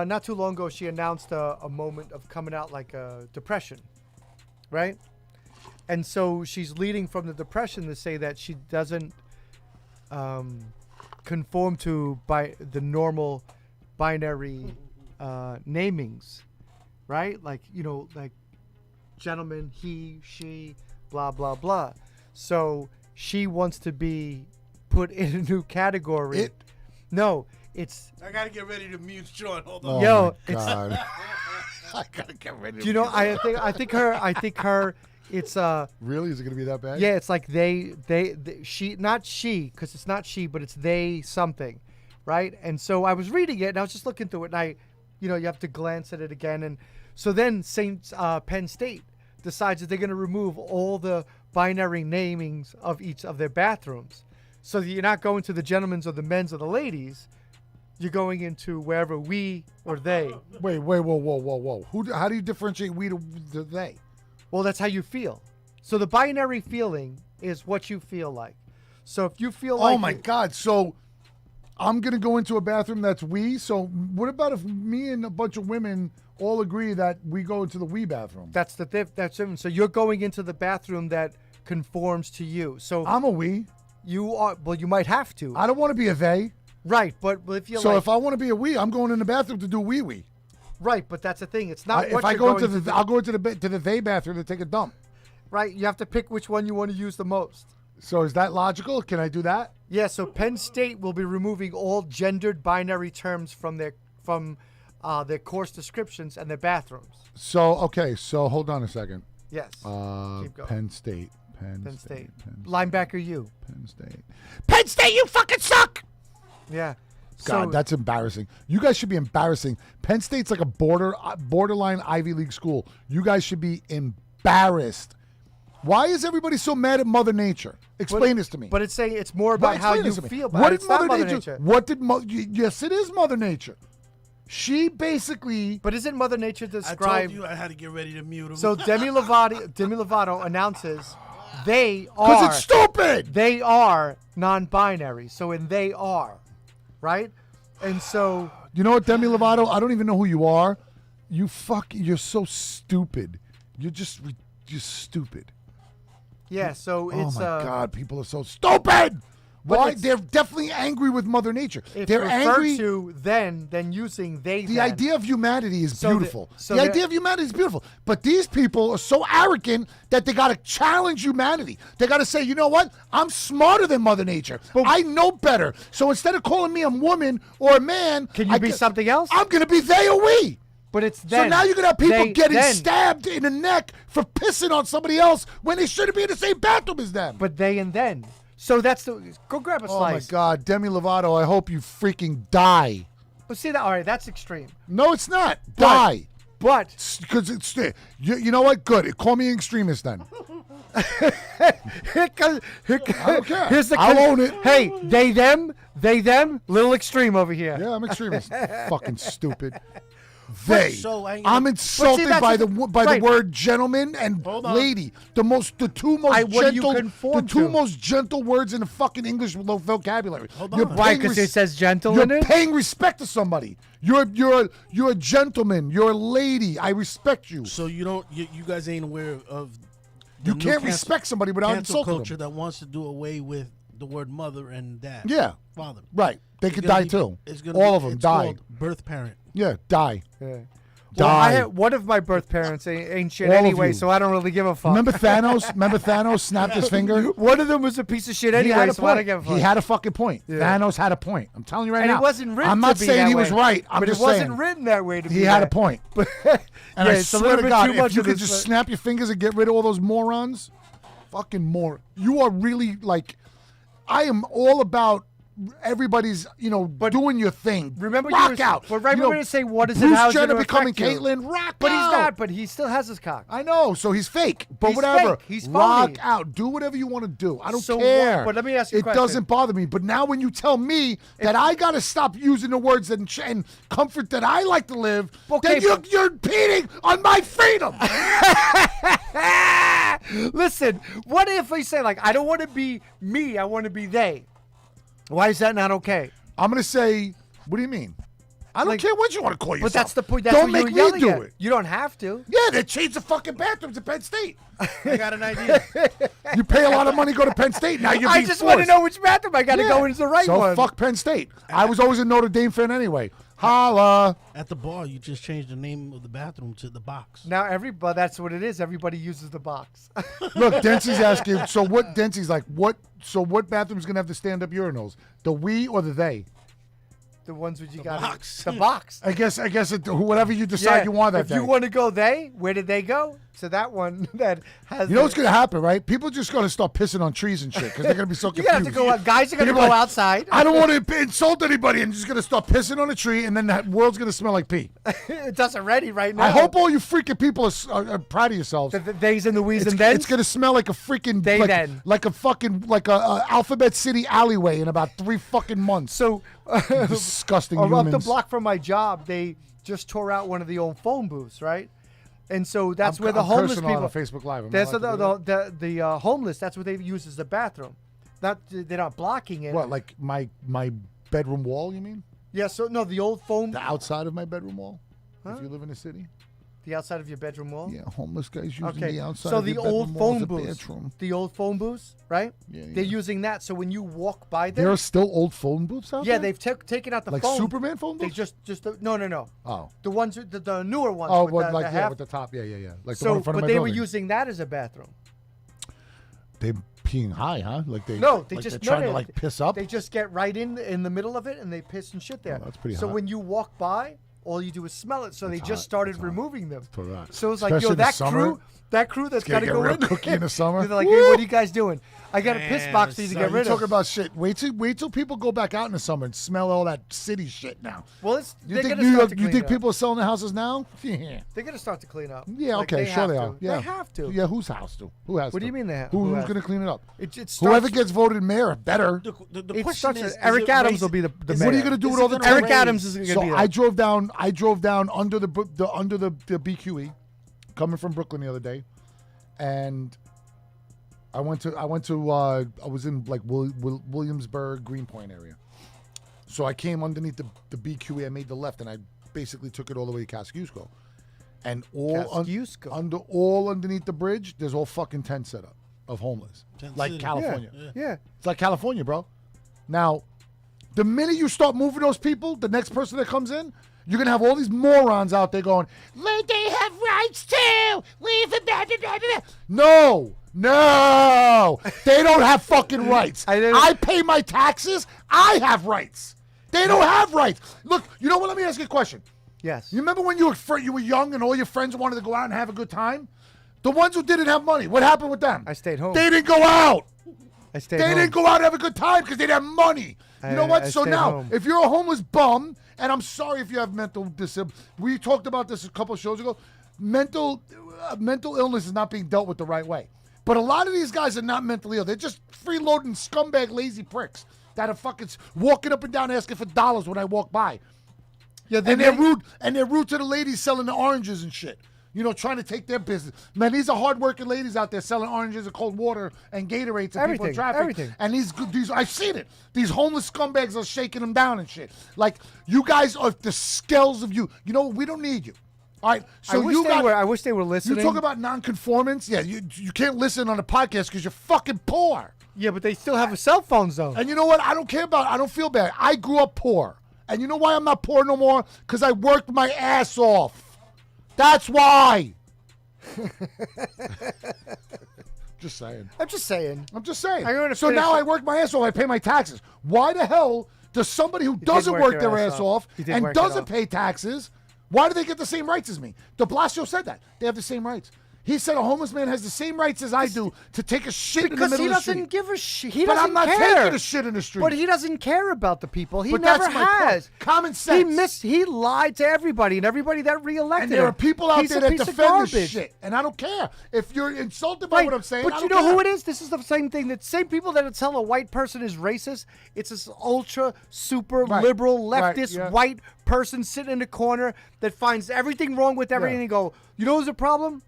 not too long ago, she announced a moment of coming out like a depression, right? And so she's leading from the depression to say that she doesn't conform to the normal binary namings, right? Like, like gentleman, he, she, blah, blah, blah. So she wants to be put in a new category. It? No, it's... I gotta get ready to mute Sean. Hold Oh on. Yo, my it's- God. I gotta get ready. Do you know, I think her, it's Really? Is it gonna be that bad? yeah, it's like they she, not she, because it's not she, but it's they something, right? And so I was reading it and I was just looking through it, and you have to glance at it again, and so then Penn State decides that they're going to remove all the binary namings of each of their bathrooms, so that you're not going to the gentlemen's or the men's or the ladies, you're going into wherever we or they. Wait, whoa. How do you differentiate we to they? Well, that's how you feel. So the binary feeling is what you feel like. So if you feel like... Oh my God. So I'm going to go into a bathroom that's we. So what about if me and a bunch of women all agree that we go into the we bathroom? That's it. So you're going into the bathroom that conforms to you. So I'm a we. you are... Well, you might have to. I don't want to be a they. Right, but if you're So like... if I want to be a we, I'm going in the bathroom to do wee. Right, but that's the thing. It's not what If I you're go going into to do. I'll go into the they bathroom to take a dump. Right, you have to pick which one you want to use the most. So is that logical? Can I do that? Yeah, so Penn State will be removing all gendered binary terms from their course descriptions and their bathrooms. So so hold on a second. Yes. Keep going. Penn State. Penn State. Linebacker you. Penn State. Penn State, you fucking suck. Yeah. God, So- that's embarrassing. You guys should be embarrassing. Penn State's like a borderline Ivy League school. You guys should be embarrassed. Why is everybody so mad at Mother Nature? Explain this to me. But it's saying it's more about how Explain you this to me. feel about What it. did It's not Mother Mother Nature? Nature. What did yes, it is Mother Nature. She basically. But isn't Mother Nature I described? told you I had to get ready to mute him. So Demi Lovato announces they Because are it's stupid. they are non-binary. So in they are, right? And so You know what, Demi Lovato? I don't even know who you are. You're so stupid. You're just stupid. yeah, so Oh it's my God, people are so stupid. Why? it's- They're definitely angry with Mother Nature. it's They're referred angry. to then using they. The then. idea of humanity is So the- beautiful. so the the- idea of humanity is beautiful. But these people are so arrogant that they got to challenge humanity. They got to say, you know what? I'm smarter than Mother Nature. I know better. So instead of calling me a woman or a man, Can you be something else? I'm going to be they or we. But it's then. So now you're going to have people They getting then. stabbed in the neck for pissing on somebody else when they shouldn't be in the same bathroom as them. But they and then. So that's go grab a Oh my slice. God, Demi Lovato, I hope you freaking die. But see that? All right, that's extreme. No, it's not. Die. But Because it's you know what? Good. Call me an extremist then. here comes, I don't care. here's the. I'll own it. Hey, they them, little extreme over here. Yeah, I'm extremist. Fucking stupid. They. so I- I'm insulted that's by the- the right. word gentleman and Hold on. lady. The two most What do you gentle, conform the two to? most gentle words in the fucking English vocabulary. Hold You're on. Why? paying Because res- it says gentle You're in it. paying respect to somebody. You're a gentleman. You're a lady. I respect you. So you guys ain't aware of the You new can't respect somebody without cancel insulting culture them. that wants to do away with the word mother and dad. Yeah. Father. Right. They It's could gonna die be- too. It's gonna All be- of them it's die. called birth parent. Yeah, die. Yeah. Die. Well, I have, one of my birth parents ain't shit All of anyway, you. so I don't really give a fuck. Remember Thanos? Remember Thanos snapped his finger? One of them was a piece of shit He had anyway, a so I don't point. give a fuck. He had a fucking point. Yeah. Thanos had a point. I'm telling you right and now. it wasn't written I'm not to be saying that he was way. right. I'm but just it wasn't saying written that way to be. he had a that. point. And Yeah, I it's a swear little to bit God, too if much you of could this, just snap your fingers and get rid of all those morons, fucking you are really like, I am all about everybody's, doing your thing. Remember, rock out. But right, You we're know, going to say, what is it? Bruce How is it Jenner gonna becoming affect you? Caitlyn, rock But out. he's not. But he still has his cock. I know, so he's fake. But He's whatever. fake. He's rock phony. out. Do whatever you want to do. I don't So care. what- but let me ask you a It question. doesn't bother me. But now when you tell me that I got to stop using the words and comfort that I like to live, Okay, then you're impeding on my freedom. Listen, what if we say, like, I don't want to be me, I want to be they? Why is that not okay? I'm going to say, what do you mean? I don't Like- care what you want to call yourself. But that's the point. That's don't what make you were me yelling do at. it. You don't have to. Yeah, they changed the fucking bathrooms at Penn State. I got an idea. You pay a lot of money to go to Penn State. Now you're I being just want to forced. know which bathroom I got to Yeah. go into the right so one. fuck Penn State. I was always a Notre Dame fan anyway. Holla. At the bar, you just changed the name of the bathroom to the box. Now everybody, that's what it is. Everybody uses the box. Look, Dempsey's asking. So what? Dempsey's like, what? So what bathroom's gonna have the stand-up urinals? The we or the they? The ones which you got. box. The box. I guess whatever you decide you want that if day. you want to go they, where did they go? To that one that has. You know what's gonna happen, right? People just gonna start pissing on trees and shit because they're gonna be so You confused. gotta have to go out. Guys are gonna They're go gonna be like, outside. I don't want to insult anybody, and just gonna start pissing on a tree, and then that world's gonna smell like pee. It does already right now. I hope all you freaking people are proud of yourselves. the theys and the we's It's, and thens. it's gonna smell like a freaking They like, then. like a fucking like a Alphabet City alleyway in about 3 fucking months. So Disgusting up humans. the block from my job, they just tore out one of the old phone booths, right? And so that's where the I'm homeless cursing people. on Facebook Live. Am I That's allowed to do the homeless. That's what they use as the bathroom. Not they're not blocking it. that? What, like my bedroom wall? You mean Yeah. So no, the old phone, the outside of my bedroom wall? If you live in a city, the outside of your bedroom wall. yeah, homeless guys using Okay. the outside. So of the your old bedroom wall as phone a booths, bathroom. the old phone booths, right? Yeah, They're yeah. using that. So when you walk by them, There are still old phone booths out yeah, there. they've taken out the like phone. Superman phone They booths. no. Oh, The ones, the newer ones. oh, with but the, like the yeah, half. with the top. Yeah. Like the So, one in front but of my they building. were using that as a bathroom. They peeing high, huh? Like they No, they like just they're trying no, to like piss up. They just get right in the middle of it and they piss and shit there. Oh, that's pretty so hot. when you walk by, all you do is smell it. So they That's just hot. started That's hot. removing them. pretty hot. So it's like, Especially yo, in the summer. that crew that's got gonna to get go real in. cookie in the summer. They're like, hey, Woo! what are you guys doing? I got a piss Man, box for you to son, get You rid talk of. about shit. Wait till people go back out in the summer and smell all that city shit now. Well, You they're think gonna New start York? to You clean think up. people are selling their houses now? Yeah. They're gonna start to clean up. Yeah, Like, okay, they sure have they to. are. Yeah, They have to. Yeah, whose house do? Who has? What to? do you mean they have? Who's has going to to? clean it up? It starts, Whoever gets voted mayor, better. The It question starts is, with Eric it Adams will race- be the is mayor. What are you going to do is with it all the gonna Eric raise- Adams is going to So be there. I drove down under the BQE, coming from Brooklyn the other day, and I was in like Williamsburg, Greenpoint area. So I came underneath the BQE. I made the left, and I basically took it all the way to Kosciuszko. And Kosciuszko. underneath the bridge, there's all fucking tents set up of homeless, Tent like City. California. Yeah. It's like California, bro. Now, the minute you start moving those people, the next person that comes in, you're gonna have all these morons out there going, they have rights too. No, they don't have fucking rights. I pay my taxes. I have rights. They don't have rights. Look, you know what? Let me ask you a question. Yes. You remember when you were young and all your friends wanted to go out and have a good time? The ones who didn't have money, what happened with them? I stayed home. They didn't go out. I stayed They home. didn't go out and have a good time because they didn't have money. You know what? I So stayed now, home. if you're a homeless bum, and I'm sorry if you have mental disability, we talked about this a couple of shows ago. Mental illness is not being dealt with the right way. But a lot of these guys are not mentally ill. They're just freeloading scumbag, lazy pricks that are fucking walking up and down asking for dollars when I walk by. Yeah, And they're rude. And they're rude to the ladies selling the oranges and shit. You know, trying to take their business. Man, these are hardworking ladies out there selling oranges and cold water and Gatorades to people in traffic. Everything. And these, I've seen it. These homeless scumbags are shaking them down and shit. Like, you guys are the skells of you. You know what? We don't need you. All right. So I wish they were you listening. talk about non-conformance. Yeah, you can't listen on a podcast because you're fucking poor. Yeah, but they still have a cell phone though. And you know what? I don't feel bad. I grew up poor. And you know why I'm not poor no more? Because I worked my ass off. That's why. Just saying. I'm just saying. I'm just saying. I'm gonna So finish now it. I work my ass off. I pay my taxes. Why the hell does somebody who doesn't work work their their ass ass off. off He did and work it doesn't off. pay taxes, why do they get the same rights as me? De Blasio said that. They have the same rights. He said a homeless man has the same rights as I do to take a shit in the Because middle he of the street. doesn't give a shit. He But doesn't I'm not care. taking a shit in the street. But he doesn't care about the people. He But never that's my point. has. Common sense. He lied to everybody and everybody that reelected And there him. are people out He's there a that piece of defend this garbage. shit, and I don't care if you're insulted by Right, what I'm saying. but I you don't know who care. it is? This is the same thing. That same people that tell a white person is racist. It's this ultra super Right, liberal right, leftist yeah. white person sitting in the corner that finds everything wrong with everything Yeah. and go, you know who's the problem?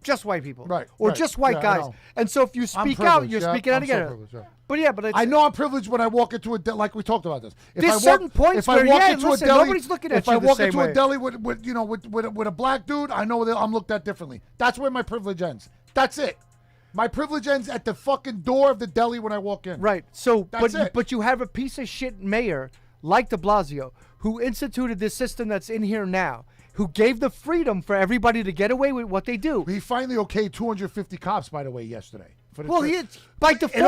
Just white people, Right, Or right. just white Yeah, I guys. know. And so if you I'm speak out, privileged, you're yeah. speaking out I'm so again. privileged, yeah. But yeah, but it's, I know I'm privileged when I walk into a like we talked about this. If There's I walk, certain points if I where, walk yeah, into listen, a deli, nobody's looking at if you I the walk same into way. a deli with a black dude, I know that I'm looked at differently. That's where my privilege ends. That's it. My privilege ends at the fucking door of the deli when I walk in. Right. So, That's it. but you have a piece of shit mayor like De Blasio who instituted this system that's in here now, who gave the freedom for everybody to get away with what they do. He finally okayed 250 cops, by the way, yesterday. For the Well, trip. he by default. It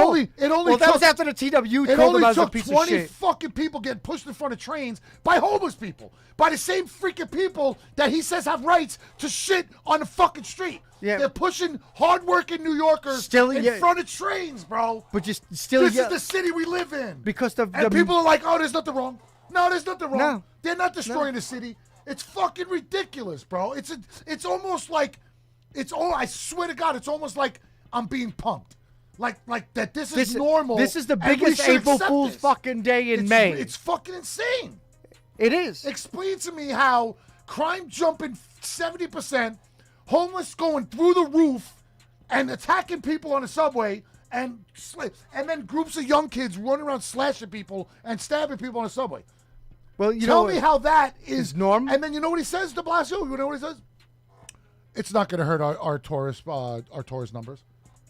only well, that was took- after the TW It called him only as a took piece of 20 shit. fucking people getting pushed in front of trains by homeless people. By the same freaking people that he says have rights to shit on the fucking street. Yeah. They're pushing hardworking New Yorkers Still, in yeah. front of trains, bro. But just still, This yeah, is the city we live in. because the And people are like, oh, there's nothing wrong. No, there's nothing wrong. No. They're not destroying the city. It's fucking ridiculous, bro. It's almost like, I swear to God, it's almost like I'm being punked. Like that this is normal. This is the and we biggest should April accept Fool's this. fucking day in It's- May. It's fucking insane. It is. Explain to me how crime jumping 70%, homeless going through the roof and attacking people on the subway, and then groups of young kids running around slashing people and stabbing people on the subway. Well, you Tell know, me how that is normal. And then you know what he says, De Blasio? You know what he says? It's not going to hurt our tourist numbers.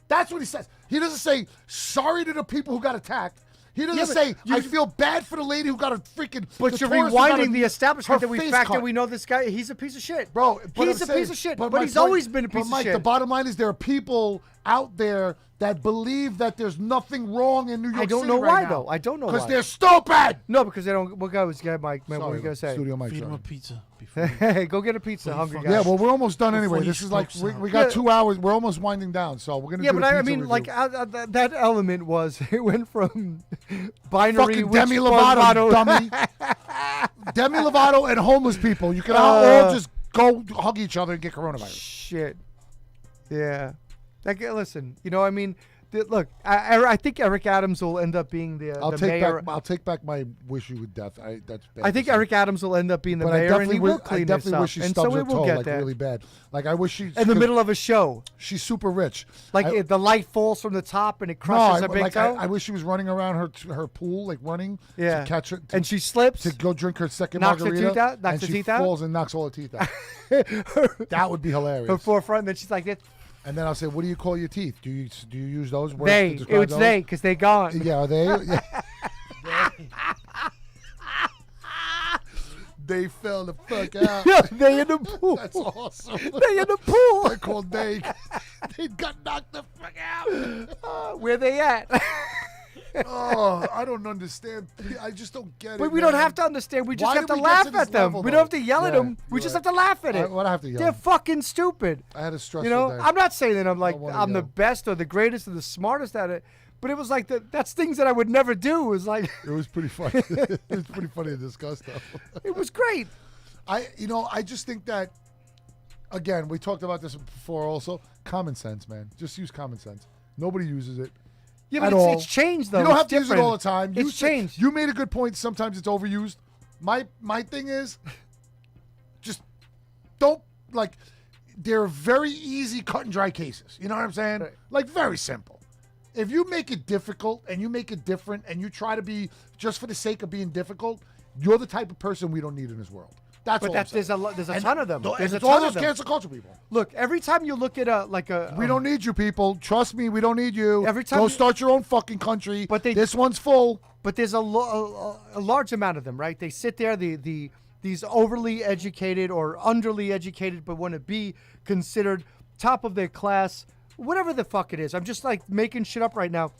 That's what he says. He doesn't say sorry to the people who got attacked. He doesn't Yeah, but say you- I feel bad for the lady who got a freaking. But the you're tourist who got rewinding the establishment her that we face fact cut. that we know this guy. He's a piece of shit, Bro, but He's I'm a saying- piece of shit. my But he's point- always been a piece but Mike, of shit. the bottom line is there are people out there that believe that there's nothing wrong in New York I don't City know right why now. though. I don't know Because why. they're stupid. No, because they don't. What guy was guy, Mike? Man, what were Sorry, you gonna say? Studio Mike. Feed him sorry. a pizza before. Hey, go get a pizza, Before you hungry fuck- guy. Yeah, well, we're almost done anyway. Before This you is like smoke we some. got 2 hours. We're almost winding down, so we're gonna. Yeah, do but the I pizza mean, review. like that element was it went from binary fucking which Demi Lovato, Lovato- dummy. Demi Lovato and homeless people. You can all just go hug each other and get coronavirus. Shit. Yeah. Like, listen, you know, I mean, look, I think Eric Adams will end up being the mayor. I'll take back my wish you would death. That's bad. I think to say. Eric Adams will end up being the But I mayor, and definitely he will wish, I clean this definitely up. wish she And stubs so her we will toe get like that. really bad. Like I wish she In the middle of a show. She's super rich. Like I, the light falls from the top and it no, crushes I, her big like toe. I wish she was running around her pool, like running Yeah. to catch it. and she slips. to go drink her second Knocks her margarita, tooth out? Knocks and her she teeth out? falls and knocks all her teeth out. That would be hilarious. her forefront, and then she's like, "This And then I'll say, "What do you call your teeth? Do you use those words to they, describe it's those?" they, because they gone." Yeah, are they? Yeah. They fell the fuck out. Yeah, they in the pool. That's awesome. They in the pool. They're called they. They got knocked the fuck out. Where they at? Oh, I don't understand. I just don't get it. But we don't man. have to understand. We just Why have did to we get laugh to this at them. level, We don't have though? to yell at Yeah, them. We you're just right. have to laugh at it. What I have to yell? They're fucking stupid. I had a stressful You know, day. I'm not saying that I'm like wanna I'm the yell. best or the greatest or the smartest at it, but it was like that's things that I would never do. It was like It was pretty funny. It was pretty funny to discuss though. it was great. I just think that, again, we talked about this before also. Common sense, man. Just use common sense. Nobody uses it. Yeah, but At all. it's changed though. You don't It's have to use it different. all the time. It's changed. You made a good point. Sometimes it's overused. My thing is, just don't like. They're very easy cut and dry cases. You know what I'm saying? Right. Like very simple. If you make it difficult and you make it different and you try to be just for the sake of being difficult, you're the type of person we don't need in this world. That's But all that's I'm saying. there's a And ton of them. th- There's a it's all ton those of them. cancel culture people. Look, every time you look at a We don't need you people. Trust me, we don't need you. Every time Go you- start your own fucking country. But they- this one's full. But there's a large amount of them, right? They sit there, these overly educated or underly educated, but want to be considered top of their class, whatever the fuck it is. I'm just like making shit up right now.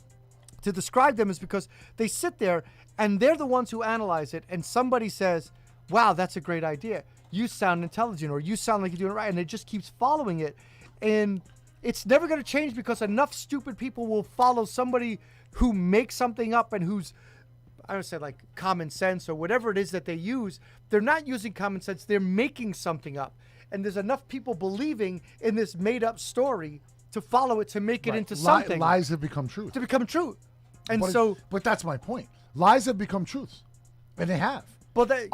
To describe them is because they sit there and they're the ones who analyze it, and somebody says, "Wow, that's a great idea. You sound intelligent," or "You sound like you're doing it right," and it just keeps following it. And it's never going to change because enough stupid people will follow somebody who makes something up and who's, I don't say like common sense or whatever it is that they use. They're not using common sense. They're making something up. And there's enough people believing in this made up story to follow it, to make it Right. into something. Lies have become truth. To become true. And But, but that's my point. Lies have become truths, and they have but that,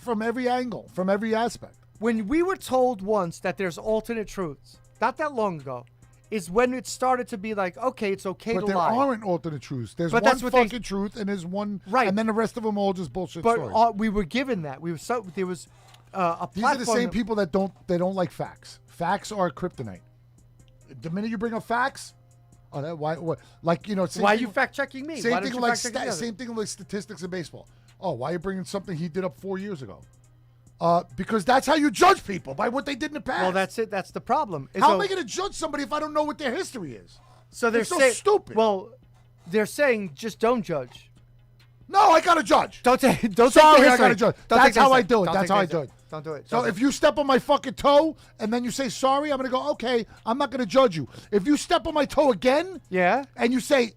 from every angle, from every aspect. when we were told once that there's alternate truths, not that long ago, is when it started to be like, okay, it's okay But to there lie. aren't alternate truths. There's But one that's what they- fucking truth, and there's one, Right. and then the rest of them all just bullshit But stories. we were given that. We were so there was a These platform. are the same that- people that don't like facts. Facts are kryptonite. The minute you bring up facts, why like same Why are thing- you fact checking me? Same Why don't thing you like fact check the other? same thing like statistics in baseball. Oh, why are you bringing something he did up 4 years ago? Because that's how you judge people, by what they did in the past. Well, that's it. That's the problem. How am I going to judge somebody if I don't know what their history is? So they're It's so saying stupid. Well, they're saying just don't judge. No, I got to judge. Don't take. Don't Sorry, take the I history. gotta judge. Don't That's take the how I history. do it. Don't That's take the how I history. do it. Don't do it. So if you step on my fucking toe and then you say sorry, I'm going to go, okay, I'm not going to judge you. If you step on my toe again Yeah. and you say,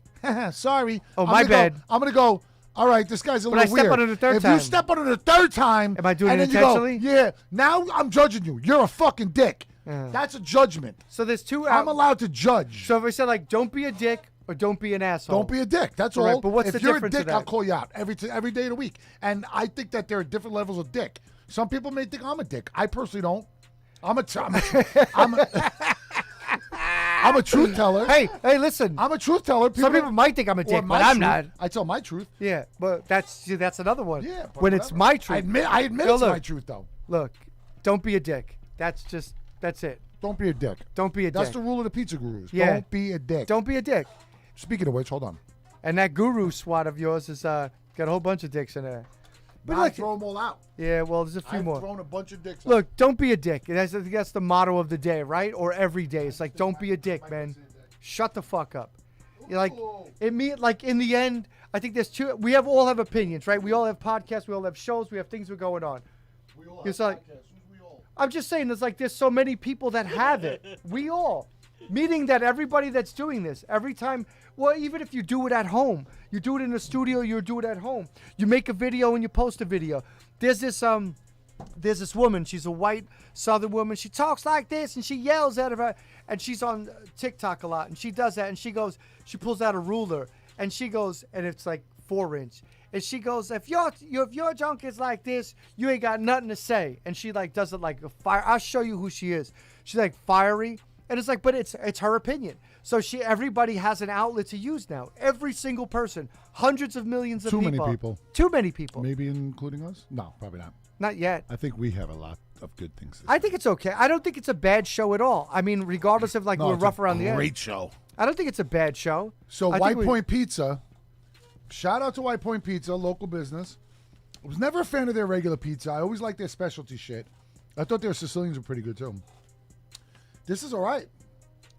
sorry. Oh, I'm my gonna bad. I'm going to go, all right, this guy's a But little I step weird. on it a third if time. you step on it a third time, Am I doing and it then you go, intentionally? yeah, now I'm judging you. You're a fucking dick. That's a judgment. So there's two. I'm allowed to judge. So if I said like, don't be a dick or don't be an asshole. Don't be a dick. That's Right, all. but what's if the you're difference a of dick, I'll that? call you out every day of the week. And I think that there are different levels of dick. Some people may think I'm a dick. I personally don't. I'm a truth teller. Hey, listen. I'm a truth teller. Some people might think I'm a or dick, my but I'm truth. not. I tell my truth. Yeah, but that's another one. Yeah. But when it's whatever. my truth. I admit Yo, it's look. my truth, though. Look, don't be a dick. That's it. Don't be a dick. Don't be a That's dick. the rule of the pizza gurus. Yeah. Don't be a dick. Don't be a dick. Speaking of which, hold on. And that guru SWAT of yours has got a whole bunch of dicks in there. But I look, throw them all out. yeah, well, there's a few I've more. thrown a bunch of dicks out. Look, don't be a dick. I think that's the motto of the day, right? Or every day. It's like, don't be a dick, man. Shut the fuck up. You're like, like in the end, I think there's two. We all have opinions, right? We all have podcasts. We all have shows. We have things we're going on. We all It's have like- podcasts. Who's we all? I'm just saying, there's so many people that have it. We all. Meaning that everybody that's doing this, every time, well, even if you do it at home, you do it in the studio, you do it at home. You make a video and you post a video. There's this woman, she's a white Southern woman. She talks like this and she yells at her, and she's on TikTok a lot, and she does that, and she pulls out a ruler, and she goes, and it's like 4-inch. And she goes, if your junk is like this, you ain't got nothing to say. And she like does it like a fire. I'll show you who she is. She's like fiery. And it's like, but it's her opinion. So everybody has an outlet to use now. Every single person, hundreds of millions of Too people. many people. Too many people. Maybe including us? No, probably not. Not yet. I think we have a lot of good things. To I think it's okay. I don't think it's a bad show at all. I mean, regardless of like No, we're it's rough a around the great edge. show. I don't think it's a bad show. So I White think we- Point Pizza, shout out to White Point Pizza, local business. I was never a fan of their regular pizza. I always liked their specialty shit. I thought their Sicilians were pretty good too. This is all right.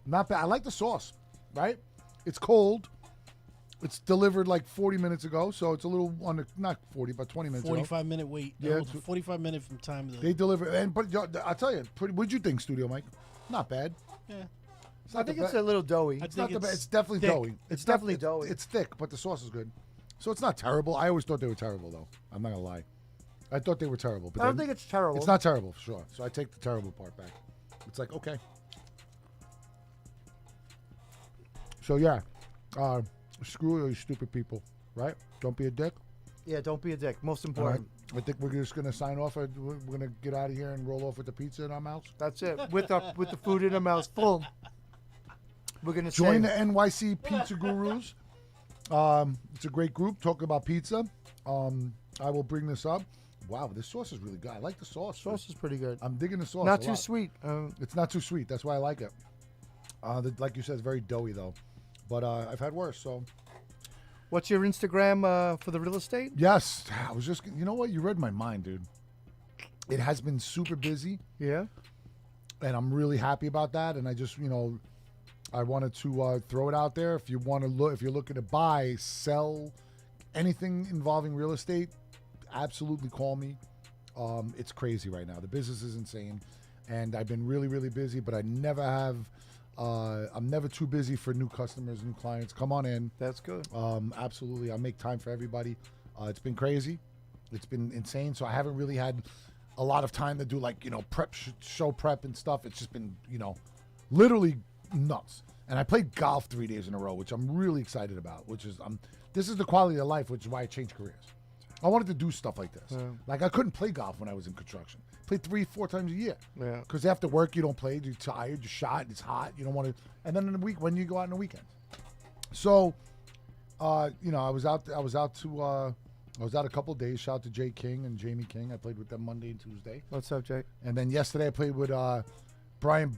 Not bad. I like the sauce, right? It's cold. It's delivered like 40 minutes ago, so it's a little under, not 40, but 20 minutes ago. 45-minute wait. Yeah, Yeah, 45 minutes from time to They deliver, but I'll tell you, what'd you think, Studio Mike? Not bad. yeah. It's I not think the it's ba- a little doughy. It's not the best. it's It's definitely thick. doughy. It's not- definitely doughy. It's thick, but the sauce is good. So it's not terrible. I always thought they were terrible, though. I'm not gonna lie. I thought they were terrible. But I don't then- think it's terrible. It's not terrible, for sure. So I take the terrible part back. It's like okay. So yeah, screw you stupid people, right? Don't be a dick. Yeah, don't be a dick. Most All right. important. I think we're just gonna sign off. We're gonna get out of here and roll off with the pizza in our mouths. That's it. With the food in our mouths full. We're gonna Join say, the NYC Pizza Gurus. It's a great group talking about pizza. I will bring this up. Wow, this sauce is really good. I like the sauce. sauce is pretty good. I'm digging the sauce. Not a too lot. sweet. It's not too sweet. That's why I like it. Like you said, it's very doughy though. But I've had worse. So What's your Instagram for the real estate? yes, I was just. You know what? You read my mind, dude. It has been super busy, Yeah. and I'm really happy about that. And I just, I wanted to throw it out there. If you want to look, if you're looking to buy, sell, anything involving real estate, absolutely call me. It's crazy right now. The business is insane, and I've been really, really busy. But I never have. I'm never too busy for new customers, new clients. Come on in. That's good. Absolutely, I make time for everybody. It's been crazy. It's been insane. So I haven't really had a lot of time to do like prep show prep and stuff. It's just been literally nuts. And I played golf 3 days in a row, which I'm really excited about. Which is this is the quality of life, which is why I changed careers. I wanted to do stuff like this. Yeah. Like I couldn't play golf when I was in construction. Played 3-4 times a year. Yeah. Because after work you don't play. You're tired. You're shot. It's hot. You don't want to. And then in the week when you go out on the weekends. So, I was out a couple of days. Shout out to Jay King and Jamie King. I played with them Monday and Tuesday. What's up, Jake? And then yesterday I played with Brian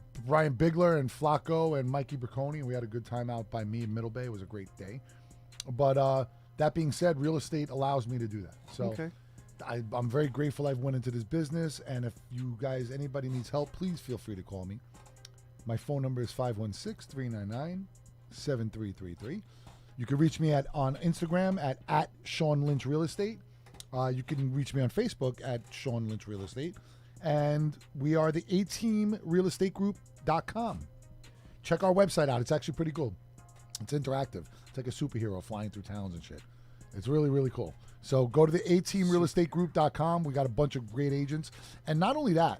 Bigler and Flacco and Mikey Bricconi. We had a good time out by me in Middle Bay. It was a great day. But that being said, real estate allows me to do that. So Okay. I'm very grateful I've went into this business. And if you guys, anybody needs help, please feel free to call me. My phone number is 516-399-7333. You can reach me on Instagram at Sean Lynch Real Estate. You can reach me on Facebook at Sean Lynch Real Estate. And we are the ateamrealestategroup.com. Check our website out. It's actually pretty cool. It's interactive. It's like a superhero flying through towns and shit. It's really, really cool. So go to the ateamrealestategroup.com. We got a bunch of great agents. And not only that,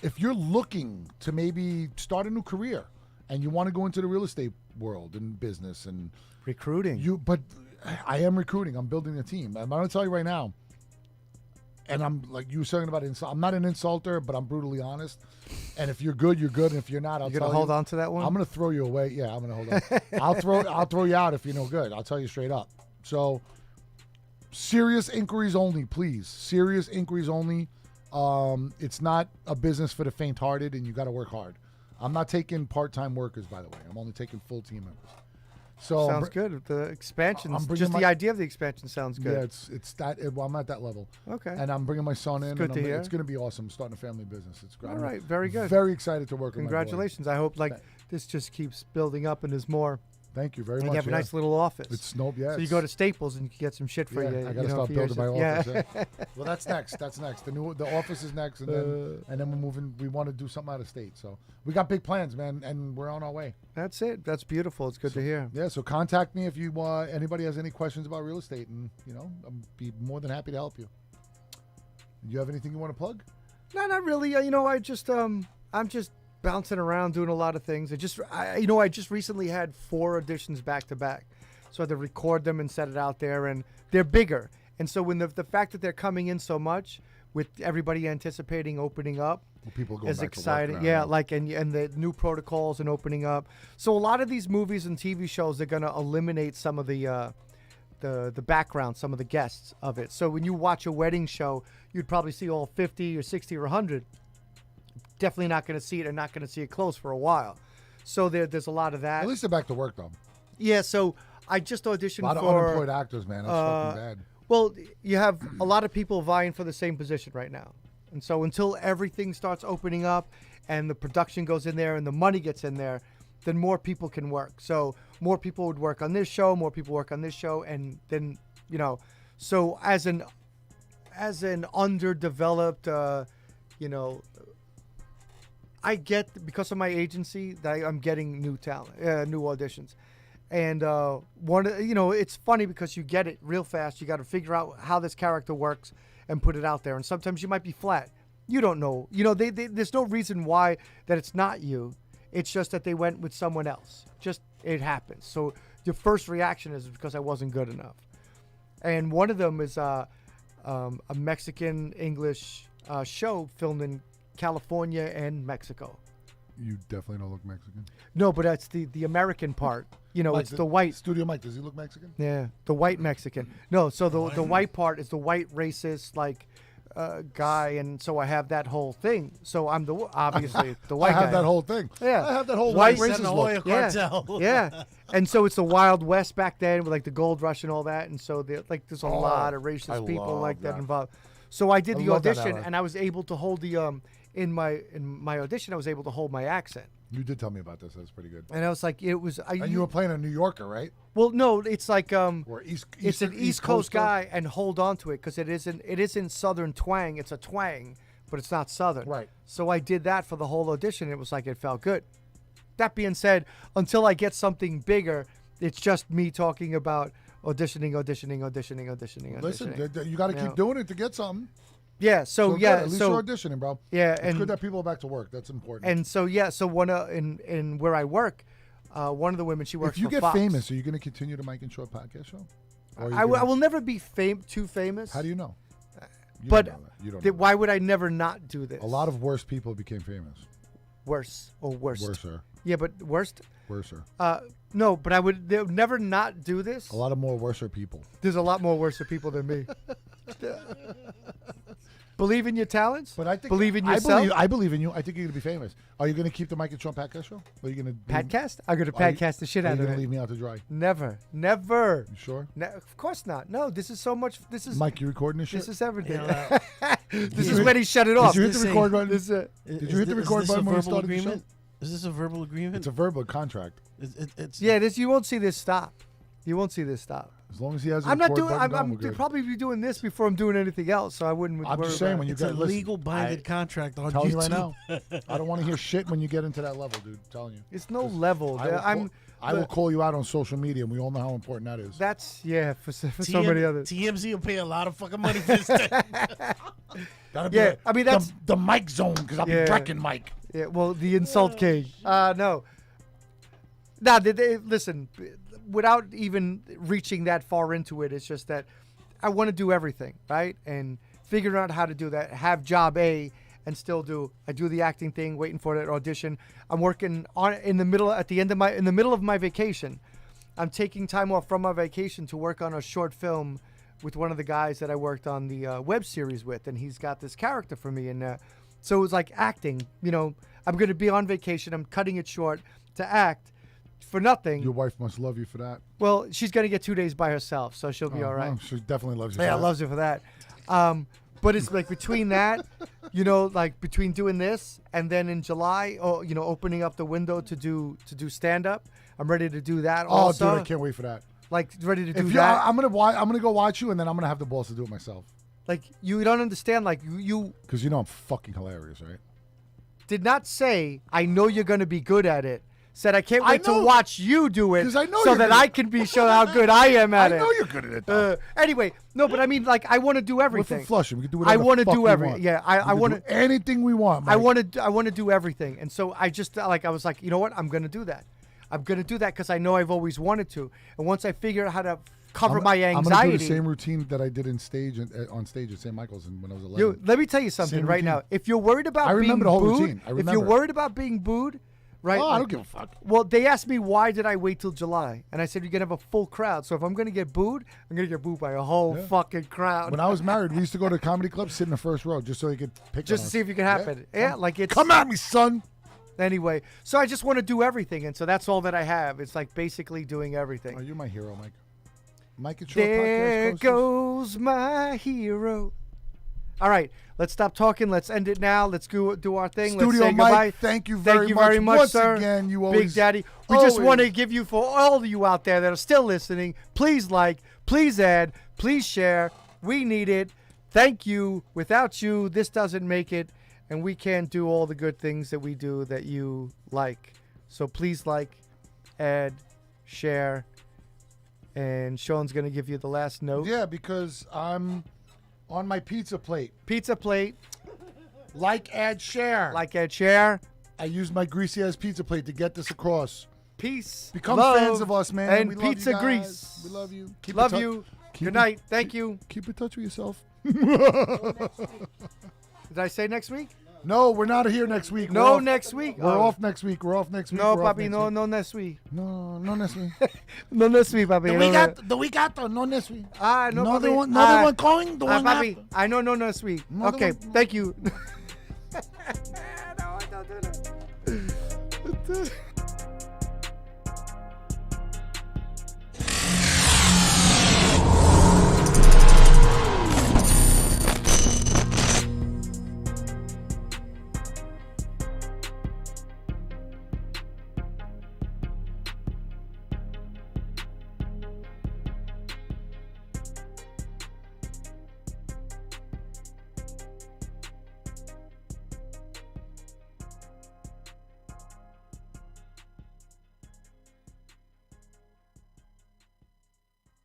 if you're looking to maybe start a new career and you want to go into the real estate world and business and Recruiting. but I am recruiting. I'm building a team. I'm going to tell you right now, and I'm like you were talking about insult. I'm not an insulter, but I'm brutally honest. And if you're good, you're good. And if you're not, I'll You tell gonna you. hold on to that one? I'm going to throw you away. Yeah, I'm going to hold on. I'll throw you out if you're no good. I'll tell you straight up. So serious inquiries only, please. Serious inquiries only. It's not a business for the faint-hearted, and you got to work hard. I'm not taking part-time workers, by the way. I'm only taking full team members. So Sounds good. The expansion, I'm bringing just the idea of the expansion sounds good. Yeah, it's that. Well, I'm at that level. Okay. And I'm bringing my son in. good and to hear. It's going to be awesome. I'm starting a family business. It's great. All right, very good. Very excited to work with my boy. Congratulations. I hope this just keeps building up and there's more. Thank you very And much. you have a nice little office. It's Snow. Yeah. So you go to Staples and you can get some shit for you. I got to start for your building my shit. office. Yeah. Well, that's next. That's next. The office is next, and then we're moving. We want to do something out of state. So we got big plans, man, and we're on our way. That's it. That's beautiful. It's good to hear. Yeah. So contact me if you anybody has any questions about real estate, and I'll be more than happy to help you. You have anything you want to plug? No, not really. I just I'm just bouncing around doing a lot of things. I just recently had 4 auditions back to back, so I had to record them and set it out there, and they're bigger. And so when the fact that they're coming in so much, with everybody anticipating opening up, People going is back to exciting. work now, Yeah, like and the new protocols and opening up. So a lot of these movies and TV shows, they're going to eliminate some of the background, some of the guests of it. So when you watch a wedding show, you'd probably see all 50 or 60 or 100. Definitely not going to see it and not going to see it close for a while. So there's a lot of that. At least they're back to work though. Yeah, so I just auditioned A lot of for unemployed actors, man. That's fucking bad. well, you have a lot of people vying for the same position right now. And so until everything starts opening up and the production goes in there and the money gets in there, then more people can work. So more people would work on this show, more people work on this show, and then, so as an underdeveloped, I get, because of my agency, that I'm getting new talent, new auditions. And it's funny because you get it real fast. You got to figure out how this character works and put it out there. And sometimes you might be flat. You don't know. There's no reason why that it's not you. It's just that they went with someone else. Just it happens. So your first reaction is because I wasn't good enough. And one of them is a Mexican English show filmed in California and Mexico. You definitely don't look Mexican. No, but that's the American part. Mike, It's the white. Studio Mike, does he look Mexican? Yeah, the white Mexican. No, so the white part is the white racist guy, and so I have that whole thing. So I'm obviously the white guy. I have that whole thing. Yeah. I have that whole White white racist Sinaloa look. cartel. Yeah. And so it's the Wild West back then with the gold rush and all that, and so there's a lot of racist I people love like that that. involved. So I did I the love that audition, era. and I was able to hold the in my audition I was able to hold my accent. You did tell me about this. That's pretty good. And I was like, it was. And you were playing a New Yorker, right? Well, no, it's like Or it's an East Coast Coaster? guy, and hold on to it because it isn't Southern twang. It's a twang, but it's not Southern. Right. So I did that for the whole audition. It was like, it felt good. That being said, until I get something bigger, it's just me talking about auditioning. Listen, you got to keep doing it to get something. Yeah. So good. yeah. At least so you're auditioning, bro. yeah, It's and good that people are back to work. That's important. and so yeah. So one in where I work, one of the women, she works. If you for get Fox. famous, are you going to continue the Mike and Short podcast show? Or are you I gonna- will never be too famous. How do you know? You But don't know that. You don't know why would I never not do this? that. A lot of worse people became famous. Worse or worst. Worser. Yeah, but worst. Worser. No, but they would never not do this. A lot of more worser people. There's a lot more worse people than me. Believe in your talents. But I think believe in yourself. I believe in you. I think you're going to be famous. Are you going to keep the Mike and Sean podcast show? Or are you going to Podcast? I'm gonna Are you- podcast the shit Are out you of going it. to leave me out to dry? Never. You sure? Of course not. No, this is so much. This is Mike, you recording this shit? this is everything. Yeah, This is when he shut it Did off. you hit the This record ain't- button? This is Did you hit the record is this button a when we verbal started the show? agreement? Is this a verbal agreement? It's a verbal contract. It's yeah. This you won't see this stop. You won't see this stop. As long as he has a I'm not record doing. button going, I'm we're good. probably be doing this before I'm doing anything else. So I wouldn't. I'm worry just saying about when it. you it's get a listen, legal binded contract on I'm telling you YouTube. right now. I don't want to hear shit when you get into that level, dude. I'm telling you. It's no level. I will call you out on social media, and we all know how important that is. That's for so many others. TMZ will pay a lot of fucking money for this thing. Gotta be Yeah, the- I mean, that's- the Mike zone because I'll Yeah. be wrecking Mike. Yeah, well, the insult king. No. Nah, listen, without even reaching that far into it, it's just that I want to do everything, right? And figuring out how to do that, have job A and still I do the acting thing, waiting for that audition. I'm working on in the middle of my vacation. I'm taking time off from my vacation to work on a short film with one of the guys that I worked on the web series with, and he's got this character for me, and so it was like acting. You know, I'm going to be on vacation. I'm cutting it short to act for nothing. Your wife must love you for that. Well, she's going to get 2 days by herself, so she'll be all right. Oh, she definitely loves you. Yeah, for that. loves you for that. But it's like between that, like between doing this and then in July, opening up the window to do stand up. I'm ready to do that. Oh, also. dude, I can't wait for that. Like ready to do If you, that. I'm gonna go watch you, and then I'm gonna have the balls to do it myself. Like you don't understand. Like you Because you know I'm fucking hilarious, right? did not say I know you're going to be good at it. Said I can't I wait to know. watch you do it 'Cause I know so you're that good. I can show how good I am at I it. know you're good at it. Though. Anyway, no, but I mean, like I want to do We're everything. from Flushing. We can do I whatever. want to the fuck do we everything. want. Yeah, We I can want do to. anything we want. I Mike. want to do everything, and so I just I was like, you know what? I'm going to do that. I'm going to do that because I know I've always wanted to. And once I figure out how to cover my I'm anxiety, gonna do the same routine that I did on stage at St. Michael's when I was 11. let me tell you something Same right routine. now. If you're worried about I being remember the whole booed, routine. I if remember you're it. worried about being booed, right? Oh, I like- don't give a fuck. Well, they asked me why did I wait till July, and I said you're gonna have a full crowd. So if I'm gonna get booed, I'm gonna get booed by a whole fucking crowd. When I was married, we used to go to a comedy club, sit in the first row, just so he could pick just on to us. see if you can happen. Yeah, like it's Come at me, son. anyway. So I just want to do everything, and so that's all that I have. It's like basically doing Oh, everything. you're my hero, Mike. Mike and Short There podcast. goes my hero. All right, let's stop talking. Let's end it now. Let's go do our thing. Let's Studio say Mike, goodbye. thank you Thank very you much. very much, Once sir. again, you Big always, Daddy. We just want to always- give you, for all of you out there that are still listening, please like, please add, please share. We need it. Thank you. Without you, this doesn't make it, and we can't do all the good things that we do that you like. So please like, add, share, and Sean's going to give you the last note. Yeah, because I'm on my pizza plate. Pizza plate, Like, add, share. like, add, share. I used my greasy ass pizza plate to get this across. Peace. Become love, fans of us, man. And We love you pizza guys. grease. We love you. Keep Love in you. keep Good in- night. Thank you. Keep in touch with yourself. Did I say next week? No, we're not here next week. No, We're off. next week. We're Oh. off next week. We're off next week. No, We're off papi, next no, week. no next week. No, no next week. No next week, papi. The week after, no next week. Ah, no, No, papi. the one, no, the Ah, one coming, the one papi, after. I know no next week. No, the Okay, one- thank you. No, don't do that.